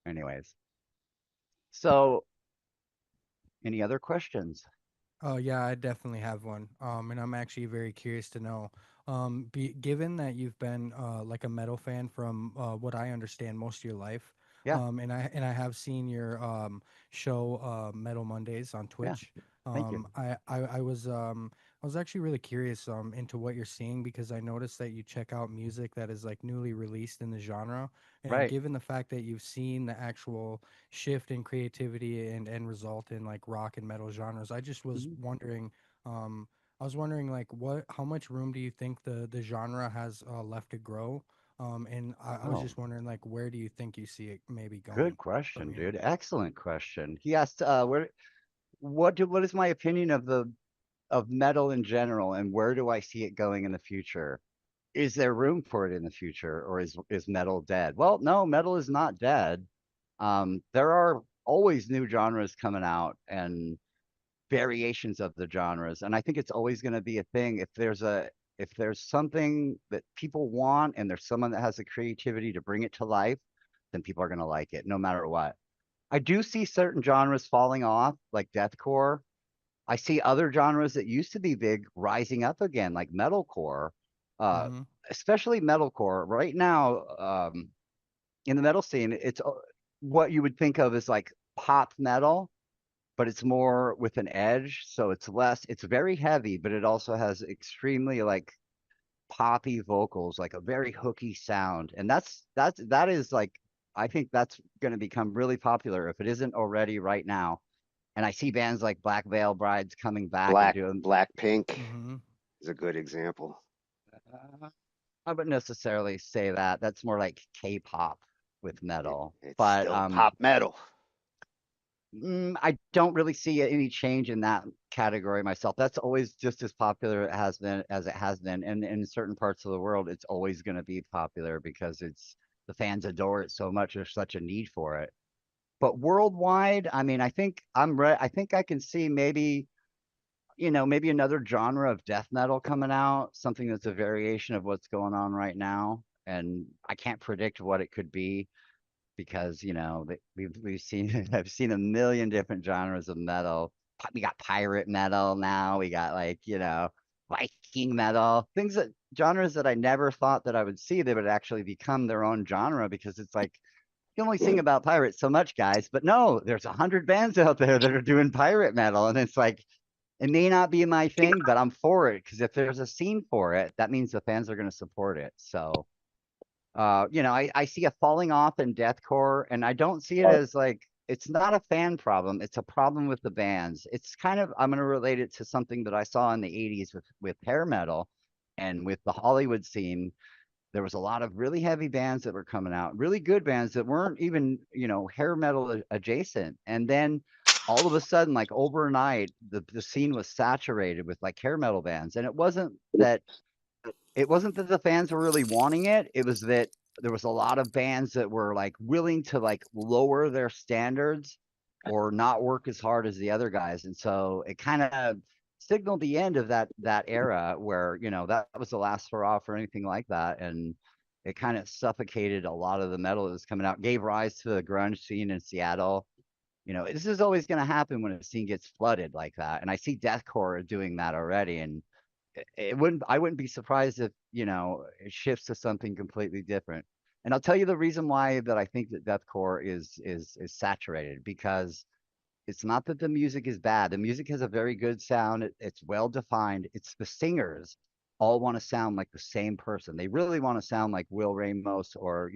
[SPEAKER 15] Anyways. So any other questions?
[SPEAKER 7] Oh yeah, I definitely have one. And I'm actually very curious to know. Given that you've been like a metal fan from what I understand most of your life,
[SPEAKER 15] Yeah.
[SPEAKER 7] and I have seen your show Metal Mondays on
[SPEAKER 15] Yeah.
[SPEAKER 7] Twitch.
[SPEAKER 15] Thank you.
[SPEAKER 7] I was actually really curious into what you're seeing because I noticed that you check out music that is like newly released in the genre. And
[SPEAKER 15] Right.
[SPEAKER 7] given the fact that you've seen the actual shift in creativity and end result in like rock and metal genres, I just was
[SPEAKER 15] Mhm.
[SPEAKER 7] wondering, like how much room do you think the genre has left to grow? And I was
[SPEAKER 15] Oh,
[SPEAKER 7] just wondering like where do you think you see it maybe
[SPEAKER 15] good
[SPEAKER 7] going from
[SPEAKER 15] question,
[SPEAKER 7] here?
[SPEAKER 15] dude. Excellent question. He asked, what is my opinion of of metal in general, and where do I see it going in the future? Is there room for it in the future, or is metal dead? Well, no, metal is not dead. There are always new genres coming out and variations of the genres, and I think it's always going to be a thing. If there's something that people want and there's someone that has the creativity to bring it to life, then people are going to like it no matter what. I do see certain genres falling off, like deathcore. I see other genres that used to be big rising up again, like metalcore, uh,
[SPEAKER 7] Mm-hmm.
[SPEAKER 15] especially metalcore. Right now, in the metal scene, it's what you would think of as like pop metal, but it's more with an edge. So it's very heavy, but it also has extremely like poppy vocals, like a very hooky sound. And that is like, I think that's going to become really popular if it isn't already right now. And I see bands like Black Veil Brides coming back and doing.
[SPEAKER 2] Blackpink
[SPEAKER 7] Mm-hmm.
[SPEAKER 2] is a good example.
[SPEAKER 15] uh, I wouldn't necessarily say that. That's more like K-pop with metal.
[SPEAKER 2] It's
[SPEAKER 15] But
[SPEAKER 2] still pop metal.
[SPEAKER 15] I don't really see any change in that category myself. That's always just as popular as it has been. And in certain parts of the world, it's always going to be popular because the fans adore it so much. There's such a need for it. But worldwide, I mean, I think I can see maybe, maybe another genre of death metal coming out, something that's a variation of what's going on right now. And I can't predict what it could be because we've seen I've seen a million different genres of metal. We got pirate metal now. We got like Viking metal, things that genres that I never thought that I would see. They would actually become their own genre because it's like you can only sing about pirates so much, guys. But no, there's 100 bands out there that are doing pirate metal, and it's like it may not be my thing, but I'm for it because if there's a scene for it, that means the fans are going to support it. So I see a falling off in deathcore, and I don't see it as like it's not a fan problem. It's a problem with the bands. It's kind of I'm gonna relate it to something that I saw in the 80s with hair metal and with the Hollywood scene. There was a lot of really heavy bands that were coming out, really good bands that weren't even, hair metal adjacent. And then all of a sudden, like overnight, the scene was saturated with like hair metal bands. And it wasn't that the fans were really wanting it. It was that there was a lot of bands that were like willing to like lower their standards or not work as hard as the other guys. And so it kind of signaled the end of that era where, that was the last hurrah for anything like that. And it kind of suffocated a lot of the metal that was coming out, gave rise to the grunge scene in Seattle. This is always going to happen when a scene gets flooded like that. And I see deathcore doing that already. And I wouldn't be surprised if it shifts to something completely different. And I'll tell you the reason why that I think that deathcore is saturated because it's not that the music is bad. The music has a very good sound. It's well defined. It's the singers all want to sound like the same person. They really want to sound like Will Ramos or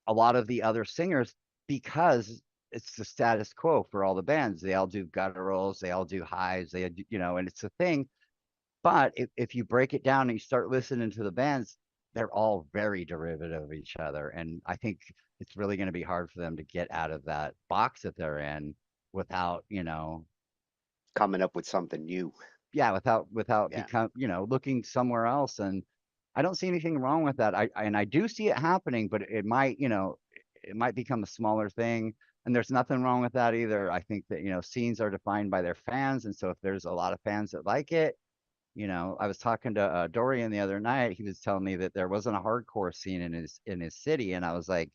[SPEAKER 15] a lot of the other singers because it's the status quo for all the bands. They all do gutturals, they all do highs, and it's a thing. But if you break it down and you start listening to the bands, they're all very derivative of each other. And I think it's really going to be hard for them to get out of that box that they're in without,
[SPEAKER 2] Coming up with something new.
[SPEAKER 15] yeah, without
[SPEAKER 2] Yeah.
[SPEAKER 15] looking somewhere else. And I don't see anything wrong with that. I do see it happening, but it might become a smaller thing. And there's nothing wrong with that either. I think that, scenes are defined by their fans. And so if there's a lot of fans that like it, I was talking to Dorian the other night. He was telling me that there wasn't a hardcore scene in his city, and I was like,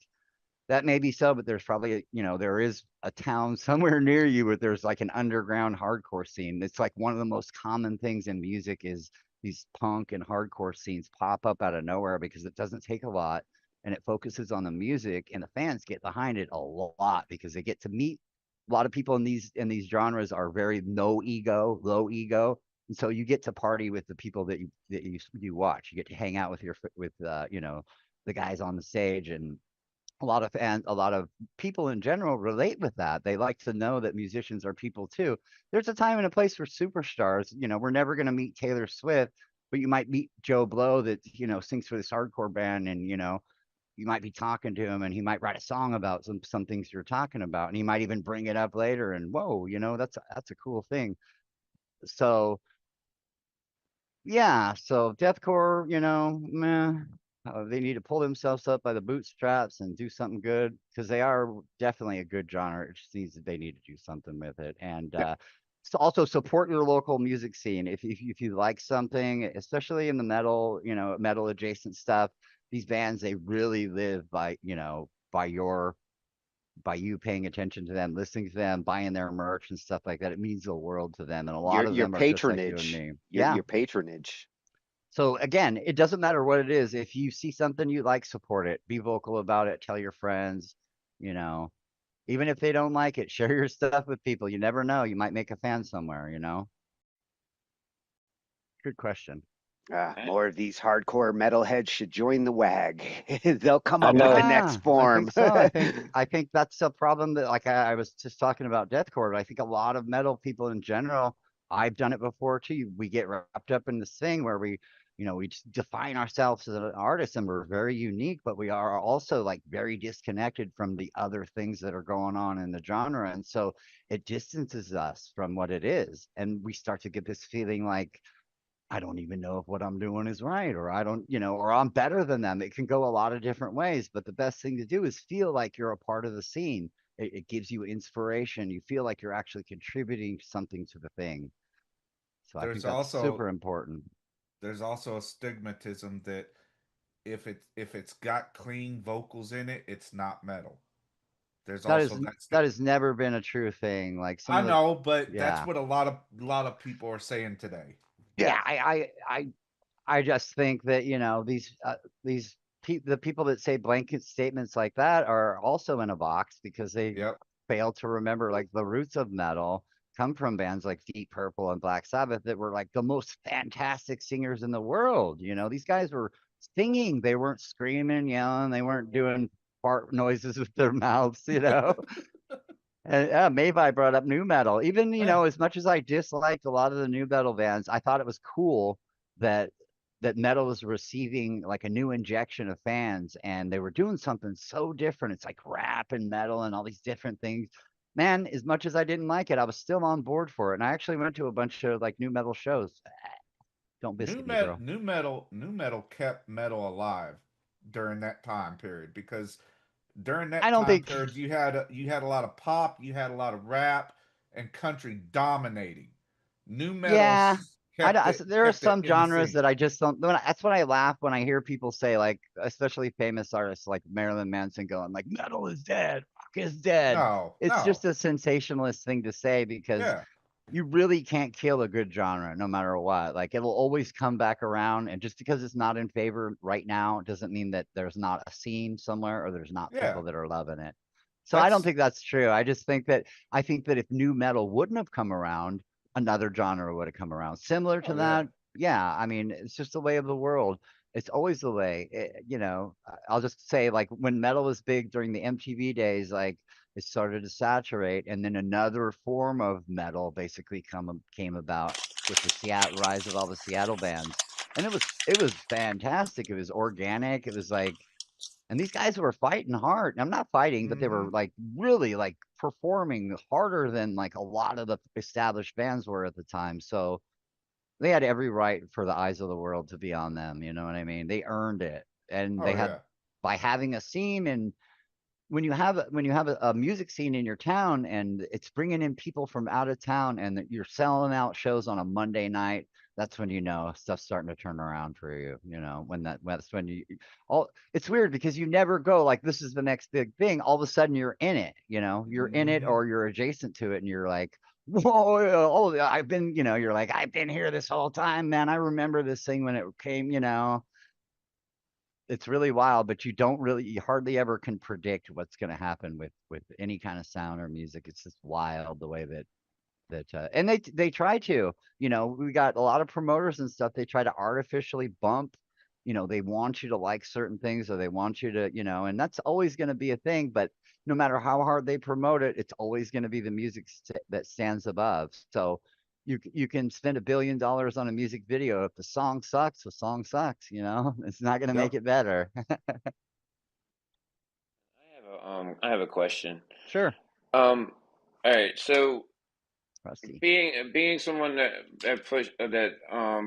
[SPEAKER 15] that may be so, but there's probably there is a town somewhere near you where there's like an underground hardcore scene. It's like one of the most common things in music is these punk and hardcore scenes pop up out of nowhere because it doesn't take a lot and it focuses on the music and the fans get behind it a lot because they get to meet a lot of people in these genres are very low ego, and so you get to party with the people that you watch. You get to hang out with the guys on the stage, and a lot of people in general relate with that. They like to know that musicians are people too. There's a time and a place for superstars. We're never going to meet Taylor Swift, but you might meet Joe Blow that sings for this hardcore band, and you might be talking to him and he might write a song about some things you're talking about, and he might even bring it up later, and whoa, that's a cool thing. So yeah, so deathcore, meh, they need to pull themselves up by the bootstraps and do something good, because they are definitely a good genre. It just needs they need to do something with it, and so also support your local music scene. If you like something, especially in the metal, metal adjacent stuff, these bands, they really live by you paying attention to them, listening to them, buying their merch and stuff like that. It means the world to them, and a lot of
[SPEAKER 2] Your
[SPEAKER 15] them are just like you and
[SPEAKER 2] patronage,
[SPEAKER 15] me.
[SPEAKER 2] your
[SPEAKER 15] Yeah.
[SPEAKER 2] your patronage.
[SPEAKER 15] So again, it doesn't matter what it is. If you see something you like, support it. Be vocal about it. Tell your friends. You know, Even if they don't like it, share your stuff with people. You never know. You might make a fan somewhere. Good question.
[SPEAKER 2] More of these hardcore metalheads should join the WAG. They'll come
[SPEAKER 10] I
[SPEAKER 2] up with the
[SPEAKER 10] know.
[SPEAKER 2] next
[SPEAKER 15] I think
[SPEAKER 2] form.
[SPEAKER 15] so. I think that's a problem that, like, I was just talking about deathcore, but I think a lot of metal people in general, I've done it before too. We get wrapped up in this thing where we just define ourselves as an artist, and we're very unique, but we are also like very disconnected from the other things that are going on in the genre. And so it distances us from what it is. And we start to get this feeling like, I don't even know if what I'm doing is right, or I don't, or I'm better than them. It can go a lot of different ways, but the best thing to do is feel like you're a part of the scene. It gives you inspiration. You feel like you're actually contributing something to the thing. So I think
[SPEAKER 8] There's
[SPEAKER 15] that's
[SPEAKER 8] also
[SPEAKER 15] super important.
[SPEAKER 8] there's also a stigmatism that if it's got clean vocals in it, it's not metal. There's
[SPEAKER 15] That
[SPEAKER 8] also
[SPEAKER 15] is
[SPEAKER 8] that
[SPEAKER 15] that has never been a true thing. Like some
[SPEAKER 8] I
[SPEAKER 15] of the,
[SPEAKER 8] know, but that's
[SPEAKER 15] yeah,
[SPEAKER 8] what a lot of people are saying today.
[SPEAKER 15] yeah. I just think that the people that say blanket statements like that are also in a box, because they
[SPEAKER 8] Yep.
[SPEAKER 15] fail to remember, like, the roots of metal come from bands like Deep Purple and Black Sabbath that were like the most fantastic singers in the world. These guys were singing, they weren't screaming, yelling, they weren't doing fart noises with their mouths. And Mavi brought up new metal. Even, as much as I disliked a lot of the new metal bands, I thought it was cool that metal was receiving like a new injection of fans, and they were doing something so different. It's like rap and metal and all these different things. Man, as much as I didn't like it, I was still on board for it. And I actually went to a bunch of like new metal shows. Don't biscuit me, bro.
[SPEAKER 8] New metal kept metal alive during that time period, because during
[SPEAKER 15] I
[SPEAKER 8] that
[SPEAKER 15] don't
[SPEAKER 8] time
[SPEAKER 15] think
[SPEAKER 8] period you had a lot of pop, you had a lot of rap, and country dominating. New metal
[SPEAKER 15] Yeah,
[SPEAKER 8] kept it
[SPEAKER 15] there are
[SPEAKER 8] kept it
[SPEAKER 15] some
[SPEAKER 8] in the
[SPEAKER 15] genres
[SPEAKER 8] scene.
[SPEAKER 15] that I just don't. That's when I laugh when I hear people say, like, especially famous artists like Marilyn Manson, going like, "Metal is dead, rock is dead."
[SPEAKER 8] No,
[SPEAKER 15] It's
[SPEAKER 8] no,
[SPEAKER 15] just a sensationalist thing to say, because
[SPEAKER 8] yeah,
[SPEAKER 15] you really can't kill a good genre no matter what. Like, it'll always come back around, and just because it's not in favor right now doesn't mean that there's not a scene somewhere or there's not
[SPEAKER 8] yeah.
[SPEAKER 15] people that are loving it. So I don't
[SPEAKER 8] That's
[SPEAKER 15] think that's true. I think that if new metal wouldn't have come around, another genre would have come around similar to
[SPEAKER 8] oh yeah.
[SPEAKER 15] that. Yeah, I mean, it's just the way of the world. It's always the way. I'll just say, like, when metal was big during the MTV days, like, it started to saturate, and then another form of metal basically came about with the Seattle rise of all the Seattle bands, and it was fantastic. It was organic. It was like, and these guys were fighting hard. I'm not fighting, but they
[SPEAKER 8] Hmm.
[SPEAKER 15] were like really like performing harder than like a lot of the established bands were at the time. So they had every right for the eyes of the world to be on them. You know what I mean? They earned it, and
[SPEAKER 8] Oh
[SPEAKER 15] they had,
[SPEAKER 8] yeah.
[SPEAKER 15] by having a scene. And when you have a music scene in your town, and it's bringing in people from out of town, and that you're selling out shows on a Monday night, that's when stuff's starting to turn around for you. That's when all it's weird, because you never go like, this is the next big thing. All of a sudden you're in it. You're in it,
[SPEAKER 8] Hmm.
[SPEAKER 15] or you're adjacent to it, and you're like, whoa, oh, you're like, I've been here this whole time, man. I remember this thing when it came. it's really wild, but you hardly ever can predict what's going to happen with any kind of sound or music. It's just wild the way that and they try to, we got a lot of promoters and stuff. They try to artificially bump, they want you to like certain things, or they want you to, and that's always going to be a thing. But no matter how hard they promote it, it's always going to be the music that stands above. So you can spend $1 billion on a music video. If the song sucks, the song sucks. It's not going to make it better.
[SPEAKER 3] I have a question.
[SPEAKER 15] Sure.
[SPEAKER 3] All right. So
[SPEAKER 15] Rusty.
[SPEAKER 3] being someone that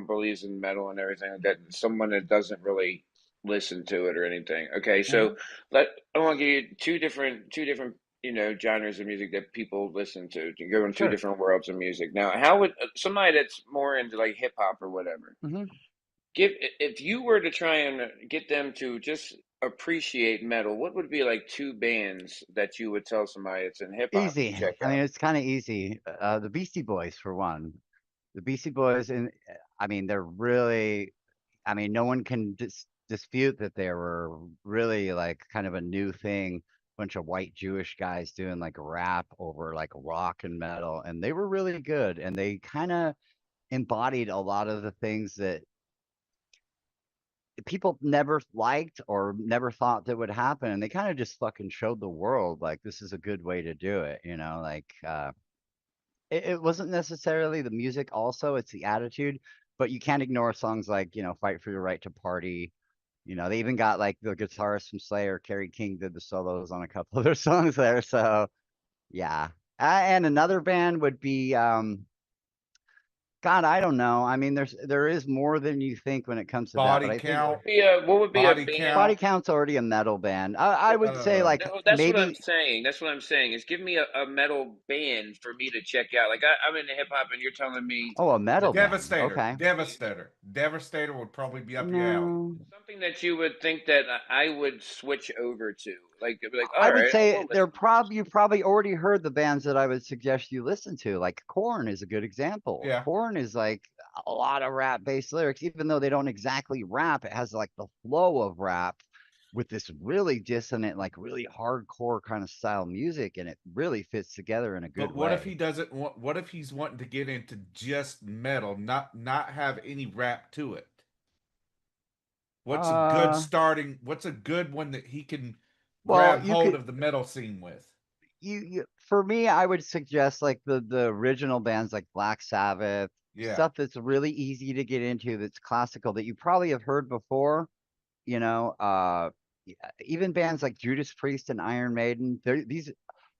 [SPEAKER 3] believes in metal and everything, that someone that doesn't really listen to it or anything. Okay, so I want to give you two different genres of music that people listen to go in two
[SPEAKER 15] Sure.
[SPEAKER 3] different worlds of music. Now, how would somebody that's more into like hip hop or whatever if you were to try and get them to just appreciate metal, what would be like two bands that you would tell somebody that's in hip hop to
[SPEAKER 15] Easy.
[SPEAKER 3] check
[SPEAKER 15] I mean,
[SPEAKER 3] out?
[SPEAKER 15] it's kind of easy. The Beastie Boys, for one. The Beastie Boys, and I mean, they're really, I mean, no one can dispute that they were really like kind of a new thing. Bunch of white Jewish guys doing like rap over like rock and metal, and they were really good. And they kind of embodied a lot of the things that people never liked or never thought that would happen. And they kind of just fucking showed the world like this is a good way to do it, it wasn't necessarily the music also, it's the attitude, but you can't ignore songs like, Fight for Your Right to Party. They even got like the guitarist from Slayer, Kerry King, did the solos on a couple of their songs there. So yeah. And another band would be God, I don't know. I mean, there is more than you think when it comes to that, but
[SPEAKER 8] Body
[SPEAKER 15] I think
[SPEAKER 8] count.
[SPEAKER 3] What would be a
[SPEAKER 8] Body
[SPEAKER 3] band?
[SPEAKER 15] Body
[SPEAKER 8] count.
[SPEAKER 15] Count's already a metal band. I would say like
[SPEAKER 3] No, that's what I'm
[SPEAKER 15] maybe
[SPEAKER 3] saying. That's what I'm saying. Is give me a metal band for me to check out. Like I'm into hip hop, and you're telling me
[SPEAKER 15] a metal band.
[SPEAKER 8] Devastator.
[SPEAKER 15] Okay.
[SPEAKER 8] Devastator. Devastator would probably be up your alley.
[SPEAKER 15] No.
[SPEAKER 3] something that you would think that I would switch over to. Like, be like,
[SPEAKER 15] I
[SPEAKER 3] all
[SPEAKER 15] would
[SPEAKER 3] right,
[SPEAKER 15] say
[SPEAKER 3] we'll listen.
[SPEAKER 15] you probably already heard the bands that I would suggest you listen to. Like Korn is a good example.
[SPEAKER 8] Yeah.
[SPEAKER 15] Korn is like a lot of rap based lyrics, even though they don't exactly rap. It has like the flow of rap with this really dissonant, like really hardcore kind of style music, and it really fits together in a good
[SPEAKER 8] But what
[SPEAKER 15] way.
[SPEAKER 8] if he doesn't want? What if he's wanting to get into just metal, not have any rap to it? What's a good starting? What's a good one that he can
[SPEAKER 15] Well,
[SPEAKER 8] grab
[SPEAKER 15] you
[SPEAKER 8] hold
[SPEAKER 15] could
[SPEAKER 8] of the metal scene with?
[SPEAKER 15] for me, I would suggest like the original bands like Black Sabbath,
[SPEAKER 8] Yeah.
[SPEAKER 15] stuff that's really easy to get into, that's classical, that you probably have heard before. Even bands like Judas Priest and Iron Maiden.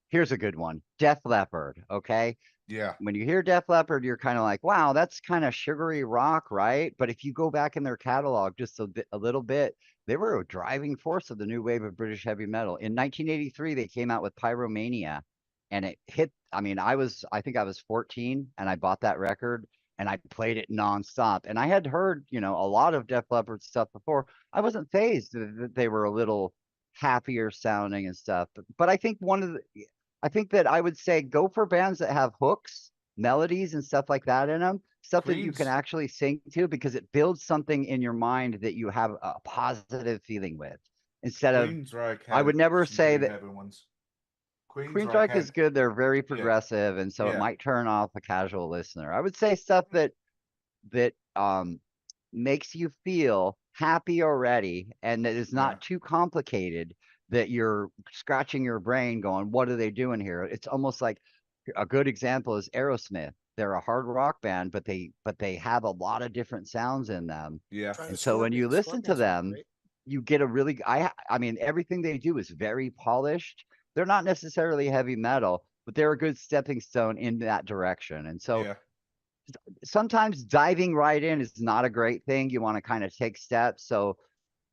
[SPEAKER 15] Here's a good one, Def Leppard. Okay,
[SPEAKER 8] Yeah.
[SPEAKER 15] when you hear Def Leppard, you're kind of like, wow, that's kind of sugary rock, right? But if you go back in their catalog just a little bit, they were a driving force of the new wave of British heavy metal. In 1983, they came out with Pyromania, and it hit. I mean, I think I was 14, and I bought that record, and I played it nonstop. And I had heard, a lot of Def Leppard stuff before. I wasn't phased that they were a little happier sounding and stuff. But I think that I would say go for bands that have hooks, melodies, and stuff like that in them, stuff that you can actually sing to, because it builds something in your mind that you have a positive feeling with. Instead of, I would never say that Queensryche is good. They're very progressive, and so it might turn off a casual listener. I would say stuff that makes you feel happy already, and that is not too complicated, that you're scratching your brain going, what are they doing here? It's almost like a good example is Aerosmith. They're a hard rock band, but they have a lot of different sounds in them.
[SPEAKER 8] Yeah.
[SPEAKER 15] And so when you listen to them, you get a really I mean, everything they do is very polished. They're not necessarily heavy metal, but they're a good stepping stone in that direction. And so sometimes diving right in is not a great thing. You want to kind of take steps. So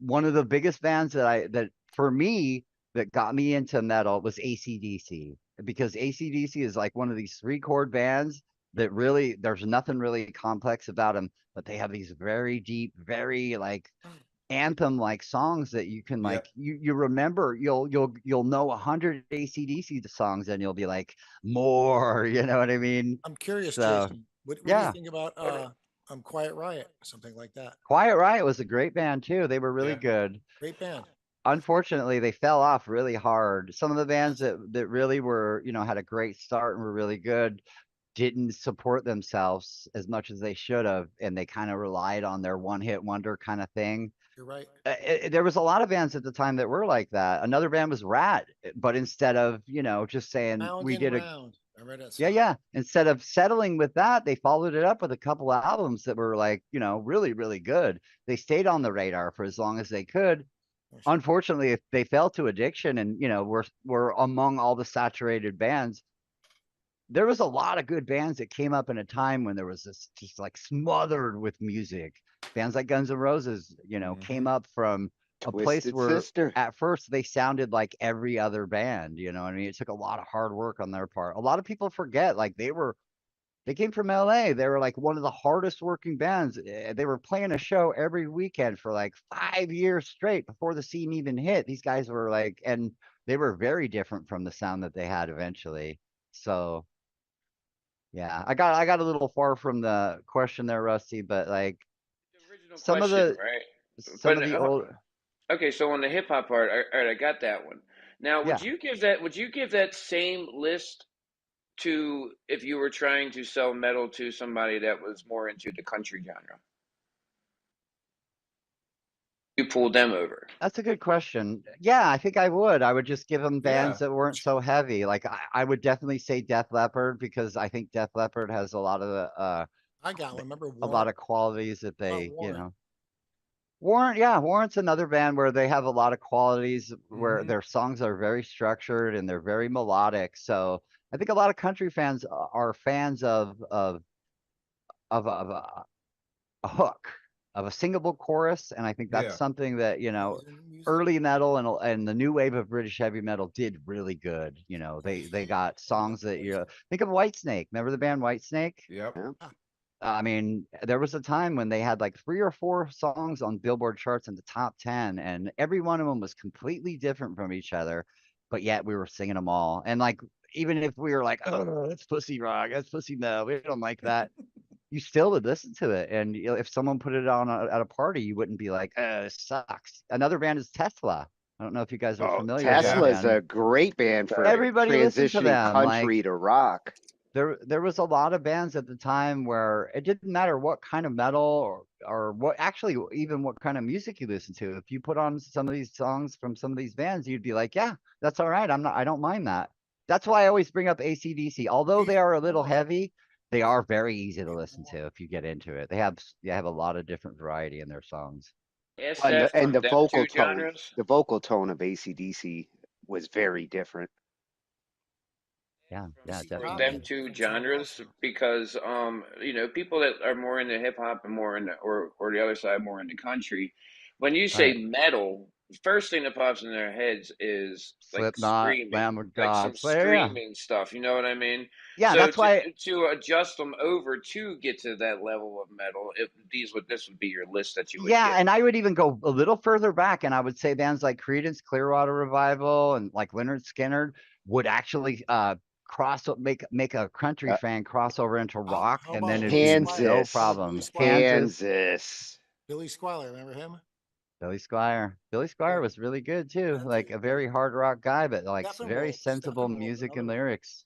[SPEAKER 15] one of the biggest bands that for me that got me into metal was AC/DC, because AC/DC is like one of these 3-chord bands that really, there's nothing really complex about them, but they have these very deep, very like anthem like songs that you can like you remember. You'll know 100 AC/DC songs, and you'll be like, more, you know what I mean?
[SPEAKER 5] I'm curious,
[SPEAKER 15] So
[SPEAKER 5] Jason. What do you
[SPEAKER 15] yeah.
[SPEAKER 5] think about Quiet Riot, something like that.
[SPEAKER 15] Quiet Riot was a great band too. They were really
[SPEAKER 8] Yeah.
[SPEAKER 15] good.
[SPEAKER 5] Great band.
[SPEAKER 15] Unfortunately, they fell off really hard. Some of the bands that really were, had a great start and were really good didn't support themselves as much as they should have, and they kind of relied on their one-hit wonder kind of thing.
[SPEAKER 5] You're right.
[SPEAKER 15] There was a lot of bands at the time that were like that. Another band was Rat, but instead of, just saying
[SPEAKER 5] Round
[SPEAKER 15] we
[SPEAKER 5] and
[SPEAKER 15] did a
[SPEAKER 5] round. I read that
[SPEAKER 15] yeah,
[SPEAKER 5] song.
[SPEAKER 15] yeah. Instead of settling with that, they followed it up with a couple of albums that were like, really, really good. They stayed on the radar for as long as they could. Unfortunately, if they fell to addiction and, were among all the saturated bands, there was a lot of good bands that came up in a time when there was this just like smothered with music. Bands like Guns N' Roses, came up from a place
[SPEAKER 2] Twisted
[SPEAKER 15] where
[SPEAKER 2] Sister.
[SPEAKER 15] at first they sounded like every other band, you know what I mean? It took a lot of hard work on their part. A lot of people forget, like they came from LA. They were like one of the hardest working bands. They were playing a show every weekend for like 5 years straight before the scene even hit. These guys were like, and they were very different from the sound that they had eventually. So yeah, I got a little far from the question there, Rusty, but like
[SPEAKER 3] Original
[SPEAKER 15] some of
[SPEAKER 3] question,
[SPEAKER 15] the
[SPEAKER 3] right?
[SPEAKER 15] some
[SPEAKER 3] But
[SPEAKER 15] of the old
[SPEAKER 3] okay, so on the hip hop part, all right, I got that one. Now,
[SPEAKER 15] yeah.
[SPEAKER 3] would you give that same list to if you were trying to sell metal to somebody that was more into the country genre? You pulled them over.
[SPEAKER 15] That's a good question. Yeah, I think I would. I would just give them bands
[SPEAKER 8] Yeah.
[SPEAKER 15] that weren't so heavy. Like I would definitely say Def Leppard because I think Def Leppard has a lot of the
[SPEAKER 5] I got one. Remember
[SPEAKER 15] a lot
[SPEAKER 5] Warrant?
[SPEAKER 15] of qualities that they,
[SPEAKER 5] Warrant.
[SPEAKER 15] Warrant, yeah, Warrant's another band where they have a lot of qualities where
[SPEAKER 8] Mhm.
[SPEAKER 15] their songs are very structured and they're very melodic. So I think a lot of country fans are fans of a hook, of a singable chorus, and I think that's
[SPEAKER 8] Yeah.
[SPEAKER 15] something that
[SPEAKER 5] Music.
[SPEAKER 15] early metal and the new wave of British heavy metal did really good. They got songs that think of Whitesnake. Remember the band Whitesnake?
[SPEAKER 8] Yep.
[SPEAKER 2] Yeah.
[SPEAKER 15] I mean, there was a time when they had like 3 or 4 songs on Billboard charts in the top 10, and every one of them was completely different from each other, but yet we were singing them all. And like, even if we were like, oh, that's pussy rock, that's pussy metal, we don't like that, you still would listen to it. And if someone put it on at a party, you wouldn't be like, it sucks. Another band is Tesla. I don't know if you guys are
[SPEAKER 2] Oh,
[SPEAKER 15] familiar with that
[SPEAKER 2] Tesla's
[SPEAKER 15] band.
[SPEAKER 2] a great band for
[SPEAKER 15] Everybody listened to
[SPEAKER 2] transitioning
[SPEAKER 15] them. Like,
[SPEAKER 2] country to rock.
[SPEAKER 15] there was a lot of bands at the time where it didn't matter what kind of metal or what actually even what kind of music you listen to. If you put on some of these songs from some of these bands, you'd be like, yeah, that's all right. I don't mind that. That's why I always bring up AC/DC. Although they are a little heavy, they are very easy to listen to if you get into it. They have a lot of different variety in their songs.
[SPEAKER 3] Ask
[SPEAKER 2] And
[SPEAKER 3] that from
[SPEAKER 2] the
[SPEAKER 3] them two genres.
[SPEAKER 2] vocal tone of AC/DC was very different.
[SPEAKER 15] Yeah,
[SPEAKER 3] From
[SPEAKER 15] definitely.
[SPEAKER 3] them two genres because people that are more into hip hop and more into or the other side more into country, when you say
[SPEAKER 15] Right.
[SPEAKER 3] metal, first thing that pops in their heads is
[SPEAKER 15] Slipknot, Lamb of
[SPEAKER 3] like some
[SPEAKER 15] God, Slayer, yeah.
[SPEAKER 3] screaming stuff. You know what I mean?
[SPEAKER 15] Yeah,
[SPEAKER 3] So
[SPEAKER 15] that's why
[SPEAKER 3] to adjust them over to get to that level of metal, if this would be your list that you would
[SPEAKER 15] yeah,
[SPEAKER 3] give.
[SPEAKER 15] and I would even go a little further back, and I would say bands like Creedence Clearwater Revival and like Leonard Skinner would actually make a country
[SPEAKER 2] Uh,
[SPEAKER 15] fan cross over into rock,
[SPEAKER 5] How
[SPEAKER 15] and
[SPEAKER 5] about
[SPEAKER 15] then it'd
[SPEAKER 5] Billy
[SPEAKER 15] be
[SPEAKER 5] Squier?
[SPEAKER 15] no
[SPEAKER 2] Kansas.
[SPEAKER 5] How about Billy
[SPEAKER 15] problem.
[SPEAKER 5] Squier?
[SPEAKER 15] Kansas,
[SPEAKER 2] Billy
[SPEAKER 5] Squier, remember him?
[SPEAKER 15] Billy Squier. Billy Squier was really good too, like a very hard rock guy, but like very
[SPEAKER 5] Steppenwolf.
[SPEAKER 15] sensible music and lyrics.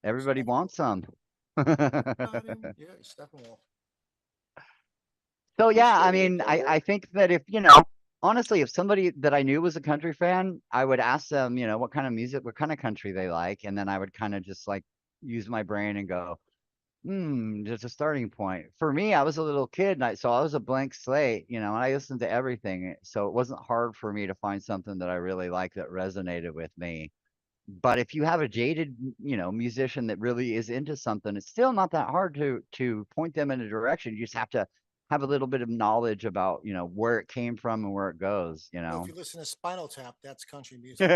[SPEAKER 15] Everybody
[SPEAKER 5] Steppenwolf.
[SPEAKER 15] wants some.
[SPEAKER 5] Yeah, Steppenwolf.
[SPEAKER 15] So yeah, I
[SPEAKER 2] Michelle
[SPEAKER 15] mean,
[SPEAKER 2] Obama.
[SPEAKER 15] I think that if honestly, if somebody that I knew was a country fan, I would ask them, what kind of music, what kind of country they like, and then I would kind of just like use my brain and go, just a starting point. For me, I was a little kid, so I was a blank slate, and I listened to everything, so it wasn't hard for me to find something that I really liked that resonated with me. But if you have a jaded, musician that really is into something, it's still not that hard to point them in a direction. You just have to have a little bit of knowledge about, where it came from and where it goes,
[SPEAKER 5] Well, if you listen to Spinal Tap, that's country music.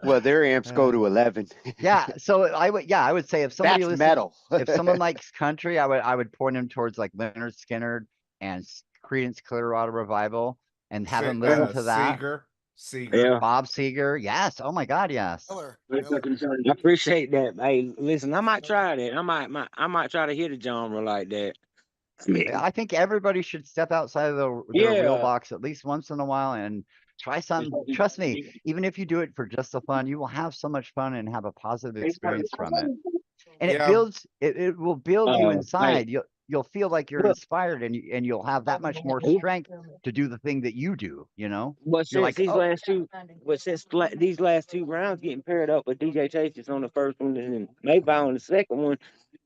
[SPEAKER 2] Well, their amps go to 11.
[SPEAKER 15] Yeah, so I would say if somebody
[SPEAKER 2] That's metal.
[SPEAKER 15] if someone likes country, I would point them towards like Leonard Skinner and Creedence Clearwater Revival and have them listen to that.
[SPEAKER 8] Seeger. Seeger.
[SPEAKER 10] Yeah.
[SPEAKER 15] Bob Seger. Yes. Oh my God. Yes.
[SPEAKER 10] I appreciate that. Hey, listen, I might try that. I might try to hit a genre like that. I mean,
[SPEAKER 15] I think everybody should step outside of their real
[SPEAKER 10] yeah.
[SPEAKER 15] box at least once in a while and try something. Trust me, even if you do it for just the fun, you will have so much fun and have a positive experience from it. And it
[SPEAKER 8] Yeah.
[SPEAKER 15] builds it will build you
[SPEAKER 10] Hey,
[SPEAKER 15] inside. You'll feel like you're
[SPEAKER 10] look,
[SPEAKER 15] inspired and you'll have that much more strength to do the thing that you do, you know?
[SPEAKER 10] but
[SPEAKER 15] You're
[SPEAKER 10] since
[SPEAKER 15] like, "Oh,
[SPEAKER 10] these last two rounds getting paired up with DJ Chases on the first one and then maybe on the second one,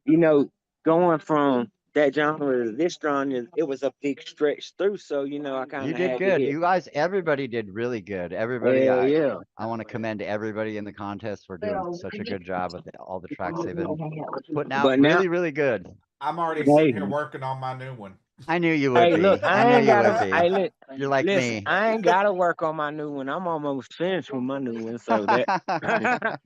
[SPEAKER 10] you know, going from that genre to this genre, it was a big stretch through. So, you know, I kind
[SPEAKER 15] you
[SPEAKER 10] of
[SPEAKER 15] did
[SPEAKER 10] had to
[SPEAKER 15] good.
[SPEAKER 10] hit.
[SPEAKER 15] You guys, everybody did really good. Everybody,
[SPEAKER 10] Yeah, yeah.
[SPEAKER 15] I want to commend everybody in the contest for doing such a good job with all the tracks they've been putting out.
[SPEAKER 10] But now,
[SPEAKER 15] Really, really good.
[SPEAKER 8] I'm already
[SPEAKER 10] hey,
[SPEAKER 8] sitting here working on my new one.
[SPEAKER 15] I knew you would
[SPEAKER 10] hey, look,
[SPEAKER 15] be. I knew you would be. You're like
[SPEAKER 10] listen,
[SPEAKER 15] me.
[SPEAKER 10] I ain't gotta work on my new one. I'm almost finished with my new one, so that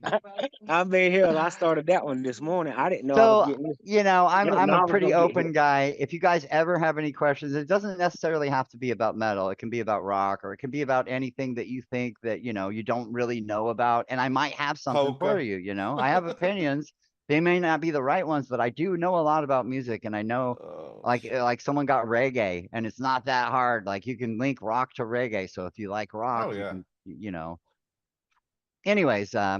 [SPEAKER 10] I mean, hell, I started that one this morning. I didn't know I was
[SPEAKER 15] So,
[SPEAKER 10] getting this.
[SPEAKER 15] you know,
[SPEAKER 10] I didn't
[SPEAKER 15] I'm
[SPEAKER 10] know
[SPEAKER 15] a
[SPEAKER 10] I was
[SPEAKER 15] pretty
[SPEAKER 10] gonna get hit.
[SPEAKER 15] open guy. If you guys ever have any questions, it doesn't necessarily have to be about metal. It can be about rock or it can be about anything that you think that, you know, you don't really know about. And I might have something for
[SPEAKER 8] Polka.
[SPEAKER 15] you, you know. I have opinions. They may not be the right ones, but I do know a lot about music and I know
[SPEAKER 8] Oh,
[SPEAKER 15] like someone got reggae and it's not that hard. Like you can link rock to reggae. So if you like rock,
[SPEAKER 8] oh
[SPEAKER 15] you
[SPEAKER 8] yeah.
[SPEAKER 15] can, you know. Anyways, yeah.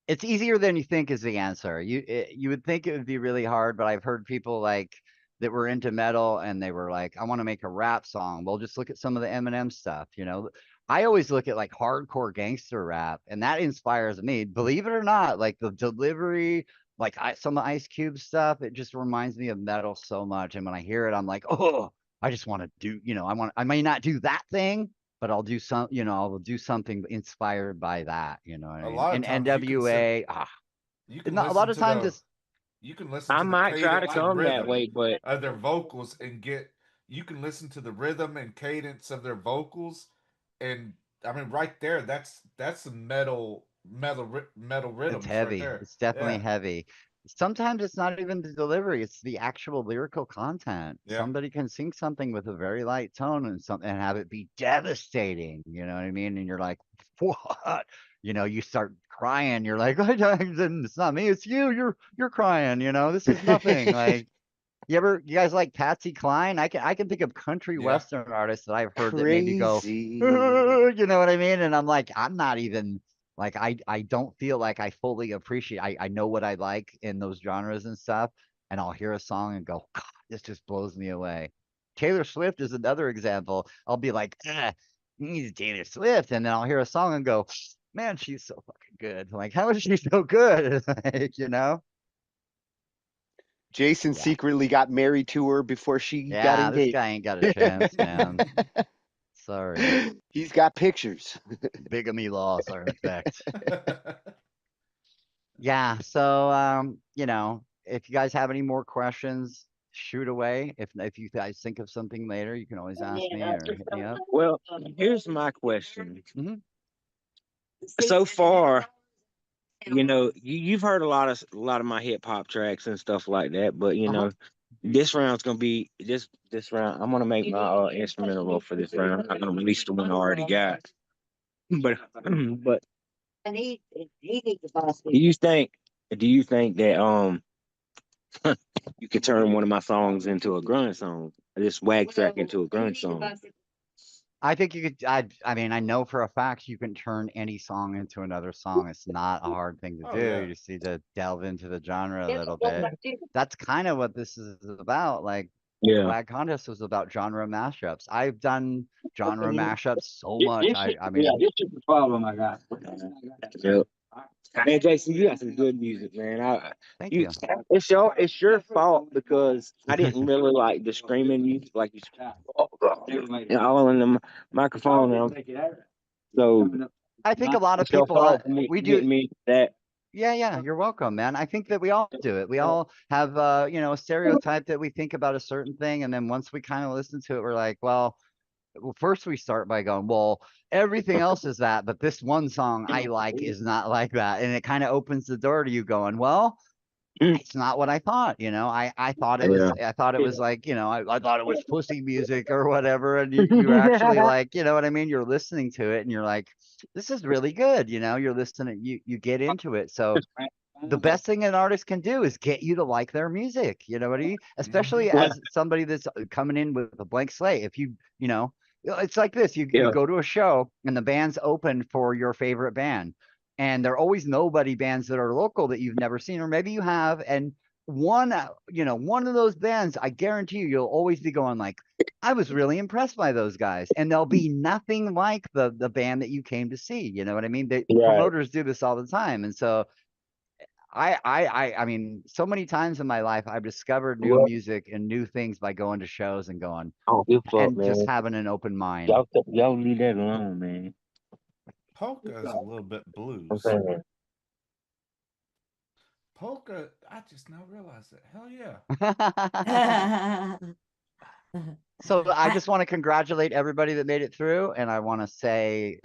[SPEAKER 15] It's easier than you think is the answer. You would think it would be really hard, but I've heard people like that were into metal and they were like, I want to make a rap song. Well, just look at some of the Eminem stuff, you know. I always look at like hardcore gangster rap, and that inspires me. Believe it or not, like the delivery, like some of Ice Cube stuff, it just reminds me of metal so much. And when I hear it, I'm like, oh, I just want to do, you know, I may not do that thing, but I'll do some, you know, I'll do something inspired by that, you know what I
[SPEAKER 8] A
[SPEAKER 15] mean?
[SPEAKER 8] lot of
[SPEAKER 15] And
[SPEAKER 8] times
[SPEAKER 15] NWA,
[SPEAKER 8] you can
[SPEAKER 15] not a lot
[SPEAKER 8] listen
[SPEAKER 15] of
[SPEAKER 8] to
[SPEAKER 15] times
[SPEAKER 8] the
[SPEAKER 15] it's
[SPEAKER 8] you can listen
[SPEAKER 10] I
[SPEAKER 8] to the
[SPEAKER 10] might try to
[SPEAKER 8] cadence and
[SPEAKER 10] come that
[SPEAKER 8] rhythm
[SPEAKER 10] way, but
[SPEAKER 8] of their vocals and get you can listen to the rhythm and cadence of their vocals and I mean right there that's a metal
[SPEAKER 15] it's
[SPEAKER 8] rhythms right
[SPEAKER 15] heavy.
[SPEAKER 8] there.
[SPEAKER 15] It's definitely
[SPEAKER 8] Yeah.
[SPEAKER 15] heavy. Sometimes it's not even the delivery, it's the actual lyrical content.
[SPEAKER 8] Yeah.
[SPEAKER 15] Somebody can sing something with a very light tone and something and have it be devastating, you know what I mean? And you're like, what? You know, you start crying, you're like, it's not me, it's you. You're crying, you know, this is nothing. Like you guys like Patsy Cline? I can think of country
[SPEAKER 8] Yeah.
[SPEAKER 15] western artists that I've heard that made me go,
[SPEAKER 2] Crazy.
[SPEAKER 15] you know what I mean? And I'm like, I'm not even like I don't feel like I fully appreciate I know what I like in those genres and stuff, and I'll hear a song and go, God, this just blows me away. Taylor Swift is another example. I'll be like, he's Taylor Swift, and then I'll hear a song and go, man, she's so fucking good. Like, how is she so good? Like, you know?
[SPEAKER 2] Jason
[SPEAKER 15] Yeah.
[SPEAKER 2] secretly got married to her before she got
[SPEAKER 15] Yeah, this
[SPEAKER 2] engaged.
[SPEAKER 15] guy ain't got a chance, man. Sorry.
[SPEAKER 2] He's got pictures.
[SPEAKER 15] Bigamy laws are in effect. Yeah, so you know, if you guys have any more questions, shoot away. If you guys think of something later, you can always ask me or hit me up.
[SPEAKER 10] well, here's my question.
[SPEAKER 15] Mhm.
[SPEAKER 10] So far, you know, you've heard a lot of my hip hop tracks and stuff like that, but you
[SPEAKER 15] Uh-huh.
[SPEAKER 10] know, this round's gonna be this round. I'm gonna make my instrumental roll for this round. I'm not gonna release the one I already got. But but do you think that you could turn one of my songs into a grunge song? This WAG track into a grunge song?
[SPEAKER 15] I think you could I mean, I know for a fact you can turn any song into another song. It's not a hard thing to
[SPEAKER 8] Oh
[SPEAKER 15] do.
[SPEAKER 8] yeah.
[SPEAKER 15] You just need to delve into the genre a little bit. That's kind of what this is about. Like the
[SPEAKER 10] Yeah.
[SPEAKER 15] WAG contest was about genre mashups. I've done genre mashups so much. I
[SPEAKER 10] Yeah,
[SPEAKER 15] mean,
[SPEAKER 10] this is the problem I got. Yep. Man, Jason, you got some good music, man.
[SPEAKER 15] thank you.
[SPEAKER 10] It's your fault because I didn't really like the screaming music, like you all in the microphone. So
[SPEAKER 15] I think a lot of
[SPEAKER 10] it's your
[SPEAKER 15] people
[SPEAKER 10] fault for me
[SPEAKER 15] we do
[SPEAKER 10] getting me that.
[SPEAKER 15] yeah, you're welcome, man. I think that we all do it. We all have you know, a stereotype that we think about a certain thing, and then once we kind of listen to it, we're like, well, first we start by going, well, everything else is that, but this one song I like is not like that. And it kind of opens the door to you going, well,
[SPEAKER 10] Mm.
[SPEAKER 15] it's not what I thought, you know. I thought it
[SPEAKER 10] Yeah.
[SPEAKER 15] was like, you know, I thought it was pussy music or whatever. And you're actually like, you know what I mean? You're listening to it and you're like, this is really good, you know, you're listening, you get into it. So the best thing an artist can do is get you to like their music. You know what I mean? Especially
[SPEAKER 10] Well,
[SPEAKER 15] as somebody that's coming in with a blank slate. If you know, it's like this: you
[SPEAKER 10] yeah.
[SPEAKER 15] go to a show and the band's open for your favorite band, and there are always nobody bands that are local that you've never seen, or maybe you have, and one of those bands, I guarantee you'll always be going like, I was really impressed by those guys, and they'll be nothing like the band that you came to see. You know what I mean?
[SPEAKER 10] Right.
[SPEAKER 15] Promoters do this all the time, and so I mean, so many times in my life, I've discovered new
[SPEAKER 10] Well,
[SPEAKER 15] music and new things by going to shows and going
[SPEAKER 10] I don't give a fuck,
[SPEAKER 15] and just
[SPEAKER 10] man.
[SPEAKER 15] having an open mind.
[SPEAKER 10] Y'all leave that alone, man.
[SPEAKER 8] Polka is a little bit
[SPEAKER 10] I'm
[SPEAKER 8] blues.
[SPEAKER 10] saying.
[SPEAKER 8] Polka, I just now realized that. Hell yeah.
[SPEAKER 15] So I
[SPEAKER 1] I,
[SPEAKER 15] just want to congratulate everybody that made it through, and I want to say,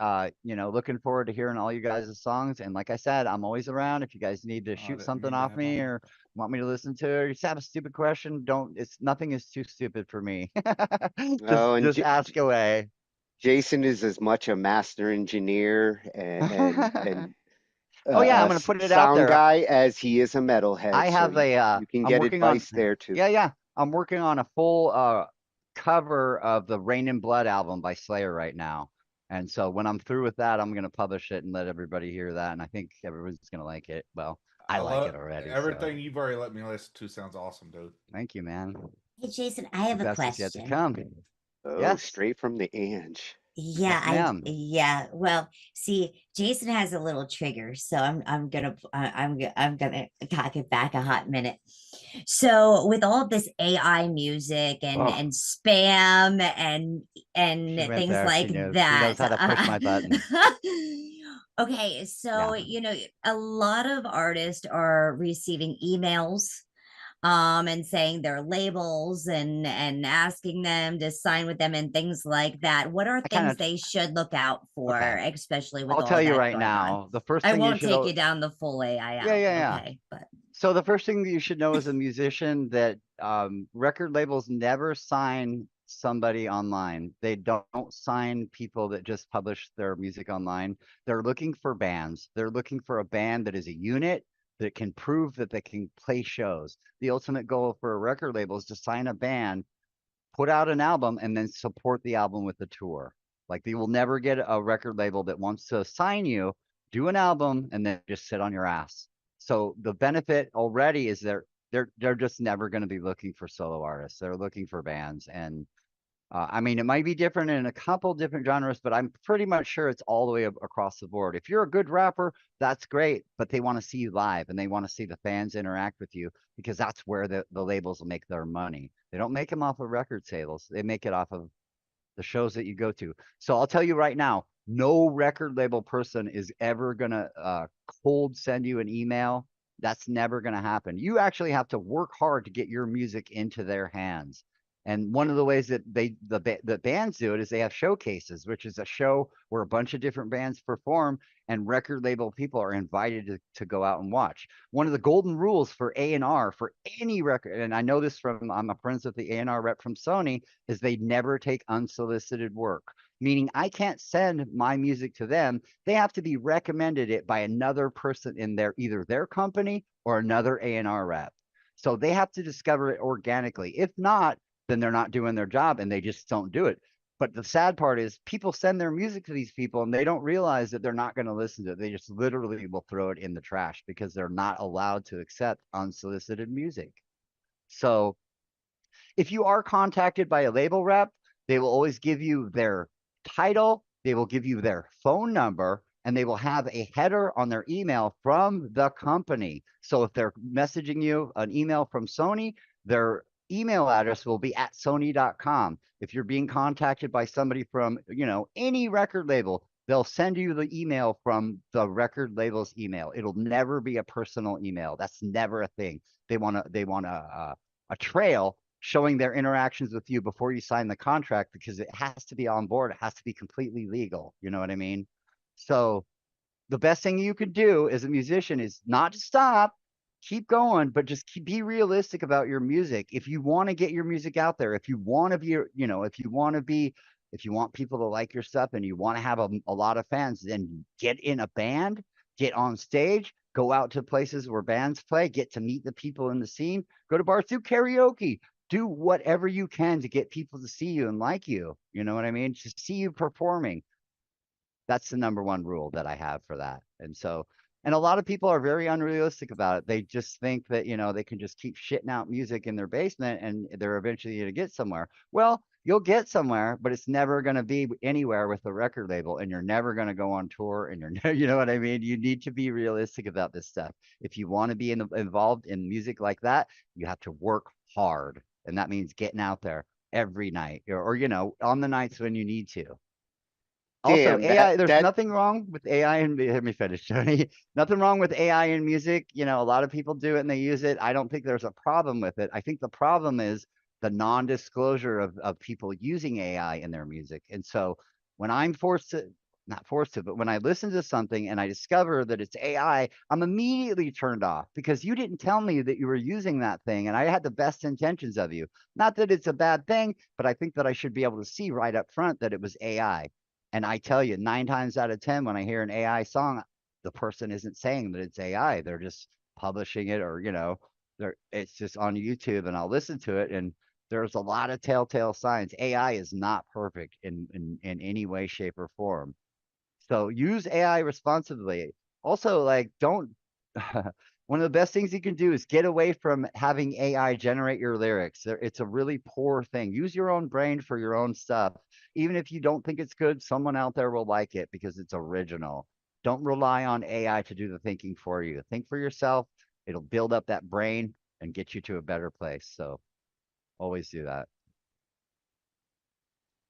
[SPEAKER 15] looking forward to hearing all you guys' songs. And like I said, I'm always around if you guys need to
[SPEAKER 8] Oh, I
[SPEAKER 15] shoot
[SPEAKER 8] didn't
[SPEAKER 15] something
[SPEAKER 8] mean to
[SPEAKER 15] off
[SPEAKER 8] have all
[SPEAKER 15] me
[SPEAKER 8] my.
[SPEAKER 15] or want me to listen to, or you just have a stupid question. Don't. It's nothing is too stupid for me. just
[SPEAKER 2] Oh, and
[SPEAKER 15] just ask away.
[SPEAKER 2] Jason is as much a master engineer and
[SPEAKER 15] Oh yeah, I'm
[SPEAKER 2] a
[SPEAKER 15] gonna put it out
[SPEAKER 2] sound
[SPEAKER 15] there.
[SPEAKER 2] guy as he is a metalhead.
[SPEAKER 15] I
[SPEAKER 2] So
[SPEAKER 15] have a
[SPEAKER 2] you can
[SPEAKER 15] I'm
[SPEAKER 2] get
[SPEAKER 15] working on
[SPEAKER 2] advice there too.
[SPEAKER 15] yeah, I'm working on a full cover of the Rain and Blood album by Slayer right now. And so when I'm through with that, I'm gonna publish it and let everybody hear that. And I think everyone's gonna like it. Well, I
[SPEAKER 8] I
[SPEAKER 15] like
[SPEAKER 8] love
[SPEAKER 15] it already, so
[SPEAKER 8] everything you've already let me listen to. Sounds awesome, dude.
[SPEAKER 15] thank you, man.
[SPEAKER 1] hey, Jason, I
[SPEAKER 15] The
[SPEAKER 1] have a
[SPEAKER 15] best is yet to
[SPEAKER 1] question.
[SPEAKER 15] come.
[SPEAKER 2] Oh,
[SPEAKER 15] Yes,
[SPEAKER 2] straight from the Ange.
[SPEAKER 1] Yeah,
[SPEAKER 15] yes, ma'am.
[SPEAKER 1] yeah. Well, see, Jason has a little trigger, so I'm gonna cock it back a hot minute. So with all of this AI music
[SPEAKER 10] Oh,
[SPEAKER 1] and spam
[SPEAKER 15] She
[SPEAKER 1] and
[SPEAKER 15] went
[SPEAKER 1] things
[SPEAKER 15] there. She
[SPEAKER 1] like
[SPEAKER 15] knows. She knows
[SPEAKER 1] that.
[SPEAKER 15] how to push my buttons.
[SPEAKER 1] Okay,
[SPEAKER 15] Yeah.
[SPEAKER 1] so a lot of artists are receiving emails and saying their labels and asking them to sign with them and things like that. What are
[SPEAKER 15] I kind
[SPEAKER 1] things
[SPEAKER 15] of
[SPEAKER 1] they should look out for,
[SPEAKER 15] okay.
[SPEAKER 1] especially with
[SPEAKER 15] I'll
[SPEAKER 1] all
[SPEAKER 15] tell
[SPEAKER 1] of
[SPEAKER 15] you
[SPEAKER 1] that
[SPEAKER 15] right
[SPEAKER 1] going on?
[SPEAKER 15] now. The first
[SPEAKER 1] I
[SPEAKER 15] thing you
[SPEAKER 1] won't
[SPEAKER 15] should
[SPEAKER 1] take you down the full AI
[SPEAKER 15] yeah,
[SPEAKER 1] out,
[SPEAKER 15] yeah, yeah.
[SPEAKER 1] okay? But
[SPEAKER 15] So the first thing that you should know as a musician that record labels never sign somebody online. They don't sign people that just publish their music online. They're looking for bands. They're looking for a band that is a unit that can prove that they can play shows. The ultimate goal for a record label is to sign a band, put out an album, and then support the album with a tour. Like you will never get a record label that wants to sign you, do an album, and then just sit on your ass. So the benefit already is they're just never going to be looking for solo artists. They're looking for bands, and I mean it might be different in a couple different genres, but I'm pretty much sure it's all the way across the board. If you're a good rapper, that's great, but they want to see you live and they want to see the fans interact with you because that's where the labels will make their money. They don't make them off of record sales. They make it off of the shows that you go to. So I'll tell you right now, no record label person is ever gonna cold send you an email. That's never gonna happen. You actually have to work hard to get your music into their hands. And one of the ways that the bands do it is they have showcases, which is a show where a bunch of different bands perform and record label people are invited to go out and watch. One of the golden rules for A&R for any record, and I know this from I'm a friends with the A&R rep from Sony, is they never take unsolicited work, meaning I can't send my music to them. They have to be recommended it by another person in their either their company or another A&R rep. So they have to discover it organically. If not, then they're not doing their job and they just don't do it. But the sad part is people send their music to these people and they don't realize that they're not going to listen to it. They just literally will throw it in the trash because they're not allowed to accept unsolicited music. So if you are contacted by a label rep, they will always give you their title, they will give you their phone number, and they will have a header on their email from the company. So if they're messaging you an email from Sony, their email address will be at sony.com. If you're being contacted by somebody from, any record label, they'll send you the email from the record label's email. It'll never be a personal email. That's never a thing. They want a trail showing their interactions with you before you sign the contract because it has to be on board. It has to be completely legal. You know what I mean? So the best thing you could do as a musician is not to stop, keep going, but just be realistic about your music. If you want to get your music out there, if you want to be, if you want people to like your stuff and you want to have a lot of fans, then get in a band, get on stage, go out to places where bands play, get to meet the people in the scene, go to bars, do karaoke, do whatever you can to get people to see you and like you. You know what I mean? To see you performing. That's the number one rule that I have for that. And a lot of people are very unrealistic about it. They just think that, they can just keep shitting out music in their basement and they're eventually going to get somewhere. Well, you'll get somewhere, but it's never going to be anywhere with a record label, and you're never going to go on tour, and you know what I mean? You need to be realistic about this stuff. If you want to be involved in music like that, you have to work hard. And that means getting out there every night or on the nights when you need to. Also,
[SPEAKER 2] Damn,
[SPEAKER 15] AI, there's nothing wrong with AI and let me finish, Tony. Nothing wrong with AI in music. A lot of people do it and they use it. I don't think there's a problem with it. I think the problem is the non-disclosure of people using AI in their music. And so when I'm not forced to, but when I listen to something and I discover that it's AI, I'm immediately turned off because you didn't tell me that you were using that thing and I had the best intentions of you. Not that it's a bad thing, but I think that I should be able to see right up front that it was AI. And I tell you, 9 times out of 10, when I hear an AI song, the person isn't saying that it's AI. They're just publishing it, or it's just on YouTube, and I'll listen to it. And there's a lot of telltale signs. AI is not perfect in any way, shape, or form. So use AI responsibly. Also, don't. One of the best things you can do is get away from having AI generate your lyrics. It's a really poor thing. Use your own brain for your own stuff. Even if you don't think it's good, someone out there will like it because it's original. Don't rely on AI to do the thinking for you. Think for yourself. It'll build up that brain and get you to a better place. So always do that.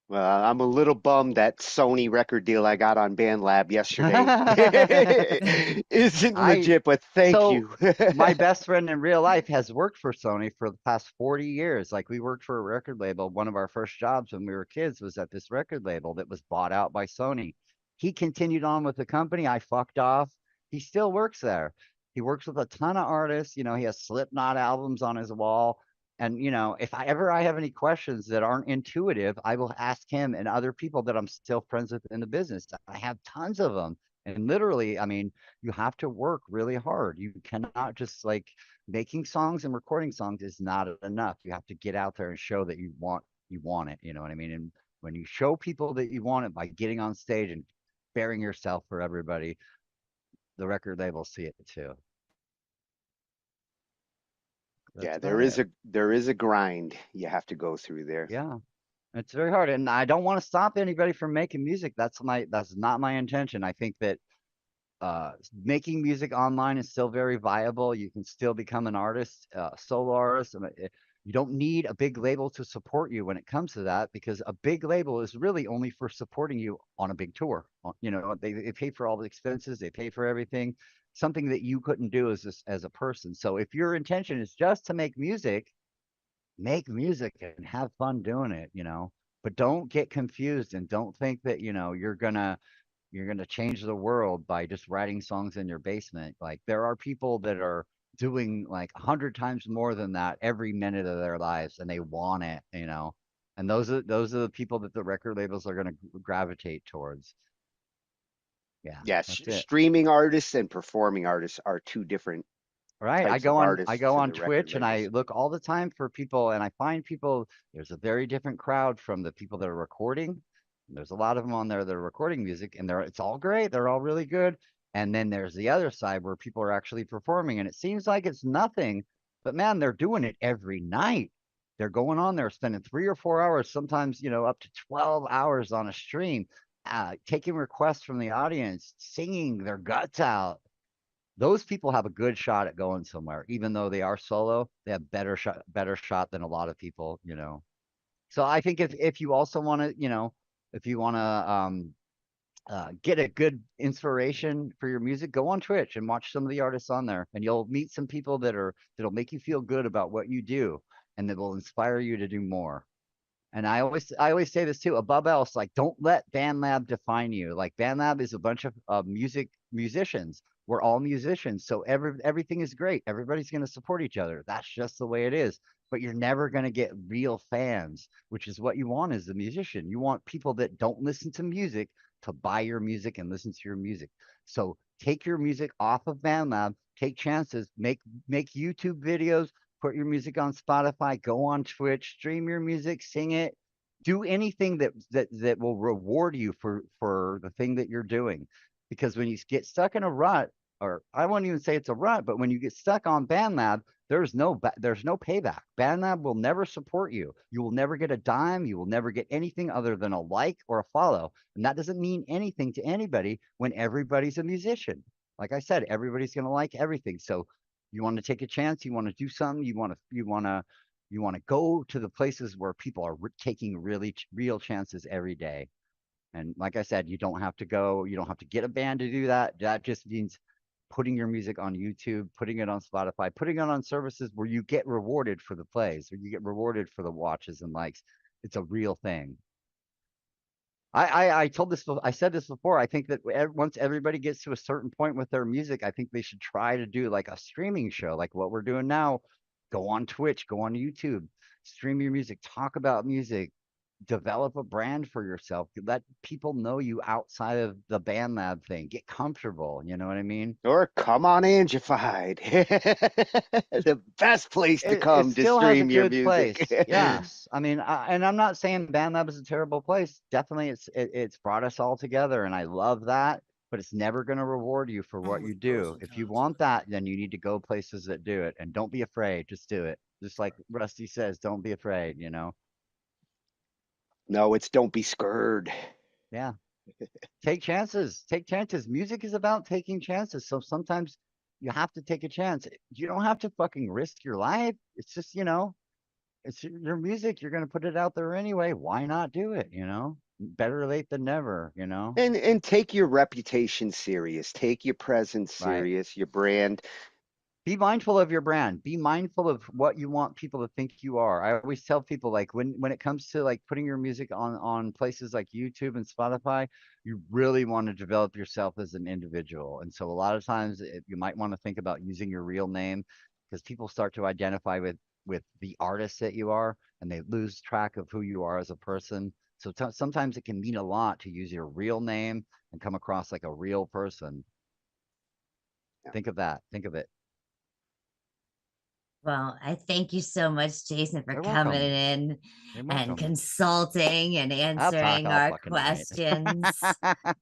[SPEAKER 2] Well, I'm a little bummed that Sony record deal I got on BandLab yesterday isn't legit, but thank you.
[SPEAKER 15] My best friend in real life has worked for Sony for the past 40 years. Like, we worked for a record label. One of our first jobs when we were kids was at this record label that was bought out by Sony. He continued on with the company. I fucked off. He still works there. He works with a ton of artists. He has Slipknot albums on his wall. And if I have any questions that aren't intuitive, I will ask him and other people that I'm still friends with in the business. I have tons of them. And literally, I mean, you have to work really hard. You cannot just making songs and recording songs is not enough. You have to get out there and show that you want it. You know what I mean? And when you show people that you want it by getting on stage and bearing yourself for everybody, the record labels see it too.
[SPEAKER 2] Yeah, there is a grind you have to go through there.
[SPEAKER 15] Yeah. It's very hard, and I don't want to stop anybody from making music. That's not my intention. I think that making music online is still very viable. You can still become an artist, solo artist. You don't need a big label to support you when it comes to that, because a big label is really only for supporting you on a big tour. They pay for all the expenses, they pay for everything, something that you couldn't do as a person. So if your intention is just to make music and have fun doing it, but don't get confused and don't think that, you're gonna change the world by just writing songs in your basement. Like, there are people that are doing 100 times more than that every minute of their lives, and they want it, and those are the people that the record labels are going to gravitate towards. Yeah.
[SPEAKER 2] Yes,
[SPEAKER 15] That's it.
[SPEAKER 2] streaming artists and performing artists are two different
[SPEAKER 15] Right. I
[SPEAKER 2] types
[SPEAKER 15] go
[SPEAKER 2] of
[SPEAKER 15] on
[SPEAKER 2] artists to the record
[SPEAKER 15] Twitch and I
[SPEAKER 2] labels.
[SPEAKER 15] look all the time for people, and I find people. There's a very different crowd from the people that are recording. There's a lot of them on there that are recording music, and it's all great. They're all really good. And then there's the other side where people are actually performing, and it seems like it's nothing, but man, they're doing it every night. They're going on there, spending 3 or 4 hours, sometimes, up to 12 hours on a stream, taking requests from the audience, singing their guts out. Those people have a good shot at going somewhere. Even though they are solo, they have better shot than a lot of people. So I think if you also want to, if you want to get a good inspiration for your music, go on Twitch and watch some of the artists on there, and you'll meet some people that'll make you feel good about what you do, and that will inspire you to do more. And I always say this too, above else, don't let BandLab define you. BandLab is a bunch of musicians. We're all musicians, so everything is great. Everybody's going to support each other. That's just the way it is. But you're never going to get real fans, which is what you want as a musician. You want people that don't listen to music to buy your music and listen to your music. So take your music off of BandLab, take chances, make YouTube videos, put your music on Spotify, go on Twitch, stream your music, sing it, do anything that will reward you for the thing that you're doing. Because when you get stuck in a rut, or I won't even say it's a rut, but when you get stuck on BandLab, there's no payback. BandLab will never support you. You will never get a dime. You will never get anything other than a like or a follow. And that doesn't mean anything to anybody when everybody's a musician. Like I said, everybody's going to like everything. So you want to take a chance, you want to do something, you want to go to the places where people are taking really real chances every day. And like I said, you don't have to get a band to do that. That just means putting your music on YouTube, putting it on Spotify, putting it on services where you get rewarded for the plays, where you get rewarded for the watches and likes. It's a real thing. I said this before. I think that once everybody gets to a certain point with their music, I think they should try to do like a streaming show, like what we're doing now. Go on Twitch, go on YouTube, stream your music, talk about music, develop a brand for yourself. Let people know you outside of the BandLab thing. Get comfortable. You know what I mean?
[SPEAKER 2] Or come on Angified. The best place to
[SPEAKER 15] It
[SPEAKER 2] come to
[SPEAKER 15] still has a
[SPEAKER 2] stream your
[SPEAKER 15] good
[SPEAKER 2] music.
[SPEAKER 15] place. Yes. I mean, and I'm not saying BandLab is a terrible place. Definitely, it's brought us all together, and I love that. But it's never going to reward you for what you do. If you want that, then you need to go places that do it, and don't be afraid. Just do it. Just like Rusty says, don't be afraid. You know?
[SPEAKER 2] No, it's don't be scared.
[SPEAKER 15] Yeah. Take chances. Take chances. Music is about taking chances. So sometimes you have to take a chance. You don't have to fucking risk your life. It's just, it's your music. You're going to put it out there anyway. Why not do it? Better late than never,
[SPEAKER 2] And take your reputation serious. Take your presence
[SPEAKER 15] Right.
[SPEAKER 2] serious, your brand.
[SPEAKER 15] Be mindful of your brand. Be mindful of what you want people to think you are. I always tell people, like, when it comes to like putting your music on places like YouTube and Spotify, you really want to develop yourself as an individual. And so a lot of times you might want to think about using your real name, because people start to identify with the artist that you are, and they lose track of who you are as a person. So sometimes it can mean a lot to use your real name and come across like a real person. Think of that. Think of it.
[SPEAKER 1] Well, I thank you so much, Jason, for
[SPEAKER 15] You're
[SPEAKER 1] coming
[SPEAKER 15] welcome.
[SPEAKER 1] in
[SPEAKER 15] You're
[SPEAKER 1] and
[SPEAKER 15] welcome.
[SPEAKER 1] consulting and
[SPEAKER 15] I'll talk
[SPEAKER 1] answering
[SPEAKER 15] all
[SPEAKER 1] our
[SPEAKER 15] fucking night.
[SPEAKER 1] questions.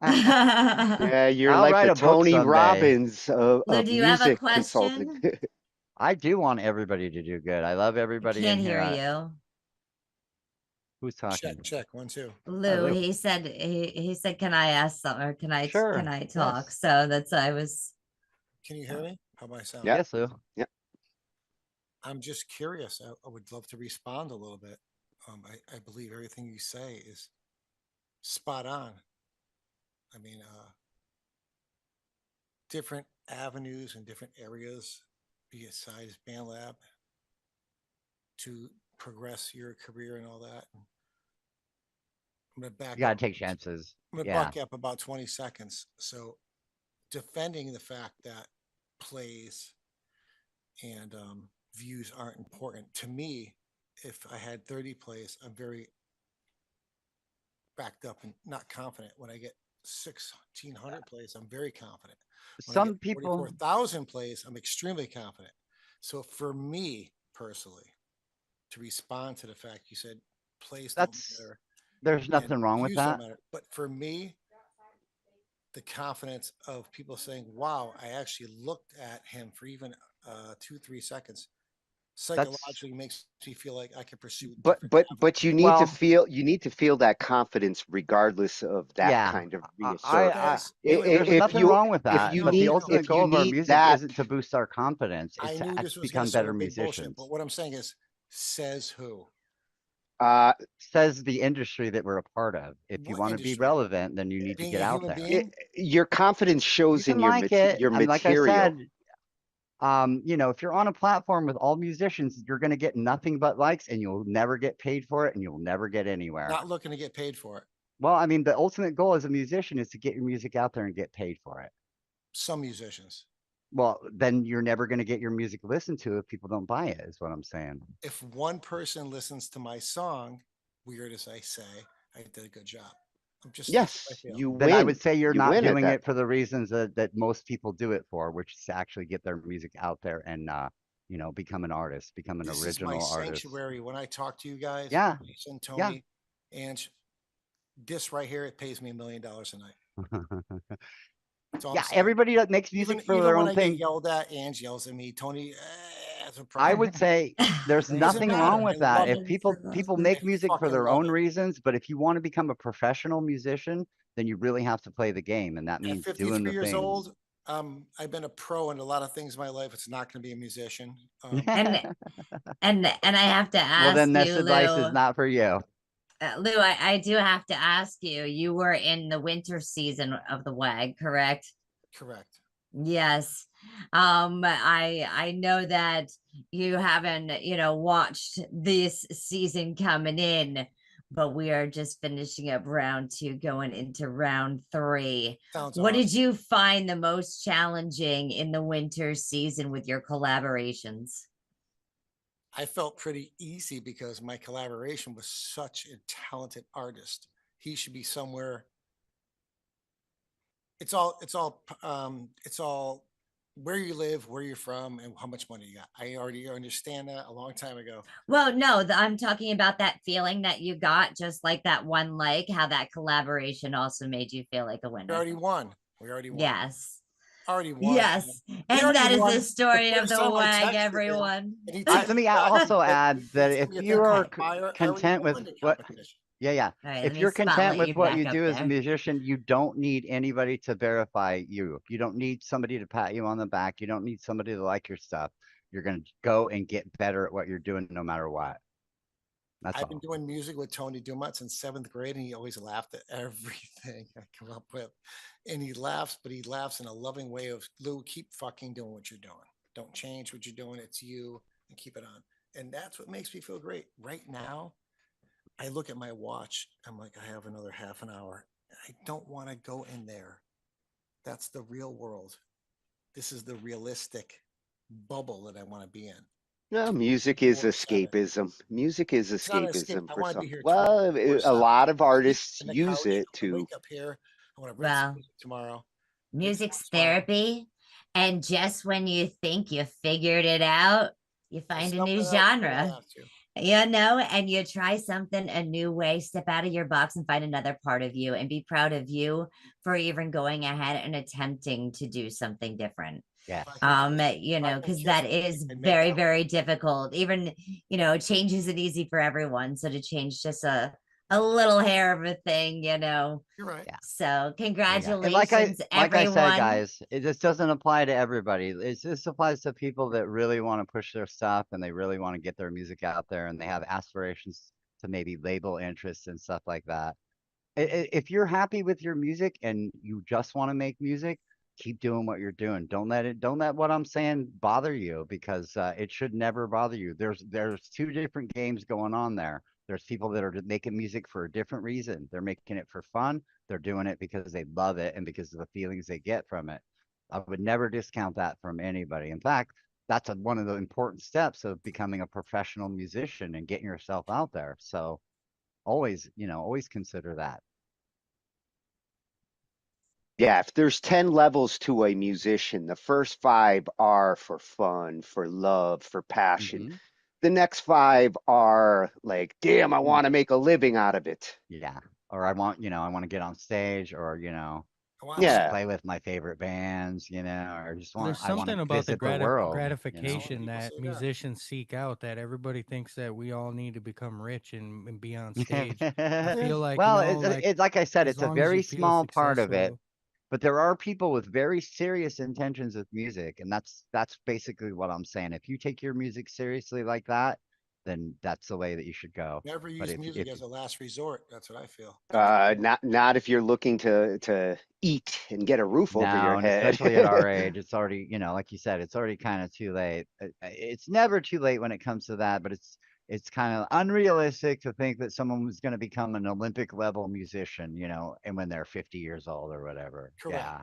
[SPEAKER 2] Yeah, you're
[SPEAKER 15] I'll
[SPEAKER 2] like
[SPEAKER 15] write
[SPEAKER 2] the
[SPEAKER 15] a book
[SPEAKER 2] Tony
[SPEAKER 15] someday.
[SPEAKER 2] Robbins
[SPEAKER 1] Lou,
[SPEAKER 2] of
[SPEAKER 1] do you have a
[SPEAKER 2] music consulting.
[SPEAKER 1] question?
[SPEAKER 15] I do want everybody to do good. I love
[SPEAKER 1] I
[SPEAKER 15] everybody in
[SPEAKER 1] can't
[SPEAKER 15] here.
[SPEAKER 1] hear you.
[SPEAKER 15] Who's talking?
[SPEAKER 5] Check 1 2.
[SPEAKER 1] Lou, he said, can I ask something, or can
[SPEAKER 15] Sure.
[SPEAKER 1] I talk?
[SPEAKER 15] Yes.
[SPEAKER 1] So that's I was
[SPEAKER 5] Can you hear me? How am I sound?
[SPEAKER 2] Yeah.
[SPEAKER 15] Yes, Lou.
[SPEAKER 2] Yeah.
[SPEAKER 5] I'm just curious. I would love to respond a little bit. I believe everything you say is spot on. I mean, different avenues and different areas besides BandLab to progress your career and all that. I'm gonna back
[SPEAKER 15] You gotta
[SPEAKER 5] up.
[SPEAKER 15] take chances.
[SPEAKER 5] I'm gonna
[SPEAKER 15] Yeah.
[SPEAKER 5] buck up about 20 seconds. So, defending the fact that plays and views aren't important to me. If I had 30 plays, I'm very backed up and not confident. When I get 1,600 plays, I'm very confident. When I get
[SPEAKER 15] Some people
[SPEAKER 5] 44,000 plays, I'm extremely confident. So for me personally, to respond to the fact you said plays don't matter,
[SPEAKER 15] there's
[SPEAKER 5] and
[SPEAKER 15] nothing wrong with
[SPEAKER 5] views don't
[SPEAKER 15] that.
[SPEAKER 5] matter, but for me, the confidence of people saying, "Wow, I actually looked at him for even 2-3 seconds," psychologically makes me feel like I can pursue different
[SPEAKER 2] But you
[SPEAKER 5] avenues.
[SPEAKER 2] need to feel that confidence regardless of that
[SPEAKER 15] Yeah.
[SPEAKER 2] kind of
[SPEAKER 5] Guys,
[SPEAKER 2] reassurance.
[SPEAKER 5] wait, wait,
[SPEAKER 15] There's
[SPEAKER 5] wait.
[SPEAKER 15] nothing wrong with
[SPEAKER 2] If
[SPEAKER 15] that.
[SPEAKER 2] you
[SPEAKER 15] But the
[SPEAKER 2] need
[SPEAKER 15] ultimate goal of our music
[SPEAKER 2] that,
[SPEAKER 15] isn't to boost our confidence.
[SPEAKER 5] I
[SPEAKER 15] It's
[SPEAKER 5] knew
[SPEAKER 15] to
[SPEAKER 5] this was going
[SPEAKER 15] become
[SPEAKER 5] to
[SPEAKER 15] better
[SPEAKER 5] sound big bullshit,
[SPEAKER 15] musicians.
[SPEAKER 5] but what I'm saying is, says who?
[SPEAKER 15] Says the industry that we're a part of. If you
[SPEAKER 5] What
[SPEAKER 15] want to be
[SPEAKER 5] industry?
[SPEAKER 15] relevant, then you need to
[SPEAKER 5] Being
[SPEAKER 15] get
[SPEAKER 5] a
[SPEAKER 15] out
[SPEAKER 5] human
[SPEAKER 15] there.
[SPEAKER 5] being?
[SPEAKER 2] your confidence
[SPEAKER 15] You
[SPEAKER 2] shows in
[SPEAKER 15] can like it.
[SPEAKER 2] your
[SPEAKER 15] And like I
[SPEAKER 2] material.
[SPEAKER 15] said, if you're on a platform with all musicians, you're going to get nothing but likes, and you'll never get paid for it, and you'll never get anywhere.
[SPEAKER 5] Not looking to get paid for it.
[SPEAKER 15] Well, I mean, the ultimate goal as a musician is to get your music out there and get paid for it.
[SPEAKER 5] Some musicians.
[SPEAKER 15] Well, then you're never going to get your music listened to if people don't buy it, is what I'm saying.
[SPEAKER 5] If one person listens to my song, weird as I say, I did a good job. That's what I
[SPEAKER 2] Yes,
[SPEAKER 5] feel.
[SPEAKER 2] you
[SPEAKER 15] Then I
[SPEAKER 2] win.
[SPEAKER 15] would say you're
[SPEAKER 2] You
[SPEAKER 15] not
[SPEAKER 2] win at
[SPEAKER 15] doing
[SPEAKER 2] that.
[SPEAKER 15] it for the reasons that most people do it for, which is to actually get their music out there and become an artist, become an
[SPEAKER 5] This is my
[SPEAKER 15] original artist.
[SPEAKER 5] sanctuary. When I talk to you guys,
[SPEAKER 15] Yeah.
[SPEAKER 5] Jason,
[SPEAKER 15] Yeah.
[SPEAKER 5] Tony, and this right here, it pays me $1 million a night. That's all I'm
[SPEAKER 15] Yeah,
[SPEAKER 5] saying.
[SPEAKER 15] everybody that makes music for
[SPEAKER 5] Even
[SPEAKER 15] their
[SPEAKER 5] when
[SPEAKER 15] own
[SPEAKER 5] I get
[SPEAKER 15] thing.
[SPEAKER 5] yelled at, Ange yells at me. Tony, that's a
[SPEAKER 15] I
[SPEAKER 5] problem.
[SPEAKER 15] would say there's
[SPEAKER 5] Doesn't
[SPEAKER 15] nothing
[SPEAKER 5] matter.
[SPEAKER 15] wrong
[SPEAKER 5] I
[SPEAKER 15] with that.
[SPEAKER 5] love
[SPEAKER 15] If
[SPEAKER 5] it.
[SPEAKER 15] people make
[SPEAKER 5] I
[SPEAKER 15] music for
[SPEAKER 5] fucking
[SPEAKER 15] their
[SPEAKER 5] love
[SPEAKER 15] own
[SPEAKER 5] it.
[SPEAKER 15] reasons, but if you want to become a professional musician, then you really have to play the game, and that
[SPEAKER 5] At
[SPEAKER 15] means
[SPEAKER 5] 53
[SPEAKER 15] doing the
[SPEAKER 5] years
[SPEAKER 15] things.
[SPEAKER 5] old, I've been a pro in a lot of things in my life. It's not going to be a musician.
[SPEAKER 1] And I have to
[SPEAKER 15] Well,
[SPEAKER 1] ask
[SPEAKER 15] then this
[SPEAKER 1] you,
[SPEAKER 15] advice is
[SPEAKER 1] Lou.
[SPEAKER 15] not for you.
[SPEAKER 1] Lou, I do have to ask you. You were in the winter season of the WAG, correct?
[SPEAKER 5] Correct.
[SPEAKER 1] Yes. I know that you haven't, watched this season coming in, but we are just finishing up round 2, going into round 3.
[SPEAKER 5] Sounds
[SPEAKER 1] What did
[SPEAKER 5] awesome.
[SPEAKER 1] you find the most challenging in the winter season with your collaborations?
[SPEAKER 5] I felt pretty easy because my collaboration was such a talented artist. He should be somewhere. It's all where you live, where you're from, and how much money you got. I already understand that a long time ago.
[SPEAKER 1] Well, no, I'm talking about that feeling that you got, just like that one like, how that collaboration also made you feel like a
[SPEAKER 5] We
[SPEAKER 1] winner.
[SPEAKER 5] already won. We already won.
[SPEAKER 1] Yes.
[SPEAKER 5] Already won.
[SPEAKER 1] Yes.
[SPEAKER 5] We
[SPEAKER 1] And
[SPEAKER 5] already
[SPEAKER 1] that is
[SPEAKER 5] won
[SPEAKER 1] the story of
[SPEAKER 5] first
[SPEAKER 1] the
[SPEAKER 5] time I
[SPEAKER 1] WAG,
[SPEAKER 5] texted him,
[SPEAKER 1] everyone.
[SPEAKER 5] and he
[SPEAKER 15] Let
[SPEAKER 5] texted
[SPEAKER 15] me
[SPEAKER 5] me back.
[SPEAKER 15] also add that
[SPEAKER 5] He
[SPEAKER 15] if
[SPEAKER 5] sent me a
[SPEAKER 15] you
[SPEAKER 5] thing
[SPEAKER 15] are
[SPEAKER 5] called fire. I already
[SPEAKER 15] content with
[SPEAKER 5] won the
[SPEAKER 15] what,
[SPEAKER 5] competition.
[SPEAKER 15] yeah,
[SPEAKER 1] All right, let
[SPEAKER 15] if
[SPEAKER 1] me
[SPEAKER 15] you're content
[SPEAKER 1] spotlight
[SPEAKER 15] with
[SPEAKER 1] you
[SPEAKER 15] what
[SPEAKER 1] back
[SPEAKER 15] you
[SPEAKER 1] up
[SPEAKER 15] do as a
[SPEAKER 1] there.
[SPEAKER 15] musician, you don't need anybody to verify you. You don't need somebody to pat you on the back. You don't need somebody to like your stuff. You're going to go and get better at what you're doing no matter what. That's
[SPEAKER 5] I've been
[SPEAKER 15] all.
[SPEAKER 5] doing music with Tony Dumont since 7th grade, and he always laughed at everything I come up with. And he laughs, but he laughs in a loving way of, Lou, keep fucking doing what you're doing. Don't change what you're doing. It's you, and keep it on. And that's what makes me feel great. Right now, I look at my watch. I'm like, I have another half an hour. I don't want to go in there. That's the real world. This is the realistic bubble that I want to be in.
[SPEAKER 2] No, music is
[SPEAKER 5] 24/7.
[SPEAKER 2] escapism. Music is
[SPEAKER 5] It's not an escape.
[SPEAKER 2] escapism
[SPEAKER 5] I
[SPEAKER 2] for
[SPEAKER 5] want to be
[SPEAKER 2] some.
[SPEAKER 5] here
[SPEAKER 2] Well, a
[SPEAKER 5] 24/7.
[SPEAKER 2] lot of
[SPEAKER 5] Sleep
[SPEAKER 2] artists
[SPEAKER 5] in the
[SPEAKER 2] use
[SPEAKER 5] couch.
[SPEAKER 2] it
[SPEAKER 5] I
[SPEAKER 2] to.
[SPEAKER 5] wake up here. I want to write some
[SPEAKER 1] Well,
[SPEAKER 5] music tomorrow.
[SPEAKER 1] music's therapy. And just when you think you figured it out, you find a new
[SPEAKER 5] Something else that I
[SPEAKER 1] genre.
[SPEAKER 5] have to.
[SPEAKER 1] And you try something a new way, step out of your box and find another part of you and be proud of you for even going ahead and attempting to do something different.
[SPEAKER 15] Yeah.
[SPEAKER 1] Because that is very, very difficult. Even, change isn't easy for everyone. So to change just a little hair of a thing,
[SPEAKER 5] You're right.
[SPEAKER 15] Yeah.
[SPEAKER 1] So
[SPEAKER 15] Yeah.
[SPEAKER 1] congratulations,
[SPEAKER 15] like I said,
[SPEAKER 1] everyone.
[SPEAKER 15] guys, it just doesn't apply to everybody. It just applies to people that really want to push their stuff and they really want to get their music out there and they have aspirations to maybe label interests and stuff like that. If you're happy with your music and you just want to make music, keep doing what you're doing. Don't let what I'm saying bother you because it should never bother you. There's two different games going on there. There's people that are making music for a different reason. They're making it for fun. They're doing it because they love it and because of the feelings they get from it. I would never discount that from anybody. In fact, that's one of the important steps of becoming a professional musician and getting yourself out there. So always consider that.
[SPEAKER 2] Yeah, if there's 10 levels to a musician, the first 5 are for fun, for love, for passion.
[SPEAKER 15] Mm-hmm.
[SPEAKER 2] The next 5 are like, damn, I want to make a living out of it.
[SPEAKER 15] Yeah. Or I want to get on stage or, I want
[SPEAKER 2] Yeah.
[SPEAKER 15] play with my favorite bands, or just
[SPEAKER 7] There's
[SPEAKER 15] I want
[SPEAKER 7] something
[SPEAKER 15] to
[SPEAKER 7] about the
[SPEAKER 15] visit the world.
[SPEAKER 7] gratification that musicians seek out that everybody thinks that we all need to become rich and be on stage. I feel like,
[SPEAKER 15] Well, it's like I said,
[SPEAKER 7] as
[SPEAKER 15] it's a
[SPEAKER 7] long as you
[SPEAKER 15] very
[SPEAKER 7] feel
[SPEAKER 15] small part of it,
[SPEAKER 7] successful.
[SPEAKER 15] but there are people with very serious intentions with music, and that's basically what I'm saying. If you take your music seriously like that, then that's the way that you should go.
[SPEAKER 5] Never
[SPEAKER 15] But
[SPEAKER 5] use music as a last resort. That's what I feel.
[SPEAKER 2] Not if you're looking to eat and get a roof over your
[SPEAKER 15] No, and
[SPEAKER 2] head.
[SPEAKER 15] especially at our age, it's already, like you said, it's already kind of too late. It's never too late when it comes to that, but it's kind of unrealistic to think that someone was going to become an Olympic level musician, and when they're 50 years old or whatever.
[SPEAKER 5] Correct.
[SPEAKER 15] Yeah.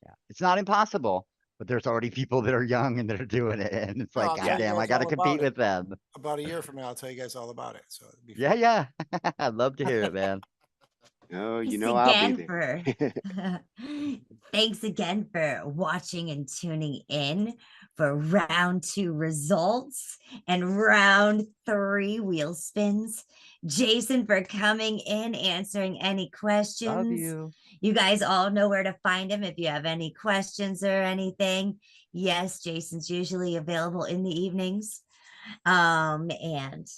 [SPEAKER 15] Yeah. It's not impossible, but there's already people that are young and that are doing it. And it's
[SPEAKER 5] No,
[SPEAKER 15] like,
[SPEAKER 5] I'll tell you
[SPEAKER 15] goddamn, I
[SPEAKER 5] guys
[SPEAKER 15] got to
[SPEAKER 5] all
[SPEAKER 15] compete
[SPEAKER 5] about it.
[SPEAKER 15] with them.
[SPEAKER 5] About a year from now, I'll tell you guys all about it. So it'll be
[SPEAKER 15] Yeah,
[SPEAKER 5] fun.
[SPEAKER 15] yeah. I'd love to hear it, man.
[SPEAKER 2] Oh, you
[SPEAKER 1] Thanks
[SPEAKER 2] know I'll be
[SPEAKER 1] again
[SPEAKER 2] there.
[SPEAKER 1] for thanks again for watching and tuning in for round 2 results and round 3 wheel spins. Jason for coming in, answering any questions.
[SPEAKER 15] Love you.
[SPEAKER 1] You guys all know where to find him if you have any questions or anything. Yes, Jason's usually available in the evenings. And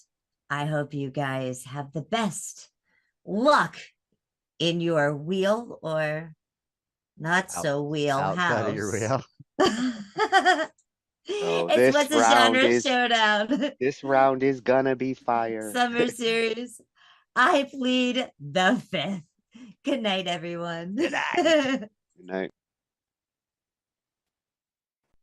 [SPEAKER 1] I hope you guys have the best luck in your wheel or not so wheel
[SPEAKER 15] outside of your
[SPEAKER 1] house.
[SPEAKER 15] wheel.
[SPEAKER 2] So
[SPEAKER 1] It's
[SPEAKER 2] this
[SPEAKER 1] What's a
[SPEAKER 2] round
[SPEAKER 1] Genre
[SPEAKER 2] is
[SPEAKER 1] Showdown
[SPEAKER 2] this round is gonna be fire.
[SPEAKER 1] Summer Series. I plead the 5th. Good night, everyone.
[SPEAKER 15] Good night.
[SPEAKER 2] Good night.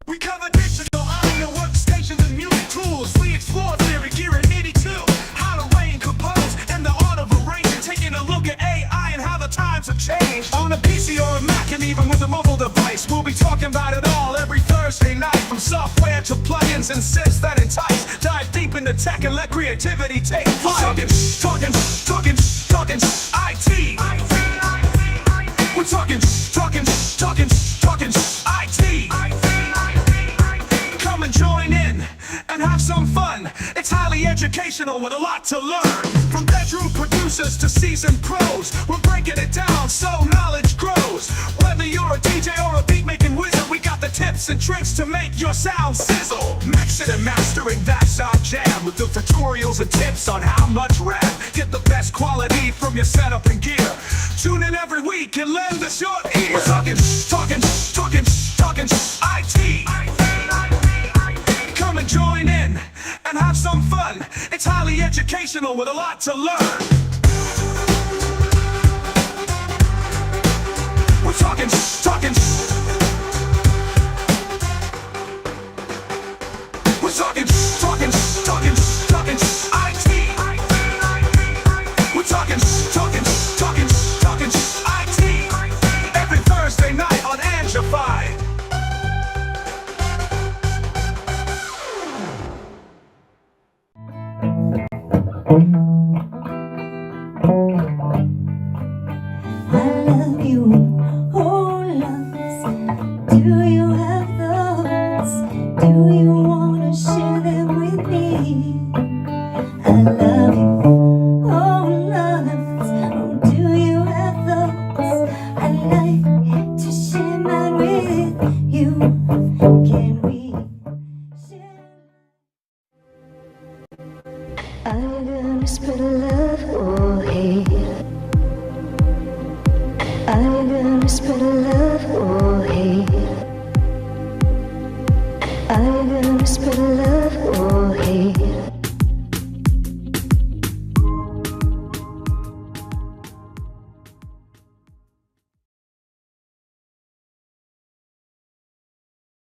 [SPEAKER 6] We cover digital audio workstations and music tools. We explore theory, gear, and 82. How to arrange, compose, and the art of arranging. Taking a look at AI and how the times have changed. On a PC or a Mac, and even with a mobile device, we'll be talking about it all every Thursday night. From software to plugins and synths that entice. Dive deep into tech and let creativity take flight. Talkin IT. We're talking IT. Come and join in and have some fun. It's highly educational with a lot to learn. From bedroom producers to seasoned pros, we're breaking it down so knowledge grows. Whether you're a DJ or a beat making wizard, we got the tips and tricks to make your sound sizzle. Mixing and mastering, that's our jam. With the tutorials and tips on how much rap. Get the best quality from your setup and gear. Tune in every week and lend us your ear. We're talking IT. Come and join in and have some fun. It's highly educational with a lot to learn. We're talking We're talking IT. We're talking IT. Every Thursday night on Angified.
[SPEAKER 12] I love you, oh loves. Do you have thoughts? Do you wanna share them with me? I love you, oh loves. Oh, do you have thoughts? I'd like to share mine with you. Can we share? Are you gonna spread love or hate? Are you gonna spread love or hate? Are you gonna spread love or hate?